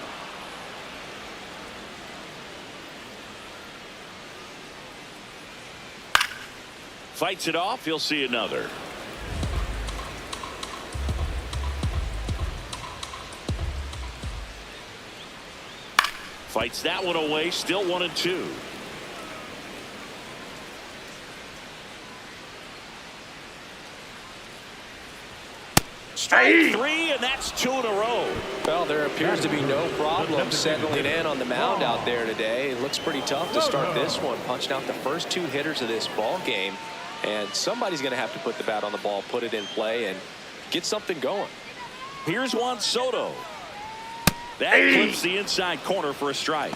Fights it off. He'll see another. Fights that one away. Still 1-2. Strike 3, and that's 2 in a row. Well, there appears to be no problem settling in on the mound out there today. It looks pretty tough to start this one, punching out the first 2 hitters of this ball game. And somebody's going to have to put the bat on the ball, put it in play, and get something going. Here's Juan Soto. That clips the inside corner for a strike.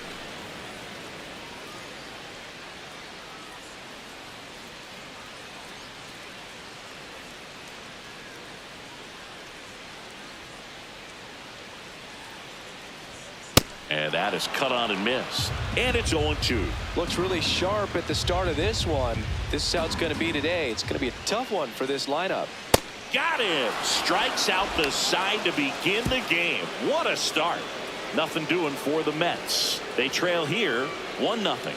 And that is cut on and missed. And it's 0-2. Looks really sharp at the start of this one. This is how it's going to be today. It's going to be a tough one for this lineup. got him. Strikes out the side to begin the game. What a start. Nothing doing for the Mets. They trail here 1-0.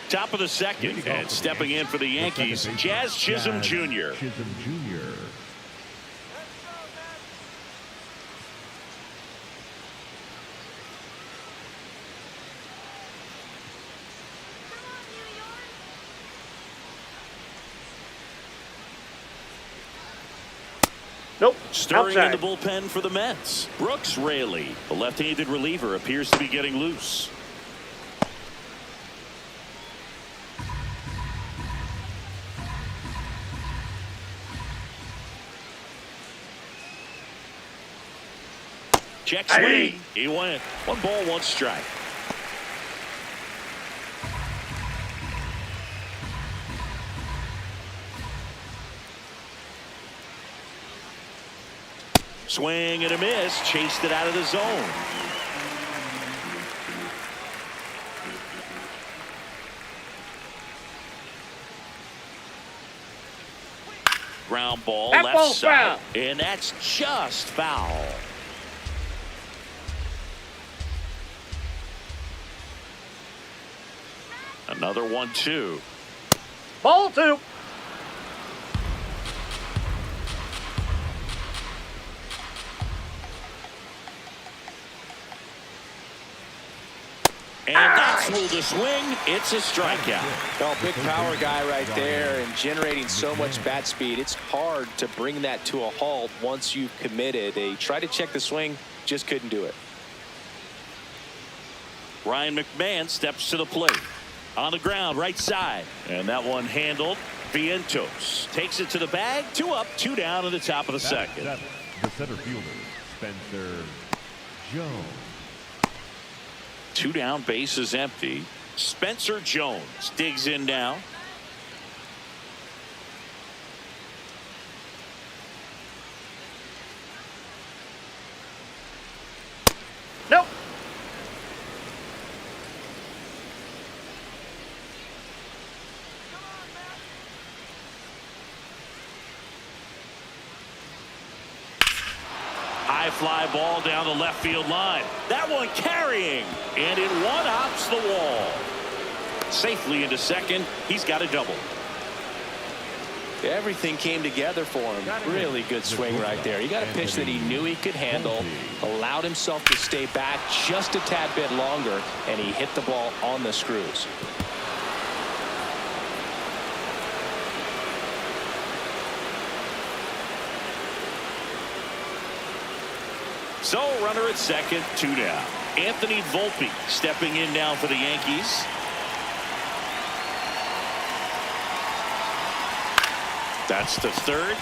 Top of the second, and stepping in for the Yankees, Jazz Chisholm Jr. Nope. Stirring Outside. in the bullpen for the Mets. Brooks Raley, the left-handed reliever, appears to be getting loose. Check swing. He went. 1 ball, 1 strike. Swing and a miss. Chased it out of the zone. Ground ball, That left ball's side. foul. And that's just foul. Another 1-2. Ball 2. And that's ruled a swing. It's a strikeout. Oh, big power guy right there and generating so much bat speed. It's hard to bring that to a halt once you've committed. They tried to check the swing, just couldn't do it. Ryan McMahon steps to the plate. On the ground, right side. And that one handled. Vientos takes it to the bag. 2 up, 2 down in the top of the second. The center fielder, Spencer Jones. 2 down, base is empty. Spencer Jones digs in now. Nope. High fly ball down the left field line. That one carrying, and it one-hops the wall. Safely into second. He's got a double. Everything came together for him. Really good swing right there. He got a pitch that he knew he could handle, allowed himself to stay back just a tad bit longer, and he hit the ball on the screws. So runner at second, 2 down. Anthony Volpe stepping in now for the Yankees. That's to third.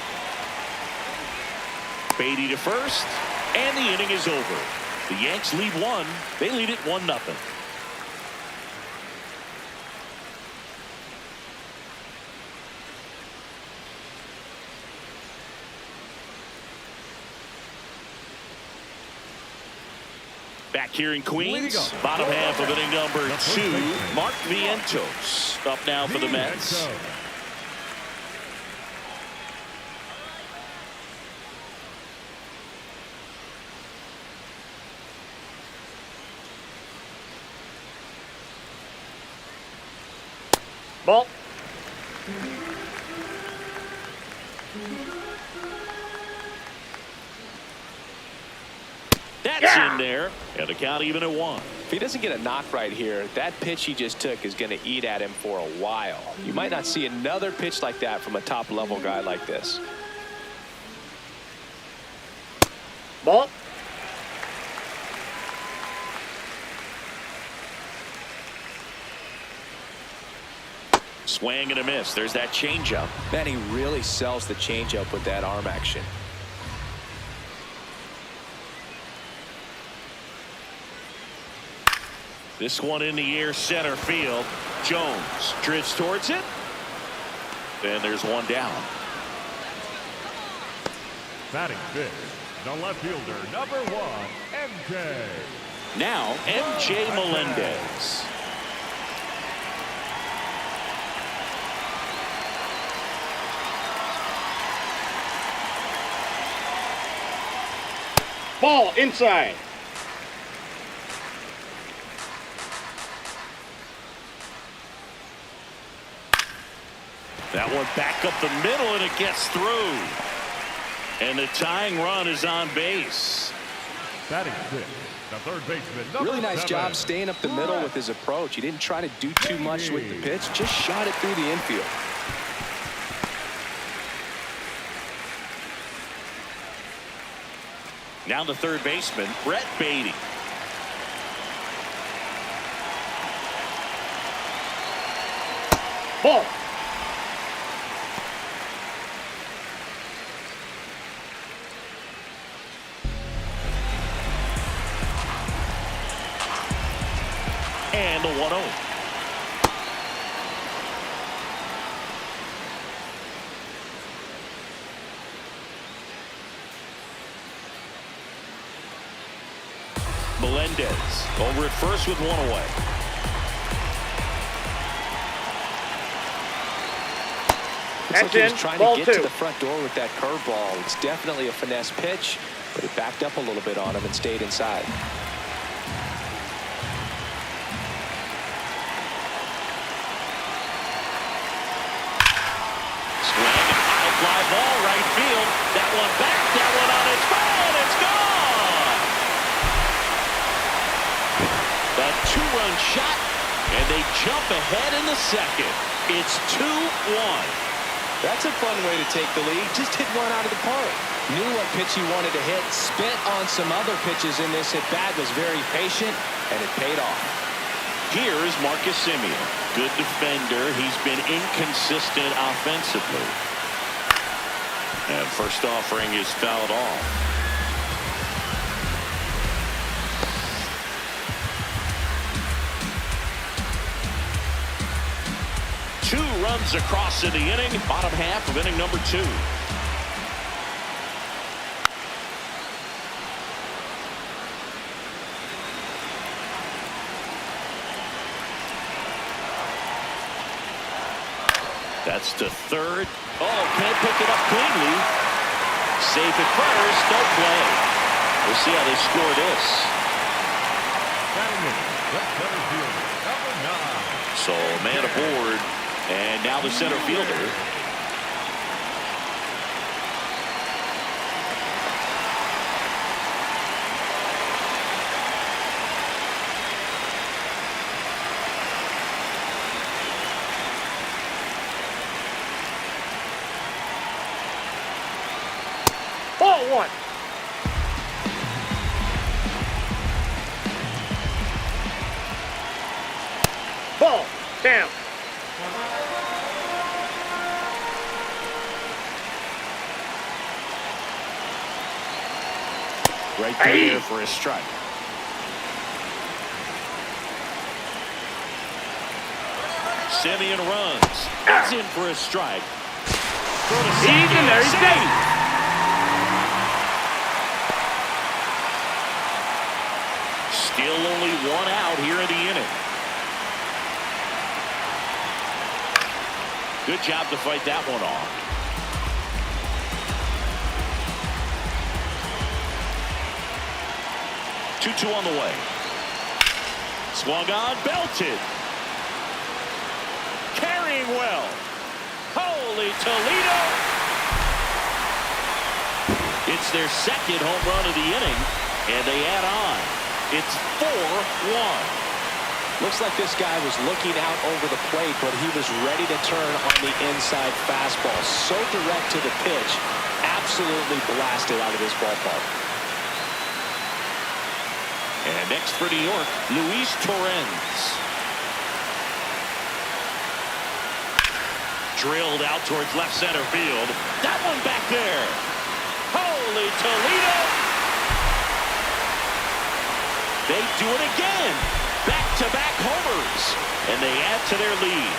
Beatty to first. And the inning is over. The Yanks lead 1. They lead it 1-0. Back here in Queens, bottom half of inning number 2. Mark Vientos up now for the Mets. Ball. That's in there, and the count even at 1. If he doesn't get a knock right here, that pitch he just took is going to eat at him for a while. You might not see another pitch like that from a top-level guy like this. Ball. Swing and a miss. There's that changeup. Man, he really sells the changeup with that arm action. This one in the air, center field. Jones drifts towards it. Then there's one down. Batting fifth, the left fielder, number 1, MJ. Now, MJ Melendez. Ball inside. That one back up the middle, and it gets through. And the tying run is on base. Batting six, the third baseman. Really nice 7. job staying up the middle with his approach. He didn't try to do too much with the pitch, just shot it through the infield. Now the third baseman, Brett Beatty. Ball. And the 1-0. Melendez over at first with one away. Looks like he was in. trying Ball to get two. to the front door with that curveball. It's definitely a finesse pitch, but it backed up a little bit on him and stayed inside. Swing, high fly ball, right field. That one back, that one on its way, and it's gone. A two-run shot, and they jump ahead in the second. It's 2-1. That's a fun way to take the lead. Just hit one out of the park. Knew what pitch he wanted to hit. Spent on some other pitches in this at-bat. Was very patient, and it paid off. Here is Marcus Semien. Good defender. He's been inconsistent offensively. And first offering is fouled off. Two runs across in the inning. Bottom half of inning number 2. That's to third. Oh, can't pick it up cleanly. Safe at first. No play. We'll see how they score this. Batting in, left center fielder, number 9. So man aboard. And now the center fielder. Ball one. Ball down. Right there for a strike. Semien runs. It's in for a strike. Throw to second. He's in there. He's safe. Still only one out here in the inning. Good job to fight that one off. Two on the way. Swung on, belted. Carrying well. Holy Toledo. It's their second home run of the inning, and they add on. It's 4-1. Looks like this guy was looking out over the plate, but he was ready to turn on the inside fastball. So direct to the pitch. Absolutely blasted out of this ballpark. And next for New York, Luis Torrens. Drilled out towards left center field. That one back there. Holy Toledo. They do it again. Back-to-back homers. And they add to their lead.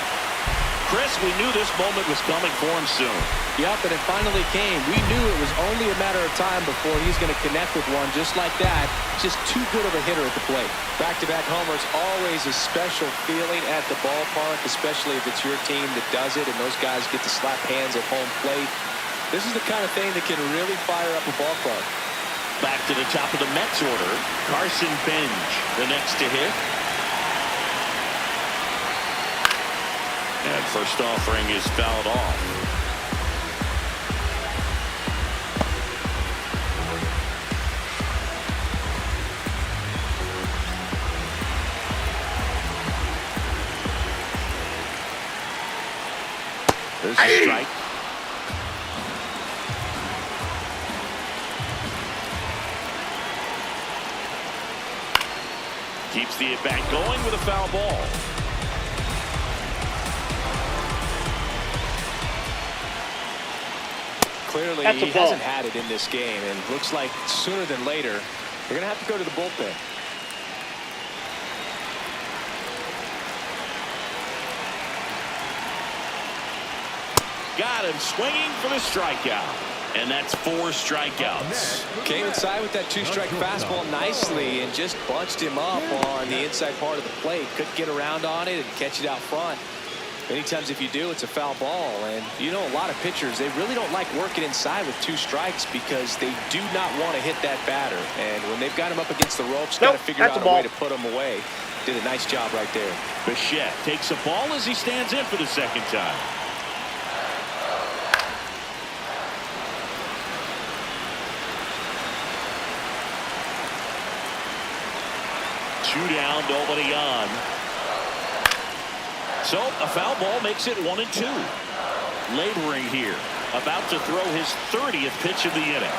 Chris, we knew this moment was coming for him soon. Yep, and it finally came. We knew it was only a matter of time before he's going to connect with one just like that. Just too good of a hitter at the plate. Back-to-back homers, always a special feeling at the ballpark, especially if it's your team that does it and those guys get to slap hands at home plate. This is the kind of thing that can really fire up a ball club. Back to the top of the Mets order. Carson Bench, the next to hit. And first offering is fouled off. There's a strike. Keeps the at-bat going with a foul ball. Clearly, he hasn't had it in this game, and looks like sooner than later, they're going to have to go to the bullpen. Got him swinging for the strikeout. And that's 4 strikeouts. Came inside with that 2-strike fastball nicely and just bunched him up on the inside part of the plate. Couldn't get around on it and catch it out front. Many times if you do, it's a foul ball. And you know, a lot of pitchers, they really don't like working inside with 2 strikes because they do not want to hit that batter. And when they've got him up against the ropes, got to figure out a way to put him away. Did a nice job right there. Bichette takes a ball as he stands in for the second time. 2 down, nobody on. So a foul ball makes it 1-2. Laboring here, about to throw his 30th pitch of the inning.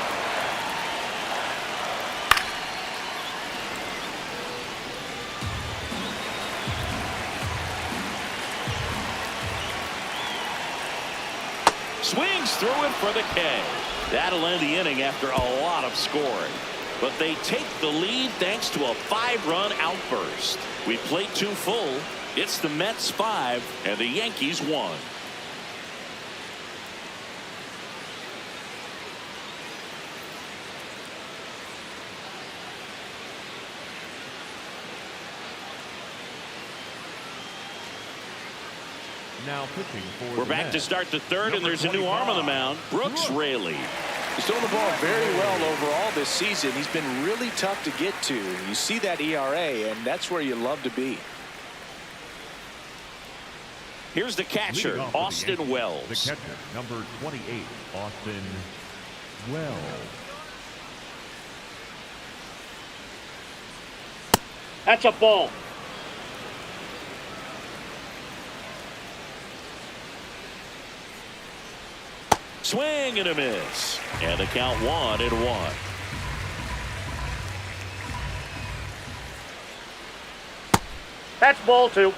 Swings through it for the K. That'll end the inning after a lot of scoring. But they take the lead thanks to a 5-run outburst. We played 2 full. It's the Mets 5 and the Yankees 1. Now pitching for We're back to start the third, and there's a new arm on the mound. Brooks Raley. He's throwing the ball very well overall this season. He's been really tough to get to. You see that ERA, and that's where you love to be. Here's the catcher, Austin Wells. The catcher, number 28, Austin Wells. That's a ball. Swing and a miss. And the count 1-1. That's ball 2.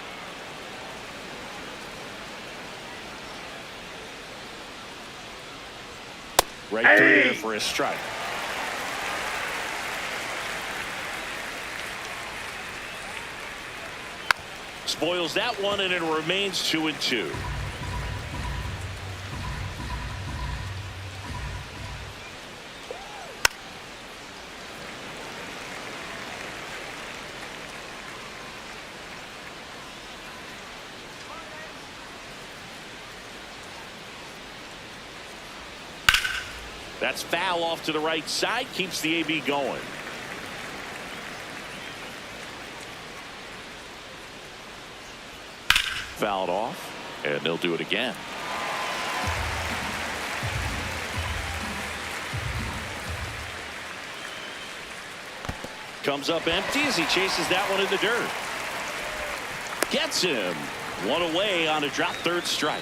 Right through there for a strike. Spoils that one, and it remains 2-2. That's foul off to the right side, keeps the AB going. Fouled off, and they'll do it again. Comes up empty as he chases that one in the dirt. Gets him. One away on a drop third strike.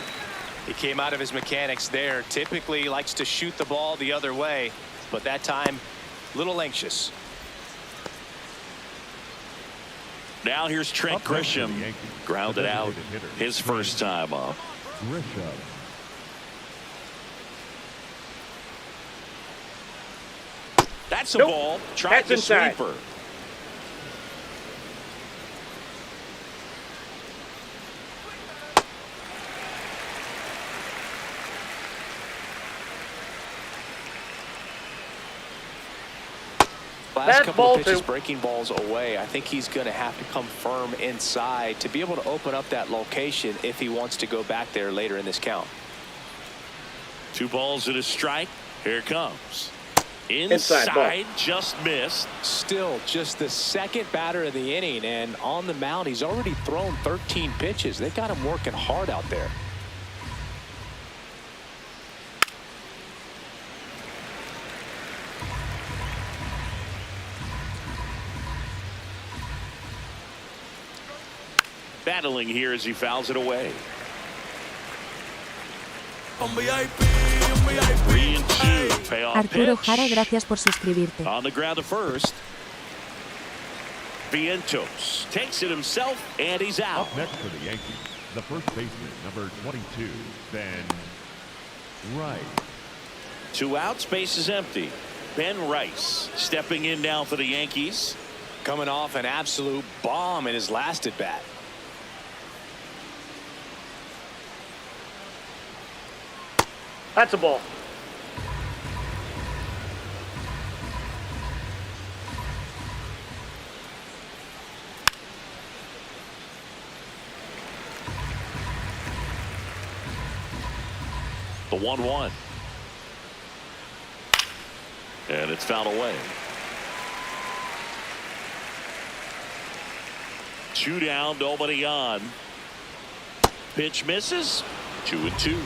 He came out of his mechanics there. Typically likes to shoot the ball the other way, but that time a little anxious. Now here's Trent Grisham, grounded out his first time up. That's a ball. Tried the sweeper. last couple ball of pitches two. breaking balls away. I think he's going to have to come firm inside to be able to open up that location if he wants to go back there later in this count. 2 balls and a strike. Here it comes. Inside, just missed. Still just the second batter of the inning, and on the mound he's already thrown 13 pitches. They've got him working hard out there. Battling here as he fouls it away. 3-2. Payoff Arturo pitch. Jara, gracias por suscribirte. On the ground to first. Vientos takes it himself, and he's out. Up next for the Yankees, the first baseman, number 22, Ben Rice. 2 outs, base is empty. Ben Rice stepping in now for the Yankees. Coming off an absolute bomb in his last at bat. That's a ball. The 1-1. And it's fouled away. 2 down, nobody on. Pitch misses. 2-2.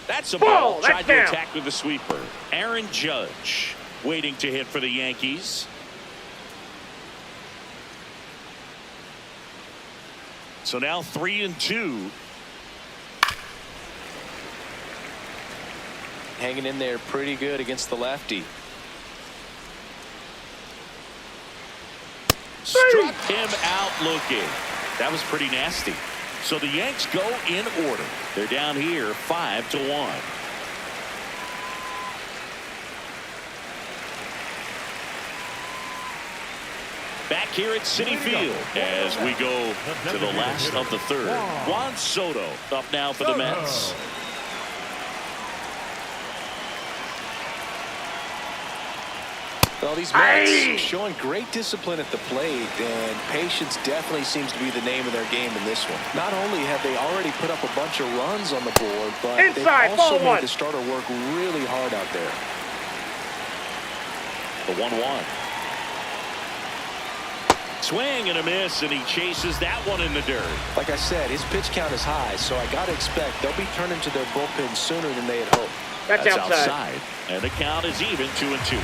That's a ball. That's Tried to down. attack with the sweeper. Aaron Judge waiting to hit for the Yankees. So now 3-2. Hanging in there pretty good against the lefty. Struck him out looking. That was pretty nasty. So the Yanks go in order. They're down here 5-1. Back here at Citi Field as we go to the last of the third. Juan Soto up now for the Mets. Well, these Mets showing great discipline at the plate, and patience definitely seems to be the name of their game in this one. Not only have they already put up a bunch of runs on the board, but Inside, they've also ball one. made the starter work really hard out there. The 1-1. Swing and a miss, and he chases that one in the dirt. Like I said, his pitch count is high, so I got to expect they'll be turning to their bullpen sooner than they had hoped. That's outside. And the count is even 2-2.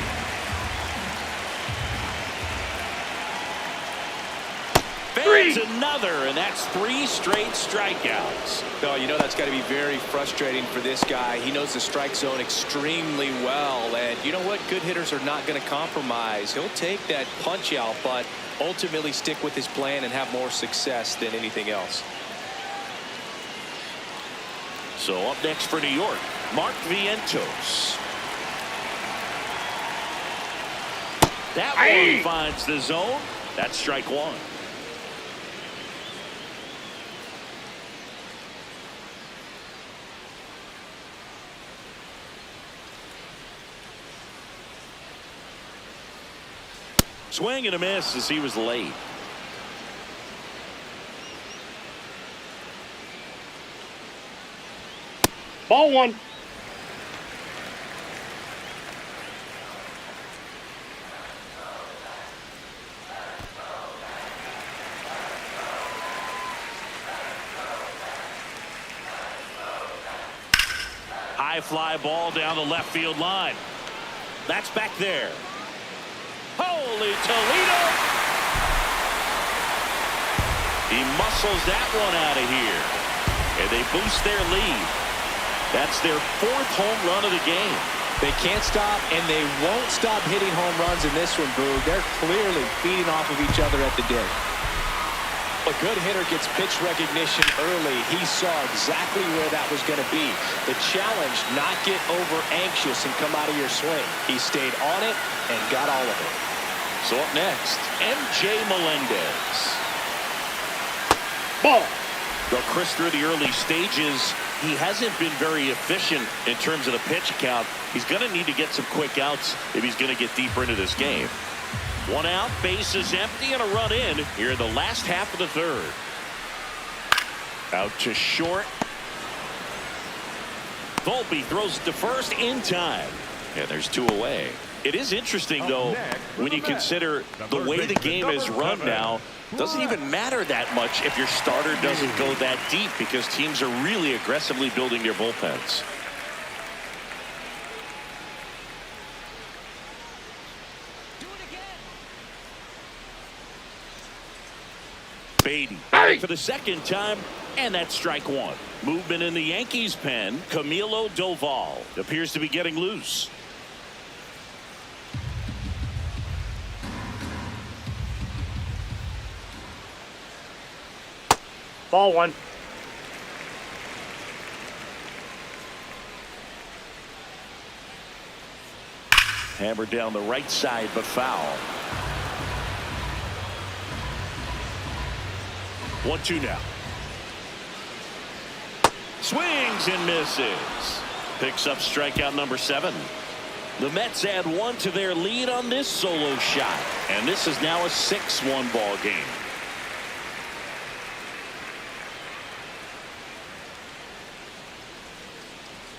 There's another, and that's 3 straight strikeouts. Oh, you know that's got to be very frustrating for this guy. He knows the strike zone extremely well, and you know what? Good hitters are not going to compromise. He'll take that punch out, but ultimately stick with his plan and have more success than anything else. So up next for New York, Mark Vientos. That one finds the zone. That's strike 1. Swing and a miss as he was late. Ball 1. High fly ball down the left field line. That's back there. Holy Toledo! He muscles that one out of here. And they boost their lead. That's their 4th home run of the game. They can't stop, and they won't stop hitting home runs in this one, Boog. They're clearly feeding off of each other at the dish. A good hitter gets pitch recognition early. He saw exactly where that was going to be. The challenge, not get over anxious and come out of your swing. He stayed on it and got all of it. So up next, MJ Melendez. Ball. They'll crisp through the early stages he hasn't been very efficient in terms of the pitch count. He's going to need to get some quick outs if he's going to get deeper into this game. One out, base is empty, and a run in here in the last half of the third. Out to short. Volpe throws it to first in time. And there's two away. It is interesting, though, when you consider the way the game is run now. Doesn't even matter that much if your starter doesn't go that deep, because teams are really aggressively building their bullpens. Baden for the second time, and that's strike one. Movement in the Yankees pen. Camilo Doval appears to be getting loose. Ball one. Hammered down the right side, but foul. 1-2 now. Swings and misses. Picks up strikeout number 7. The Mets add 1 to their lead on this solo shot, and this is now a 6-1 ball game.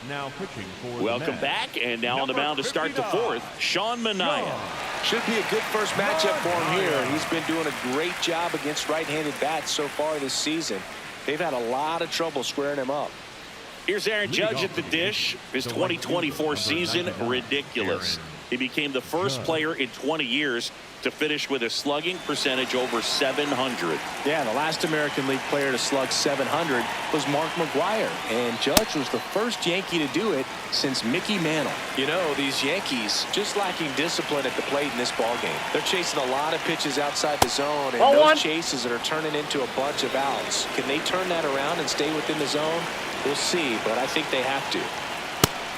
Now pitching for Welcome back, and now on the mound to start the fourth, Sean Manaea. Should be a good first matchup for him here. He's been doing a great job against right-handed bats so far this season. They've had a lot of trouble squaring him up. Here's Aaron Judge at the dish. His 2024 season, ridiculous. He became the first player in 20 years to finish with a slugging percentage over 700. Yeah, the last American League player to slug 700 was Mark McGwire, and Judge was the first Yankee to do it since Mickey Mantle. You know, these Yankees just lacking discipline at the plate in this ballgame. They're chasing a lot of pitches outside the zone, and those chases that are turning into a bunch of outs. Can they turn that around and stay within the zone? We'll see, but I think they have to.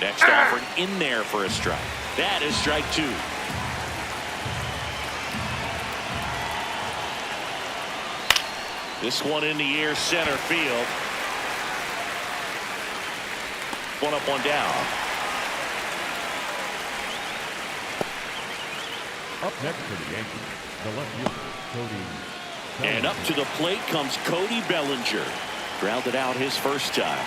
Next offering in there for a strike. That is strike 2. This one in the air, center field. One up, one down. Up next for the Yankees, the left fielder, Cody. And up to the plate comes Cody Bellinger. Grounded out his first time.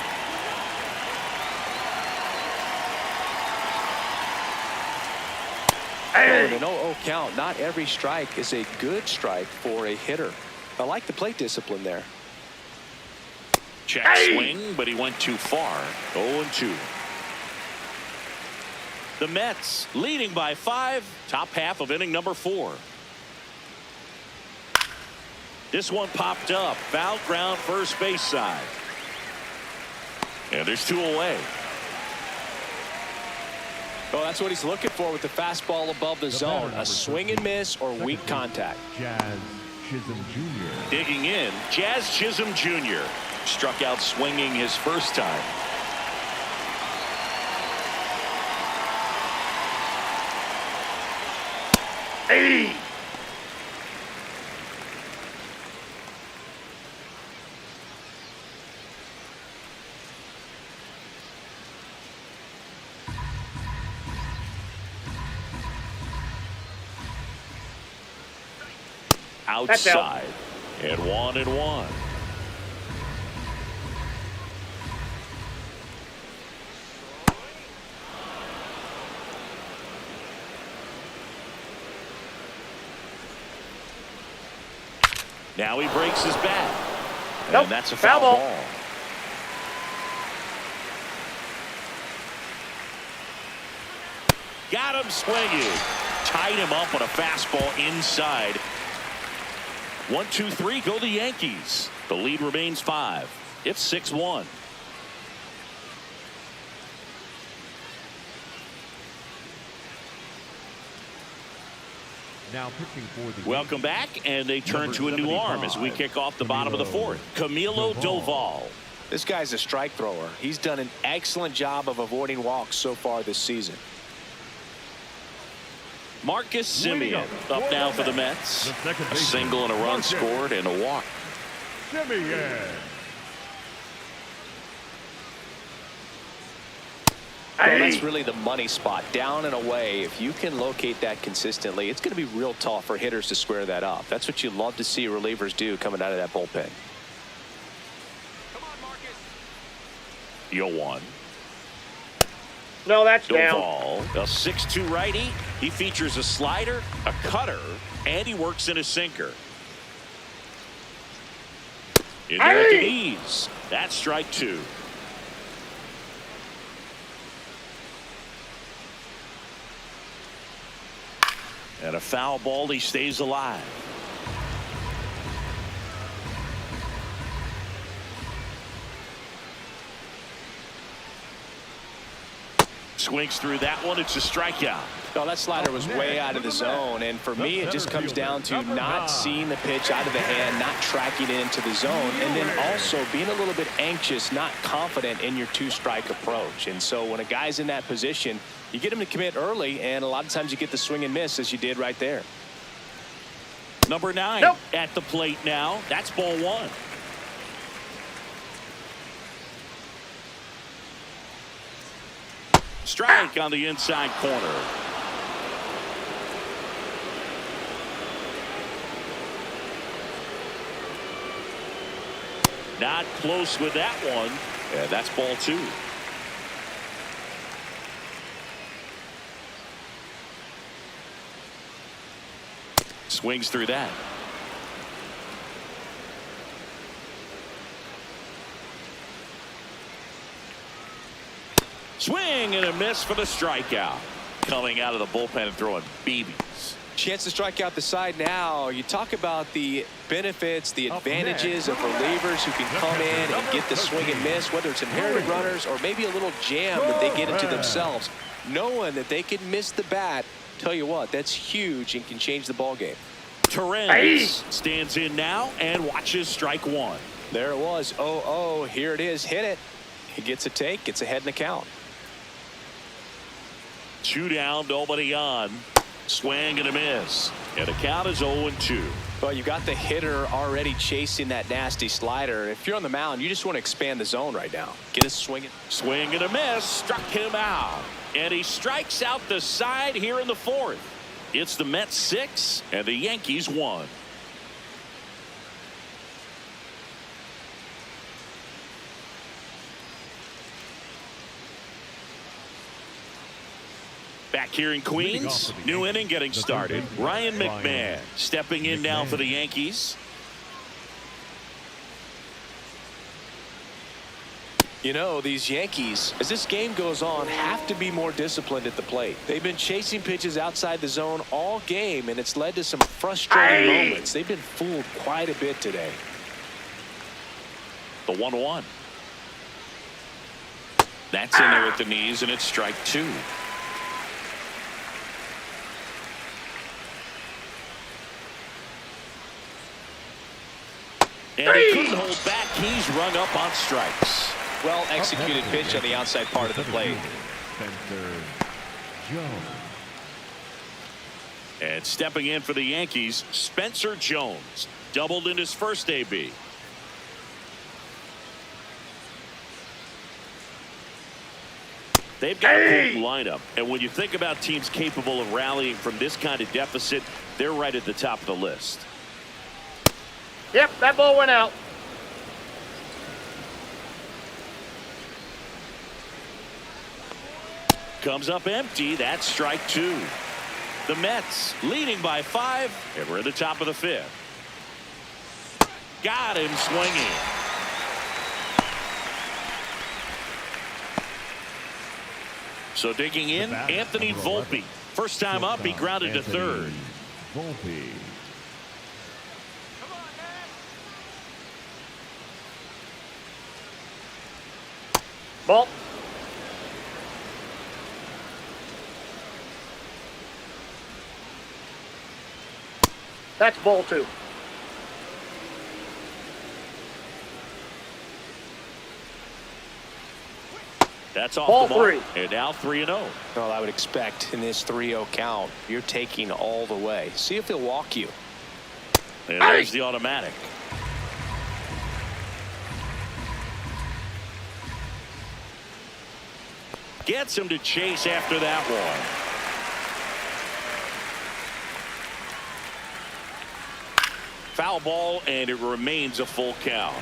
An 0-0 count. Not every strike is a good strike for a hitter. I like the plate discipline there. Check swing, but he went too far. 0-2. The Mets leading by 5. Top half of inning number 4. This one popped up. Foul ground, first base side. And there's 2 away. Oh, that's what he's looking for with the fastball above the zone. A swing and miss or weak contact. Jazz Chisholm Jr. Digging in, Jazz Chisholm Jr. Struck out swinging his first time. Outside, and 1-1. Now he breaks his bat. And that's a foul ball. Got him swinging. Tied him up on a fastball inside. 1-2-3 go the Yankees. The lead remains 5. It's 6-1. Now pitching for the Welcome back, and they turn to a new arm as we kick off the bottom of the 4th. Camilo Doval. This guy's a strike thrower. He's done an excellent job of avoiding walks so far this season. Marcus Semien up now for the Mets. A single and a run scored and a walk. Semien. Well, that's really the money spot, down and away. If you can locate that consistently, it's going to be real tough for hitters to square that up. That's what you love to see relievers do coming out of that bullpen. Come on, Marcus. 0-1. No, that's No down. ball. A 6-2 righty. He features a slider, a cutter, and he works in a sinker. In there at the knees. That's strike 2. And a foul ball. He stays alive. Swings through that one. It's a strikeout. No, that slider was way out of the zone, and for me, it just comes down to not seeing the pitch out of the hand, not tracking it into the zone, and then also being a little bit anxious, not confident in your two-strike approach. And so when a guy's in that position, you get him to commit early, and a lot of times you get the swing and miss, as you did right there. Number 9 at the plate now. That's ball 1. Strike on the inside corner. Not close with that one. And that's ball 2. Swings through that. Swing and a miss for the strikeout. Coming out of the bullpen and throwing BBs. Chance to strike out the side now. You talk about the benefits, the advantages of relievers who can come in and get the swing and miss, whether it's inherited runners or maybe a little jam that they get into themselves. Knowing that they can miss the bat, tell you what, that's huge and can change the ball game. Torres stands in now and watches strike 1. There it was. 0-0. Here it is. Hit it. He gets a take. Gets ahead in the count. 2 down, nobody on. Swing and a miss. And the count is 0-2. Well, you got the hitter already chasing that nasty slider. If you're on the mound, you just want to expand the zone right now. Get a swing. Swing and a miss. Struck him out. And he strikes out the side here in the 4th. It's the Mets 6 and the Yankees 1. Back here in Queens, new inning getting started. Ryan McMahon stepping in now for the Yankees. You know, these Yankees, as this game goes on, have to be more disciplined at the plate. They've been chasing pitches outside the zone all game, and it's led to some frustrating moments. They've been fooled quite a bit today. The 1-1. That's in there at the knees, and it's strike 2. And he couldn't hold back. He's rung up on strikes. Well executed pitch on the outside part of the plate. And stepping in for the Yankees, Spencer Jones. Doubled in his first AB. They've got a potent lineup. And when you think about teams capable of rallying from this kind of deficit, they're right at the top of the list. Yep, that ball went out. Comes up empty. That's strike 2. The Mets leading by 5, and we're at the top of the 5th. Got him swinging. So digging in, Anthony Volpe. First time up, he grounded to third. Volpe. Ball. That's ball 2. That's off Ball the mark. 3. And now 3-0. Well, I would expect in this 3-0 count, you're taking all the way. See if he'll walk you. And there's the automatic. Gets him to chase after that one. Foul ball, and it remains a full count.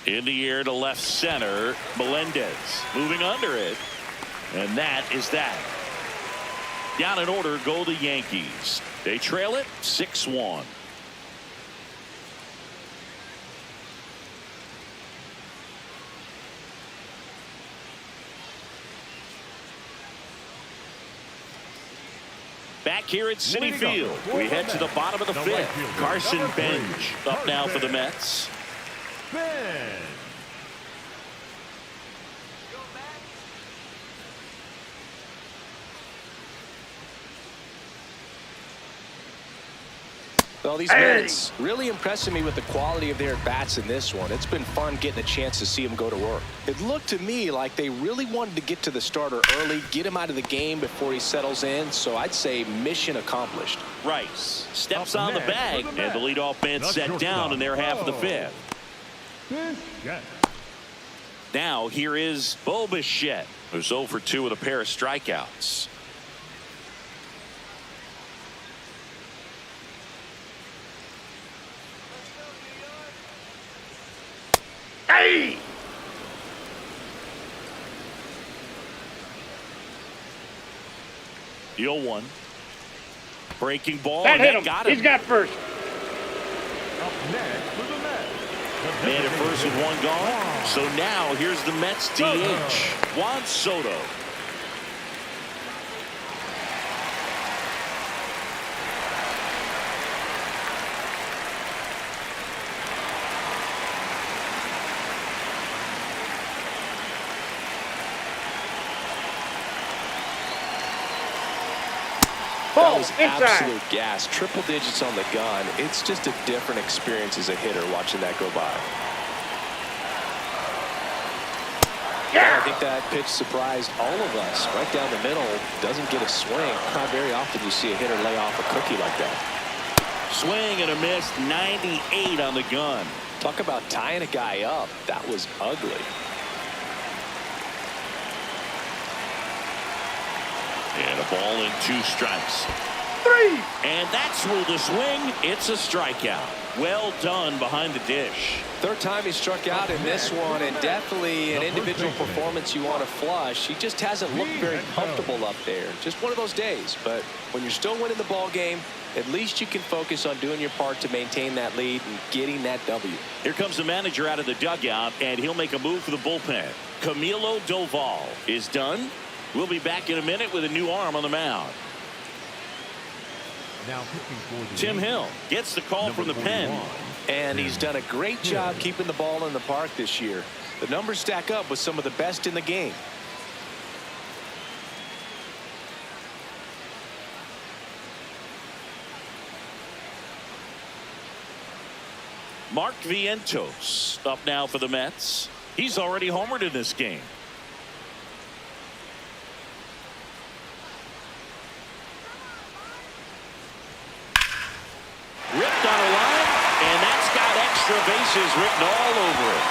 In the air to left center. Melendez moving under it. And that is that. Down in order go the Yankees. They trail it 6-1. Back here at Citi Field, we head to the bottom of the fifth. Carson Bench up now for the Mets. Well, these Mets really impressing me with the quality of their bats in this one. It's been fun getting a chance to see them go to work. It looked to me like they really wanted to get to the starter early, get him out of the game before he settles in. So I'd say mission accomplished. Rice steps on the bag, and the leadoff man set down in their half of the fifth. Now here is Bichette, who's 0 for 2 with a pair of strikeouts. Hey! The 0-1. Breaking ball. That hit him. Got him. He's got first. Up next for the Mets. Man at first with one gone. So now here's the Mets DH, Juan Soto. That was inside. absolute gas. Triple digits on the gun. It's just a different experience as a hitter watching that go by. Yeah. I think that pitch surprised all of us. Right down the middle, doesn't get a swing. Not very often you see a hitter lay off a cookie like that. Swing and a miss, 98 on the gun. Talk about tying a guy up. That was ugly. And a ball and 2 strikes. 3. And that's ruled a swing. It's a strikeout. Well done behind the dish. Third time he struck out in this one, and definitely an individual performance you want to flush. He just hasn't looked very comfortable up there. Just one of those days. But when you're still winning the ball game, at least you can focus on doing your part to maintain that lead and getting that W. Here comes the manager out of the dugout, and he'll make a move for the bullpen. Camilo Doval is done. We'll be back in a minute with a new arm on the mound. Now pitching for the Tim Hill gets the call from the pen. And he's done a great job keeping the ball in the park this year. The numbers stack up with some of the best in the game. Mark Vientos up now for the Mets. He's already homered in this game. Ripped on a line, and that's got extra bases written all over it.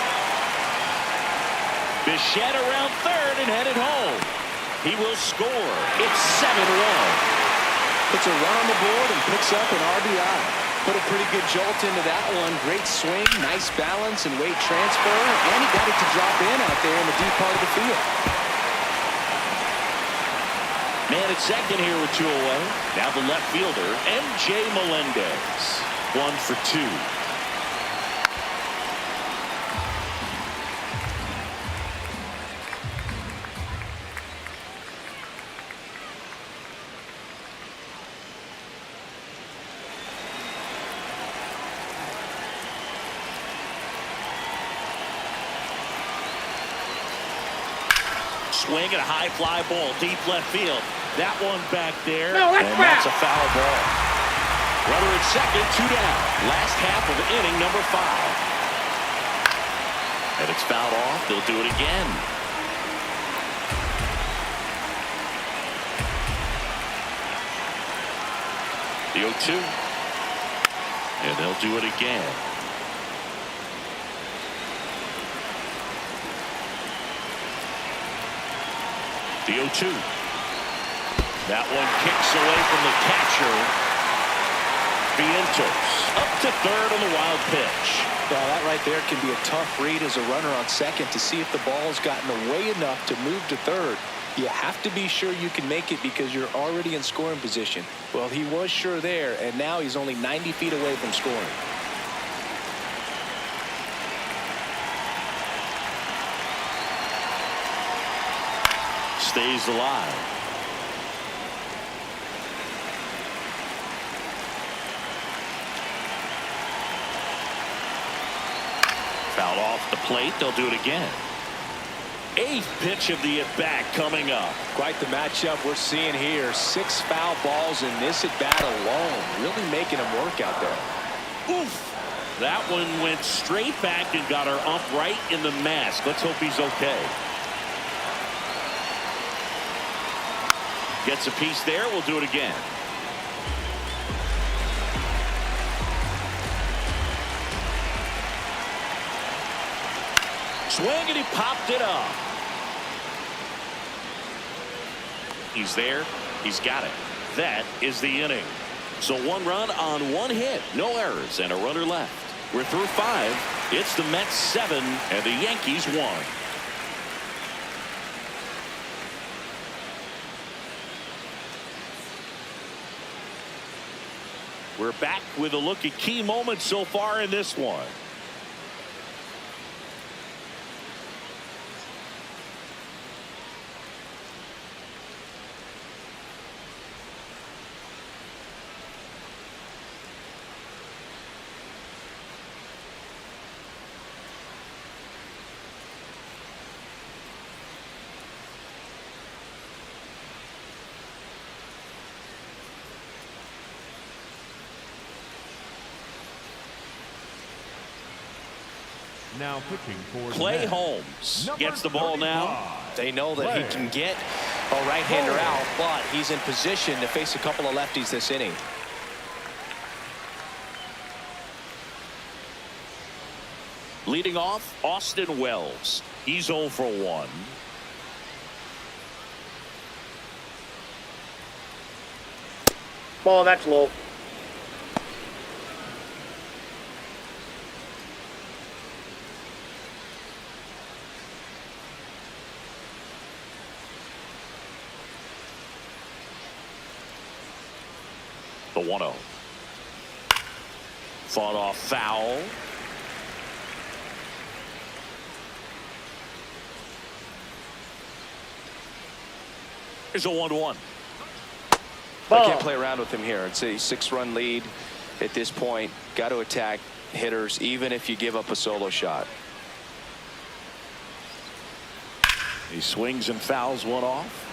Bichette around third and headed home. He will score. It's 7-1. Puts a run on the board and picks up an RBI. Put a pretty good jolt into that one. Great swing, nice balance and weight transfer, and he got it to drop in out there in the deep part of the field. Man at second here with 2 away. Now the left fielder, MJ Melendez. 1 for 2. Swing and a high fly ball deep left field. That one back there. No, that's and foul. that's a foul ball. Runner at second, 2 down. Last half of inning number 5. And it's fouled off. They'll do it again. The 0-2. And they'll do it again. The 0-2. That one kicks away from the catcher. Vientos up to third on the wild pitch. Well, that right there can be a tough read as a runner on second to see if the ball's gotten away enough to move to third. You have to be sure you can make it because you're already in scoring position. Well, he was sure there, and now he's only 90 feet away from scoring. Stays alive. Foul off the plate. They'll do it again. Eighth pitch of the at-bat coming up. Quite the matchup we're seeing here. 6 foul balls in this at-bat alone. Really making him work out there. Oof. That one went straight back and got her up right in the mask. Let's hope he's okay. Gets a piece there. We'll do it again. Swing and he popped it up. He's there. He's got it. That is the inning. So 1 run on 1 hit. No errors and a runner left. We're through 5. It's the Mets 7 and the Yankees 1. We're back with a look at key moments so far in this one. Now pitching for Clay Holmes gets the ball now. They know that he can get a right-hander out, but he's in position to face a couple of lefties this inning. Leading off, Austin Wells. He's 0 for 1. Ball, that's low. The 1-0. Fought off foul. Here's a 1-1. I can't play around with him here. It's a 6-run lead at this point. Got to attack hitters even if you give up a solo shot. He swings and fouls one off.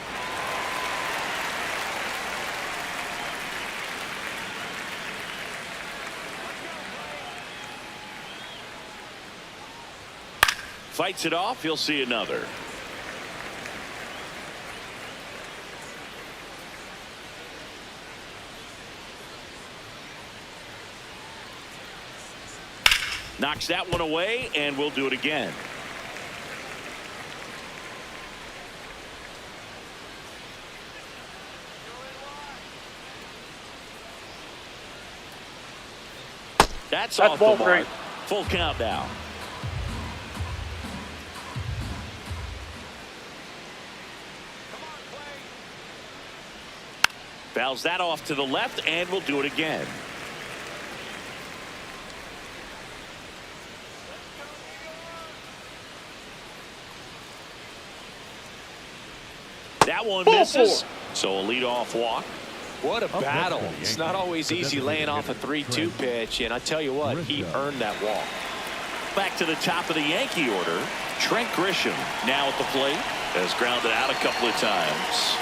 Fights it off. He'll see another. Knocks that one away, and we'll do it again. That's off the mark. Full count now. Fouls that off to the left, and we'll do it again. That one misses. So a leadoff walk. What a battle. It's not always easy laying off a 3-2 pitch, and I tell you what, he earned that walk. Back to the top of the Yankee order. Trent Grisham now at the plate. Has grounded out a couple of times.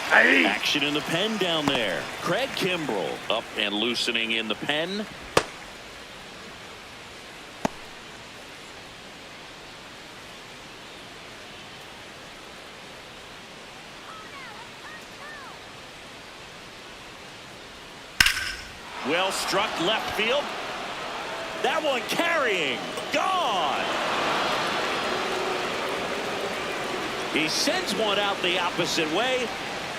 Action in the pen down there. Craig Kimbrell up and loosening in the pen. Well struck left field. That one carrying. Gone. He sends one out the opposite way,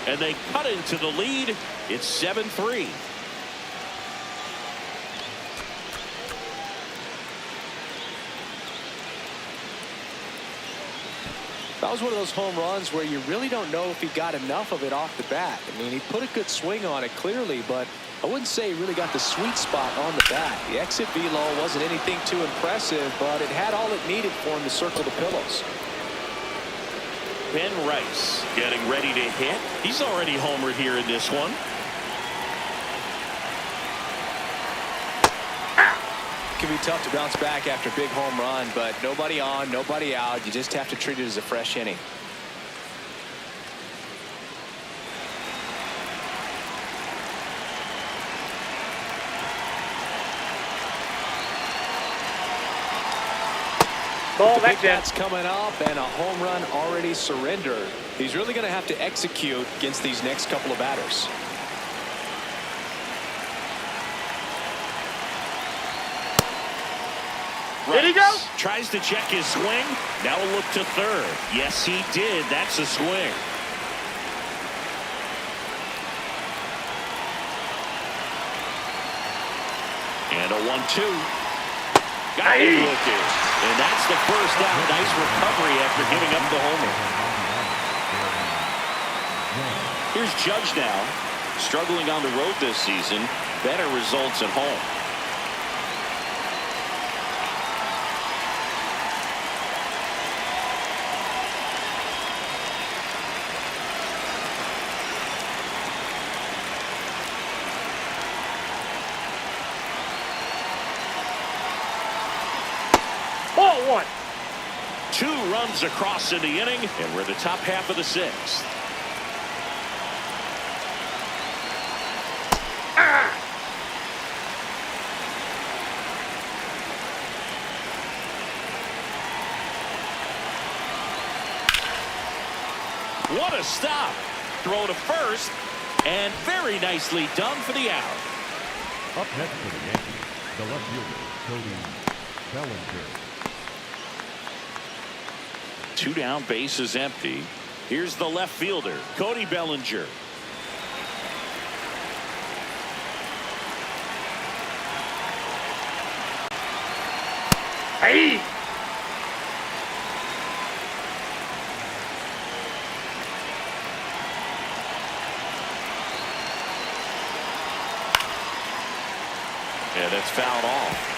and they cut into the lead. It's 7-3. That was one of those home runs where you really don't know if he got enough of it off the bat. I mean, he put a good swing on it clearly, but I wouldn't say he really got the sweet spot on the bat. The exit velo wasn't anything too impressive, but it had all it needed for him to circle the pillows. Ben Rice getting ready to hit. He's already homered here in this one. It can be tough to bounce back after a big home run, but nobody on, nobody out. You just have to treat it as a fresh inning. Ball, The big that's it. bat's coming up and a home run already surrendered. He's really going to have to execute against these next couple of batters. Did he go? Tries to check his swing. Now a look to third. Yes, he did. That's a swing. And a 1-2. Got it looking. And that's the first out. Nice recovery after giving up the homer. Here's Judge now. Struggling on the road this season. Better results at home. Ball one. 2 runs across in the inning, and we're the top half of the 6th. What a stop. Throw to first, and very nicely done for the out. Up next for the Yankees, the left fielder, Cody Bellinger. 2 down, base is empty. Here's the left fielder, Cody Bellinger. Hey. And it's fouled off.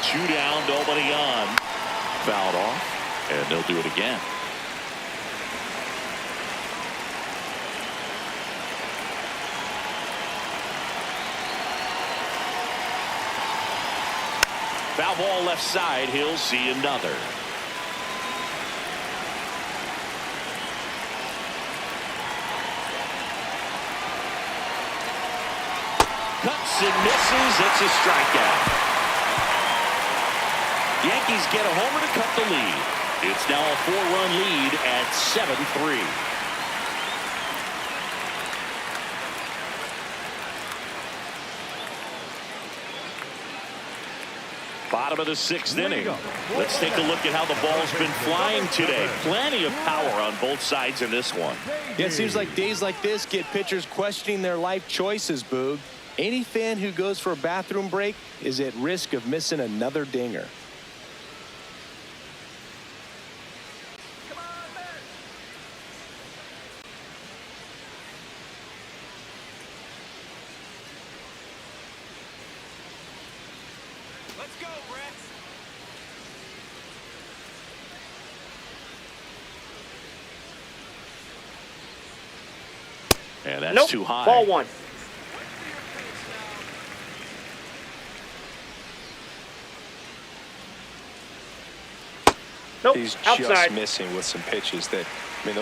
Two down, nobody on. Fouled off, and they'll do it again. Foul ball left side. He'll see another. Cuts and misses. It's a strikeout. Yankees get a homer to cut the lead. It's now a 4-run lead at 7-3. Bottom of the 6th inning. Let's take a look at how the ball's been flying today. Plenty of power on both sides in this one. Yeah, it seems like days like this get pitchers questioning their life choices, Boog. Any fan who goes for a bathroom break is at risk of missing another dinger. Let's go, Brett. And that's Nope. too high. Ball one. Nope. He's Outside. just missing with some pitches that, I mean,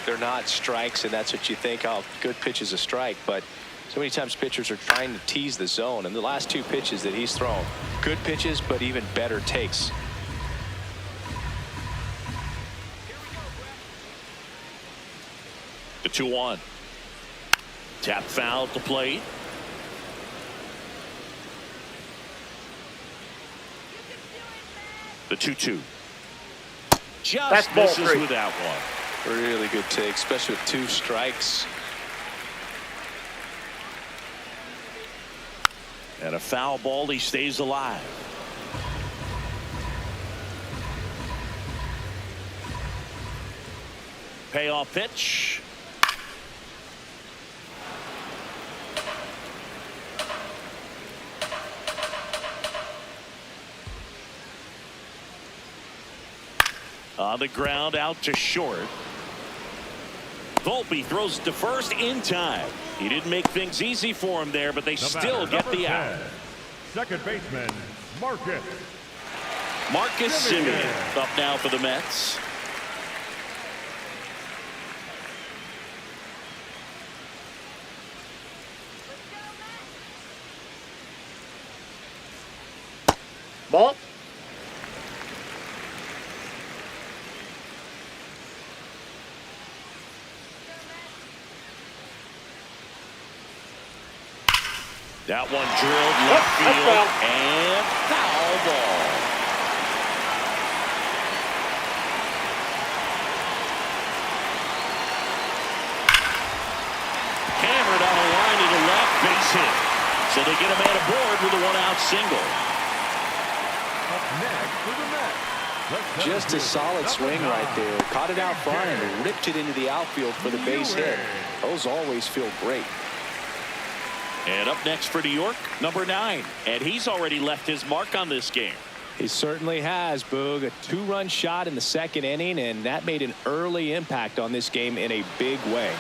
they're not strikes, and that's what you think, oh, good pitch is a strike, but so many times pitchers are trying to tease the zone, and the last 2 pitches that he's thrown, good pitches, but even better takes. The 2-1. Tap foul at the plate. The 2-2. Just ball misses 3. with that one. Really good take, especially with 2 strikes. And a foul ball, he stays alive. Payoff pitch. On the ground, out to short. Volpe throws to first in time. He didn't make things easy for him there, but they still get the out. Second baseman, Marcus Semien up now for the Mets. Ball. That one drilled left field and foul ball. Hammered on a line to the left, base hit. So they get a man aboard with a 1-out single. Up next for the Mets. Just a solid swing right there. Caught it out front and ripped it into the outfield for the base hit. Those always feel great. And up next for New York, number 9. And he's already left his mark on this game. He certainly has, Boog. A 2-run shot in the second inning, and that made an early impact on this game in a big way.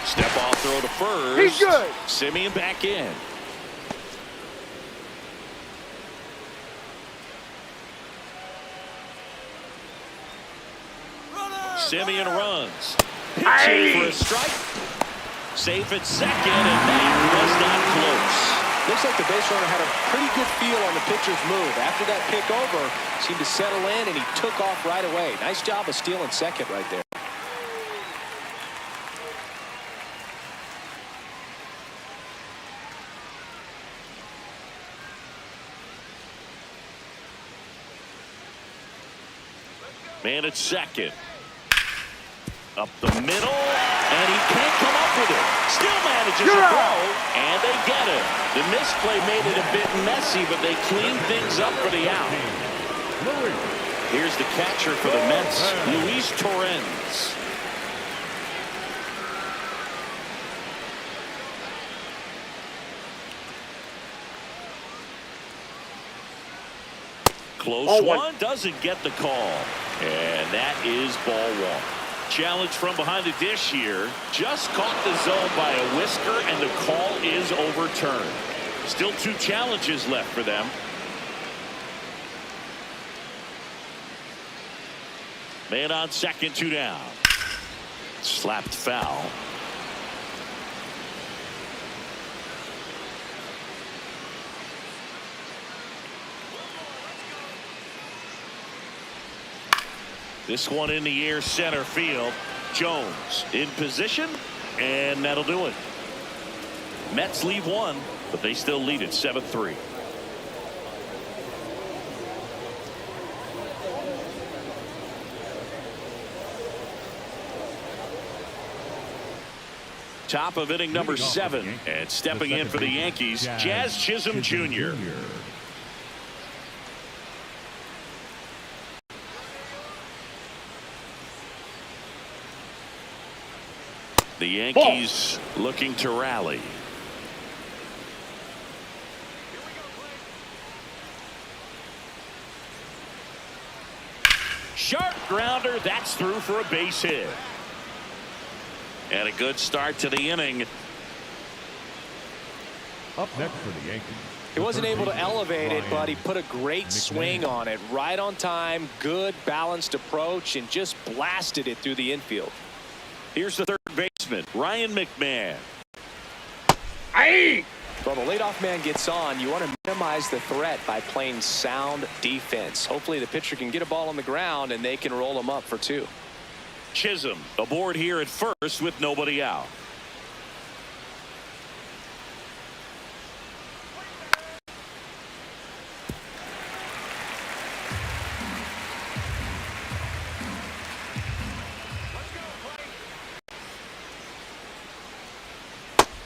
Step off throw to first. He's good. Semien back in. Semien runs. Pitching for a strike. Safe at second, and that was not close. Looks like the base runner had a pretty good feel on the pitcher's move. After that pick over, seemed to settle in, and he took off right away. Nice job of stealing second right there. Man at second. Up the middle, and he can't come up with it. Still manages to throw, and they get it. The misplay made it a bit messy, but they cleaned things up for the out. Here's the catcher for the Mets, Luis Torrens. Close one, doesn't get the call. And that is ball 1. Challenge from behind the dish here. Just caught the zone by a whisker, and the call is overturned. Still 2 challenges left for them. Man on second, 2 down. Slapped foul. This one in the air, center field. Jones in position, and that'll do it. Mets leave 1, but they still lead it 7-3. Top of inning number 7, and stepping in for the Yankees, Jazz Chisholm Jr. The Yankees looking to rally. Sharp grounder, that's through for a base hit. And a good start to the inning. Up next for the Yankees. He wasn't able to elevate it, but he put a great swing on it. Right on time, good balanced approach, and just blasted it through the infield. Here's the third baseman, Ryan McMahon. Well, the leadoff man gets on. You want to minimize the threat by playing sound defense. Hopefully the pitcher can get a ball on the ground and they can roll him up for 2. Chisholm aboard here at first with nobody out.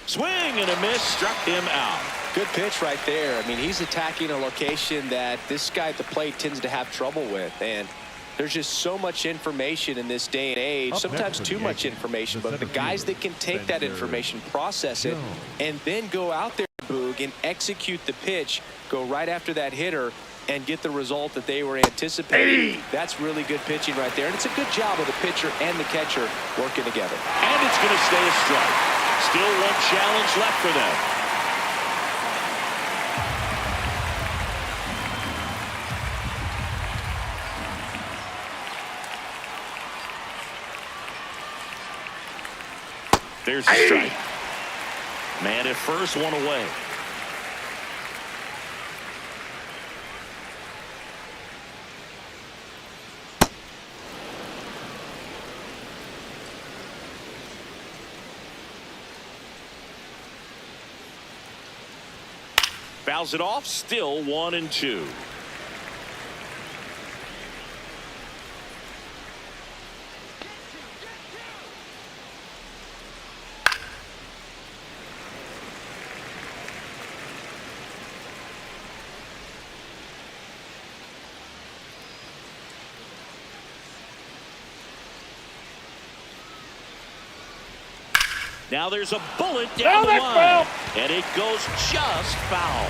Swing and a miss, struck him out. Good pitch right there. I mean, he's attacking a location that this guy at the plate tends to have trouble with. And there's just so much information in this day and age, sometimes too much information. But the guys that can take that information, process it, and then go out there, Boog, and execute the pitch, go right after that hitter, and get the result that they were anticipating. That's really good pitching right there. And it's a good job of the pitcher and the catcher working together. And it's going to stay a strike. Still one challenge left for them. There's the strike. Man at first, one away. Fouls it off, still 1-2. Now there's a bullet down the line, and it goes just foul.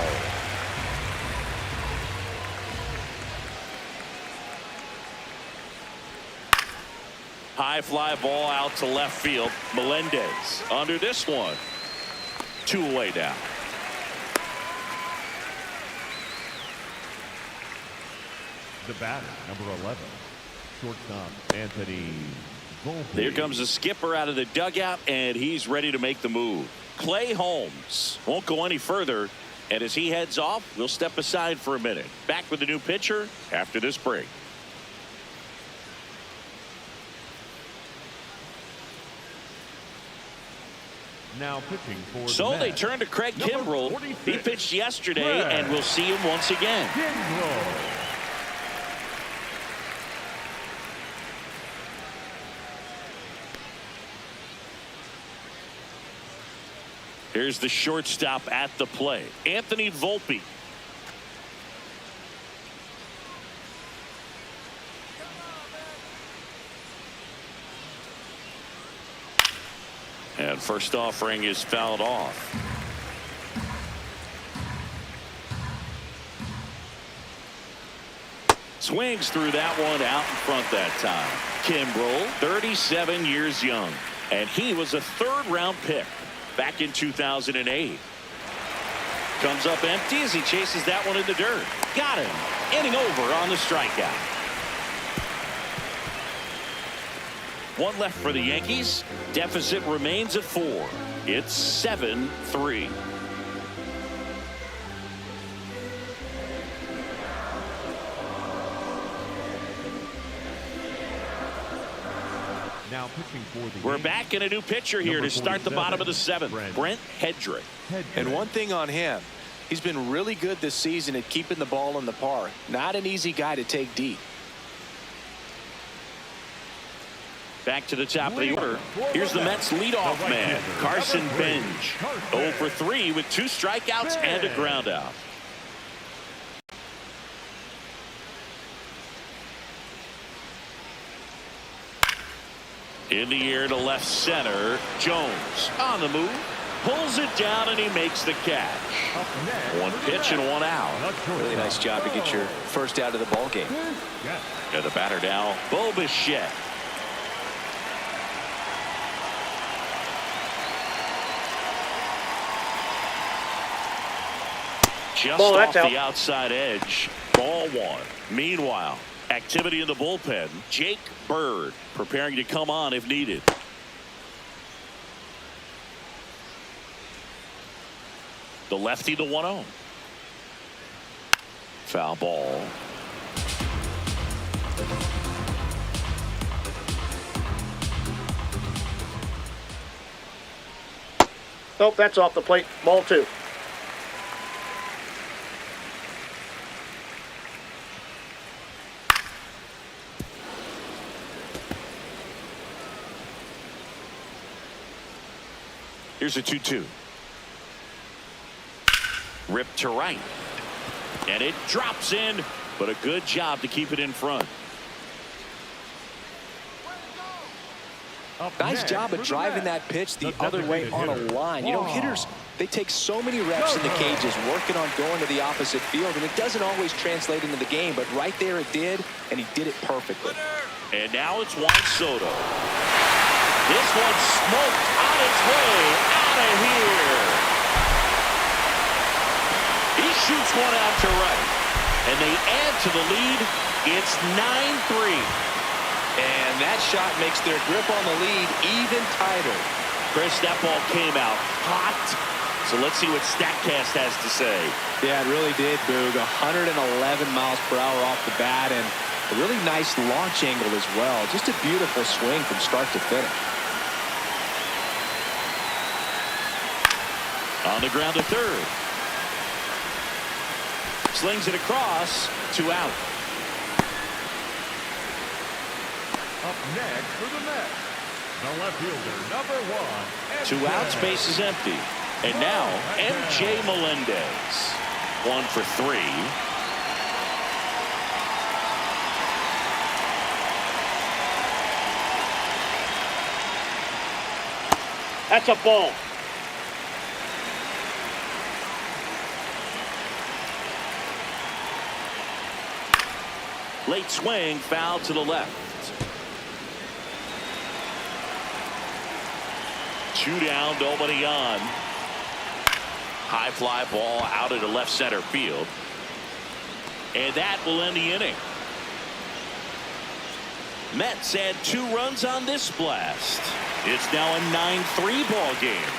High fly ball out to left field. Melendez under this one. 2 away now. The batter, number 11, shortstop Anthony. There comes the skipper out of the dugout, and he's ready to make the move. Clay Holmes won't go any further, and as he heads off, we'll step aside for a minute. Back with the new pitcher after this break. Now pitching for So the they Mets, turn to Craig number Kimbrell. 46, He pitched yesterday, Craig and we'll see him once again. Kimbrell. Here's the shortstop at the plate, Anthony Volpe. And first offering is fouled off. Swings through that one out in front that time. Kimbrell, 37 years young, and he was a 3rd-round pick back in 2008. Comes up empty as he chases that one in the dirt. Got him. Inning over on the strikeout. 1 left for the Yankees. Deficit remains at 4. It's 7-3. Now pitching for the We're Yankees, back in a new pitcher here number to start the 47, bottom of the 7th. Brent Hedrick. And one thing on him, he's been really good this season at keeping the ball in the park. Not an easy guy to take deep. Back to the top of the order. Here's the Mets leadoff man, Carson Benj. 0 for 3 with 2 strikeouts and a ground out. In the air to left center. Jones on the move. Pulls it down and he makes the catch. 1 pitch and 1 out. Really nice job to get your first out of the ball game. And the batter now, Bo Bichette. Just off the outside edge. Ball 1. Meanwhile, activity in the bullpen. Jake Bird preparing to come on if needed. The lefty, the 1-0. Foul ball. Nope, that's off the plate. Ball 2. Here's a 2-2. Ripped to right. And it drops in, but a good job to keep it in front. Nice job of driving that pitch the other way on a line. You know, hitters, they take so many reps in the cages working on going to the opposite field, and it doesn't always translate into the game, but right there it did, and he did it perfectly. And now it's Juan Soto. This one smoked on its way out of here. He shoots one out to right, and they add to the lead. It's 9-3. And that shot makes their grip on the lead even tighter. Chris, that ball came out hot. So let's see what StatCast has to say. Yeah, it really did, Boog. 111 miles per hour off the bat, and a really nice launch angle as well. Just a beautiful swing from start to finish. On the ground to third. Slings it across. 2 out. Up next for the Mets, the left fielder, number 1. 2 outs, base is empty. And now, MJ Melendez. 1 for 3. That's a ball. Late swing, foul to the left. 2 down, nobody on. High fly ball out into left center field. And that will end the inning. Mets had 2 runs on this blast. It's now a 9-3 ball game.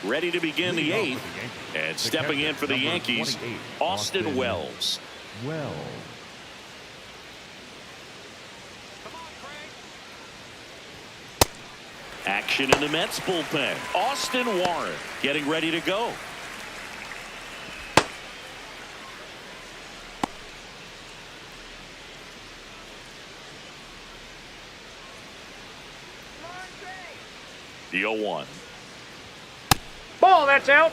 Ready to begin the 8th, and stepping in for the Yankees, Austin Wells. Action in the Mets bullpen. Austin Warren getting ready to go. The 0-1. Ball, that's out.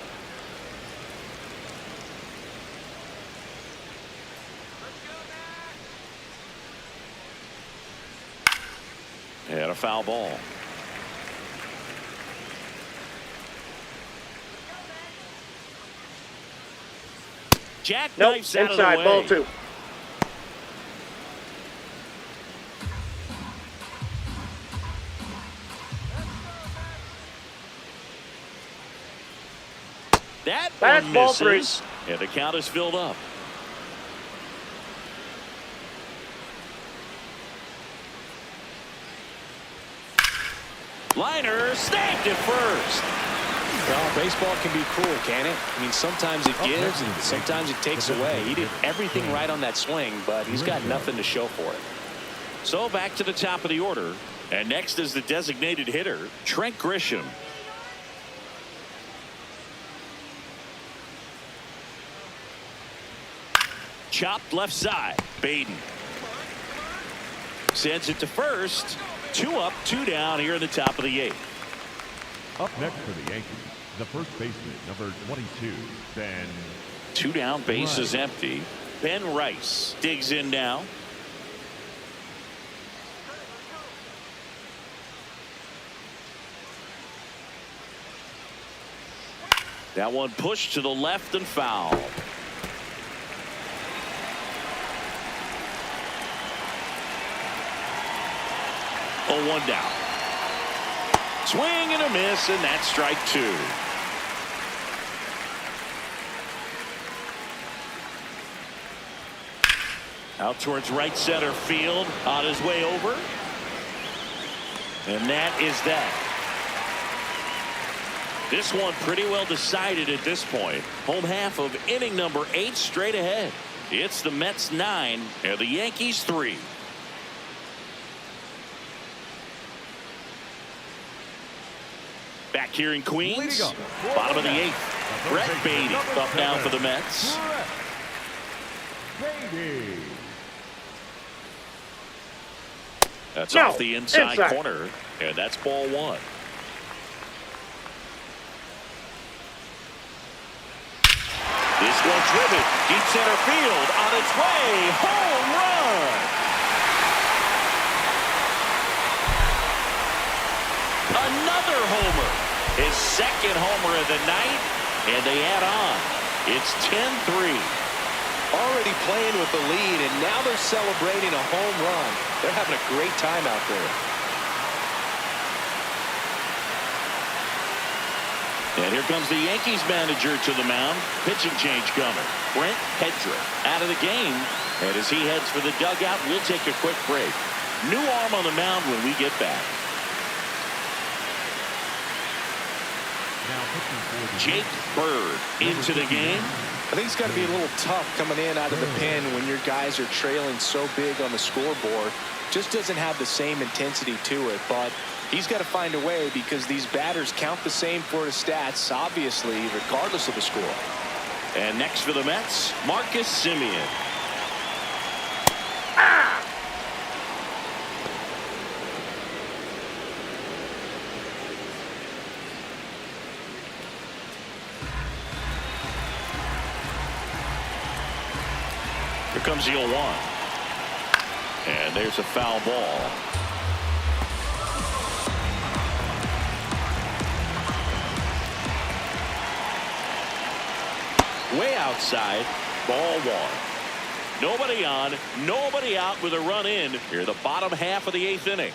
And a foul ball. Nope, Jackknifes out of the inside, way. ball 2. That That's one ball 3. misses, and the count is filled up. Liner snagged it first. Well, baseball can be cruel, can it? I mean, sometimes it gives and sometimes it takes away. He did everything right on that swing, but he's got nothing to show for it. So back to the top of the order, and next is the designated hitter, Trent Grisham. Chopped left side. Baden sends it to first. 2 up, 2 down here in the top of the 8th. Up next for the Yankees, the first baseman, number 22, Ben. 2 down, base is empty. Ben Rice digs in now. That one pushed to the left and foul. Oh, 1 down. Swing and a miss, and that's strike 2. Out towards right center field, on his way over. And that is that. This one pretty well decided at this point. Home half of inning number 8 straight ahead. It's the Mets 9 and the Yankees 3. Back here in Queens, bottom of the 8th. Brett Beatty up now for the Mets. That's off the inside corner, and that's ball 1. This one's driven deep center field, on its way, home run. Another homer, his second homer of the night, and they add on. It's 10-3. Already playing with the lead, and now they're celebrating a home run. They're having a great time out there. And here comes the Yankees manager to the mound. Pitching change coming. Brent Hedrick out of the game. And as he heads for the dugout, we'll take a quick break. New arm on the mound when we get back. Jake Bird into the game. I think it's got to be a little tough coming in out of the pen when your guys are trailing so big on the scoreboard. Just doesn't have the same intensity to it, but he's got to find a way because these batters count the same for his stats, obviously, regardless of the score. And next for the Mets, Marcus Semien. Here comes the 0-1. And there's a foul ball. Way outside, ball 1. Nobody on, nobody out with a run in here, the bottom half of the 8th inning.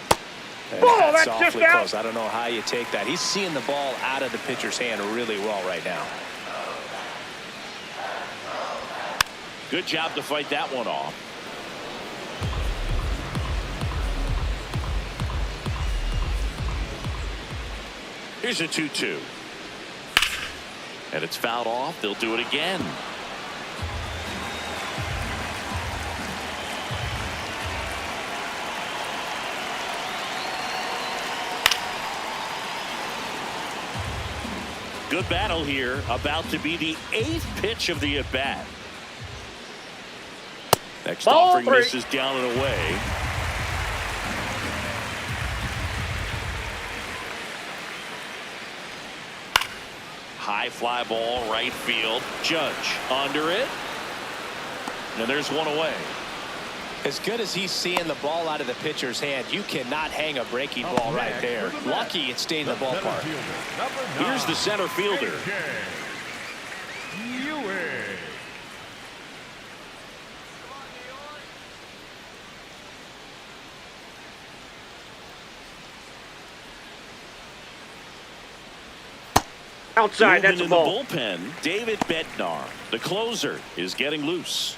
Ball, that's awfully just out. close. I don't know how you take that. He's seeing the ball out of the pitcher's hand really well right now. Good job to fight that one off. Here's a 2-2. And it's fouled off. They'll do it again. Good battle here. About to be the 8th pitch of the at-bat. Next Ball offering 3. misses down and away. High fly ball, right field. Judge under it. And there's one away. As good as he's seeing the ball out of the pitcher's hand, you cannot hang a breaking ball right there. Lucky it stayed in the ballpark. Here's the center fielder. Outside, that's Moving a in ball. the bullpen, David Bednar, the closer, is getting loose.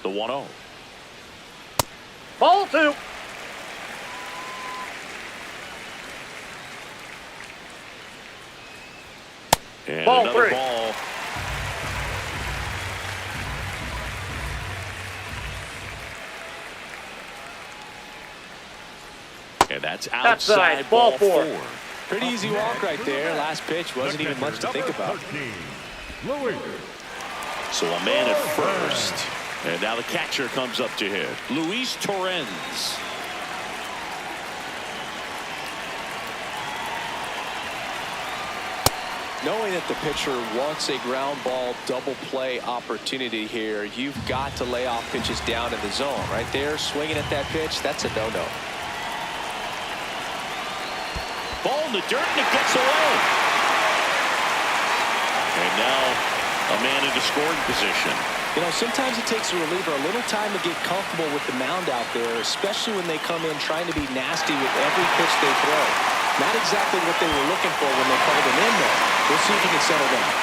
The 1-0. Ball 2. And Ball another 3. ball. And that's outside, ball ball 4. Pretty easy walk right there. Last pitch wasn't even much to think about. So a man at first. And now the catcher comes up to hit. Luis Torrens. Knowing that the pitcher wants a ground ball double play opportunity here, you've got to lay off pitches down in the zone. Right there, swinging at that pitch, that's a no-no. Ball in the dirt, and it gets away. And now a man into scoring position. You know, sometimes it takes a reliever a little time to get comfortable with the mound out there, especially when they come in trying to be nasty with every pitch they throw. Not exactly what they were looking for when they called him in there. We'll see if he can settle down.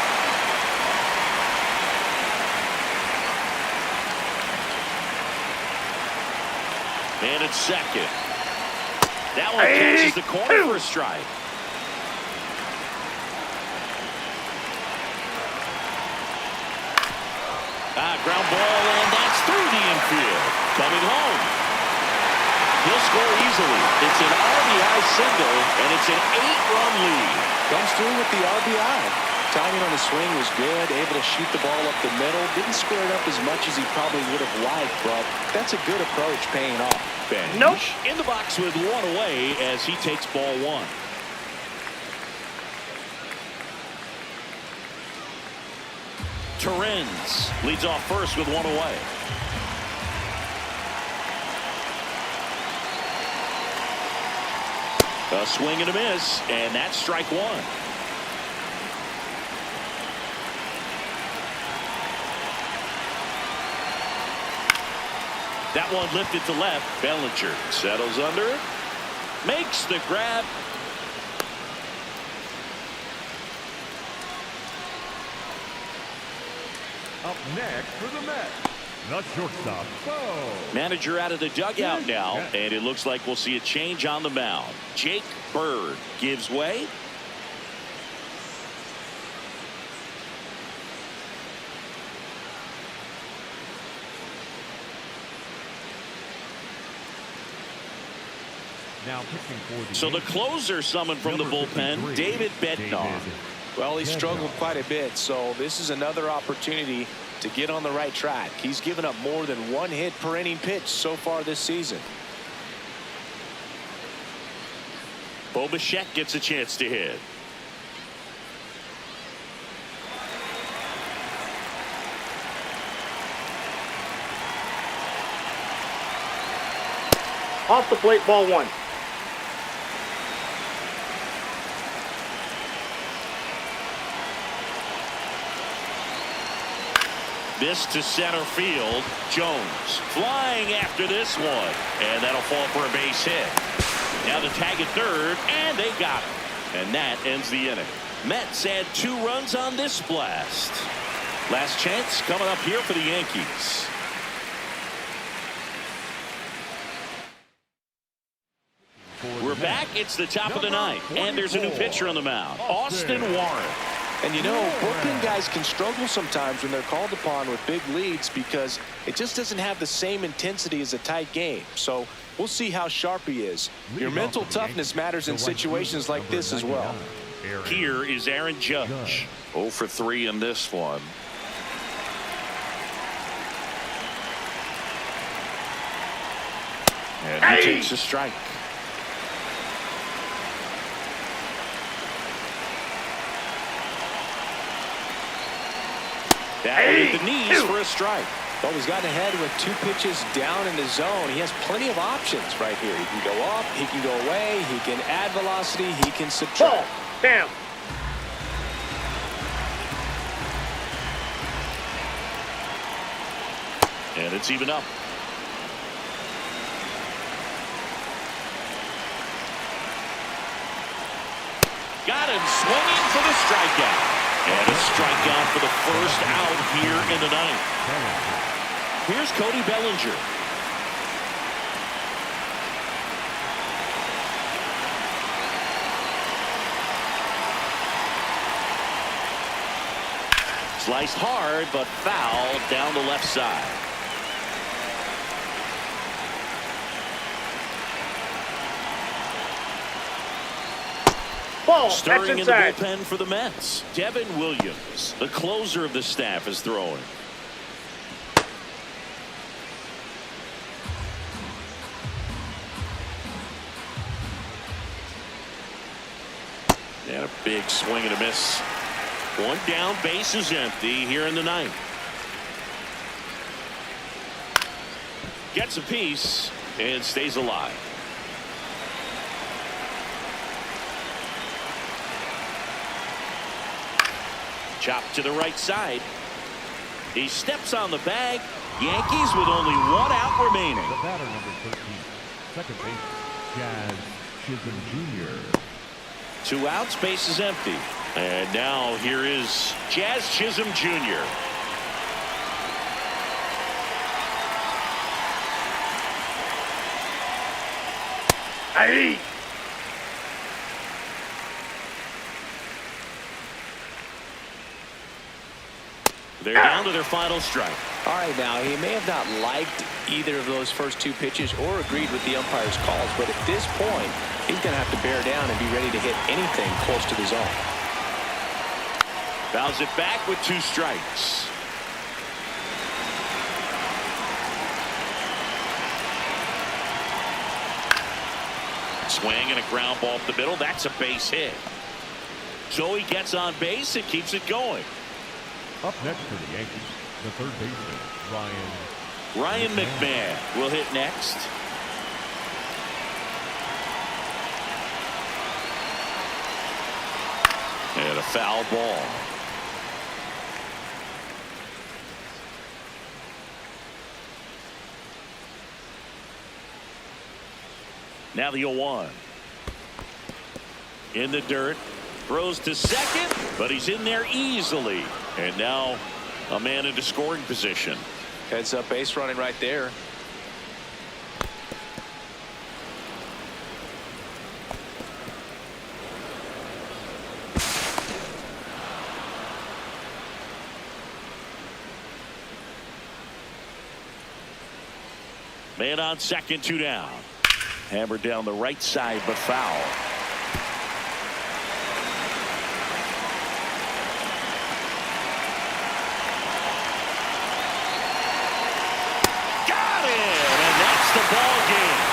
And it's second. That one catches the corner for a strike. Ground ball, and that's through the infield. Coming home. He'll score easily. It's an RBI single, and it's an 8-run lead. Comes through with the RBI. Timing on the swing was good, able to shoot the ball up the middle. Didn't square it up as much as he probably would have liked, but that's a good approach paying off. Bench Nope. in the box with one away as he takes ball one. Torrens leads off first with one away. A swing and a miss, and that's strike one. That one lifted to left. Bellinger settles under it. Makes the grab. Up next for the Mets, the shortstop, Bo. Manager out of the dugout now, and it looks like we'll see a change on the mound. Jake Bird gives way. Now pitching for the So the Yankees, closer summoned from the number bullpen, 53, David Bednar. Well, he struggled quite a bit, so this is another opportunity to get on the right track. He's given up more than one hit per inning pitch so far this season. Bo Bichette gets a chance to hit. Off the plate, ball one. This to center field. Jones flying after this one, and that'll fall for a base hit. Now the tag at third, and they got him. And that ends the inning. Mets had 2 runs on this blast. Last chance coming up here for the Yankees. We're back. It's the top of the ninth, and there's a new pitcher on the mound, Austin Warren. And you know, bullpen guys can struggle sometimes when they're called upon with big leads because it just doesn't have the same intensity as a tight game. So we'll see how sharp he is. Your mental toughness matters in situations like this as well. Here is Aaron Judge. 0 for 3 in this one. And he takes a strike. That one hit the knees for a strike. Well, he's gotten ahead with 2 pitches down in the zone. He has plenty of options right here. He can go up, he can go away, he can add velocity, he can subtract. Ball. Down. And it's even up. Got him swinging for the strikeout. And a strikeout for the first out here in the ninth. Here's Cody Bellinger. Sliced hard, but foul down the left side. Ball. Stirring That's in the inside. bullpen for the Mets. Devin Williams, the closer of the staff, is throwing. And a big swing and a miss. One down, base is empty here in the ninth. Gets a piece and stays alive. Chop to the right side. He steps on the bag. Yankees with only 1 out remaining. The batter, number 13, second base, Jazz Chisholm Jr. 2 outs, base is empty. And now here is Jazz Chisholm Jr. Hey! They're down to their final strike. All right, now, he may have not liked either of those first 2 pitches or agreed with the umpire's calls, but at this point, he's going to have to bear down and be ready to hit anything close to the zone. Fouls it back with 2 strikes. Swing and a ground ball up the middle. That's a base hit. So he gets on base and keeps it going. Up next for the Yankees, the third baseman, Ryan McMahon will hit next. And a foul ball. Now the 0-1. In the dirt. Throws to second, but he's in there easily. And now a man into scoring position. Heads up base running right there. Man on second, 2 down. Hammered down the right side, but foul. Got it! And that's the ball game.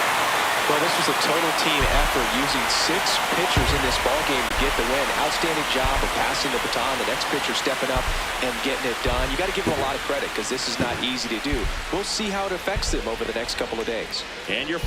Well, this was a total team effort, using 6 pitchers in this ball game to get the win. Outstanding job of passing the baton. The next pitcher stepping up and getting it done. You got to give them a lot of credit because this is not easy to do. We'll see how it affects them over the next couple of days. And your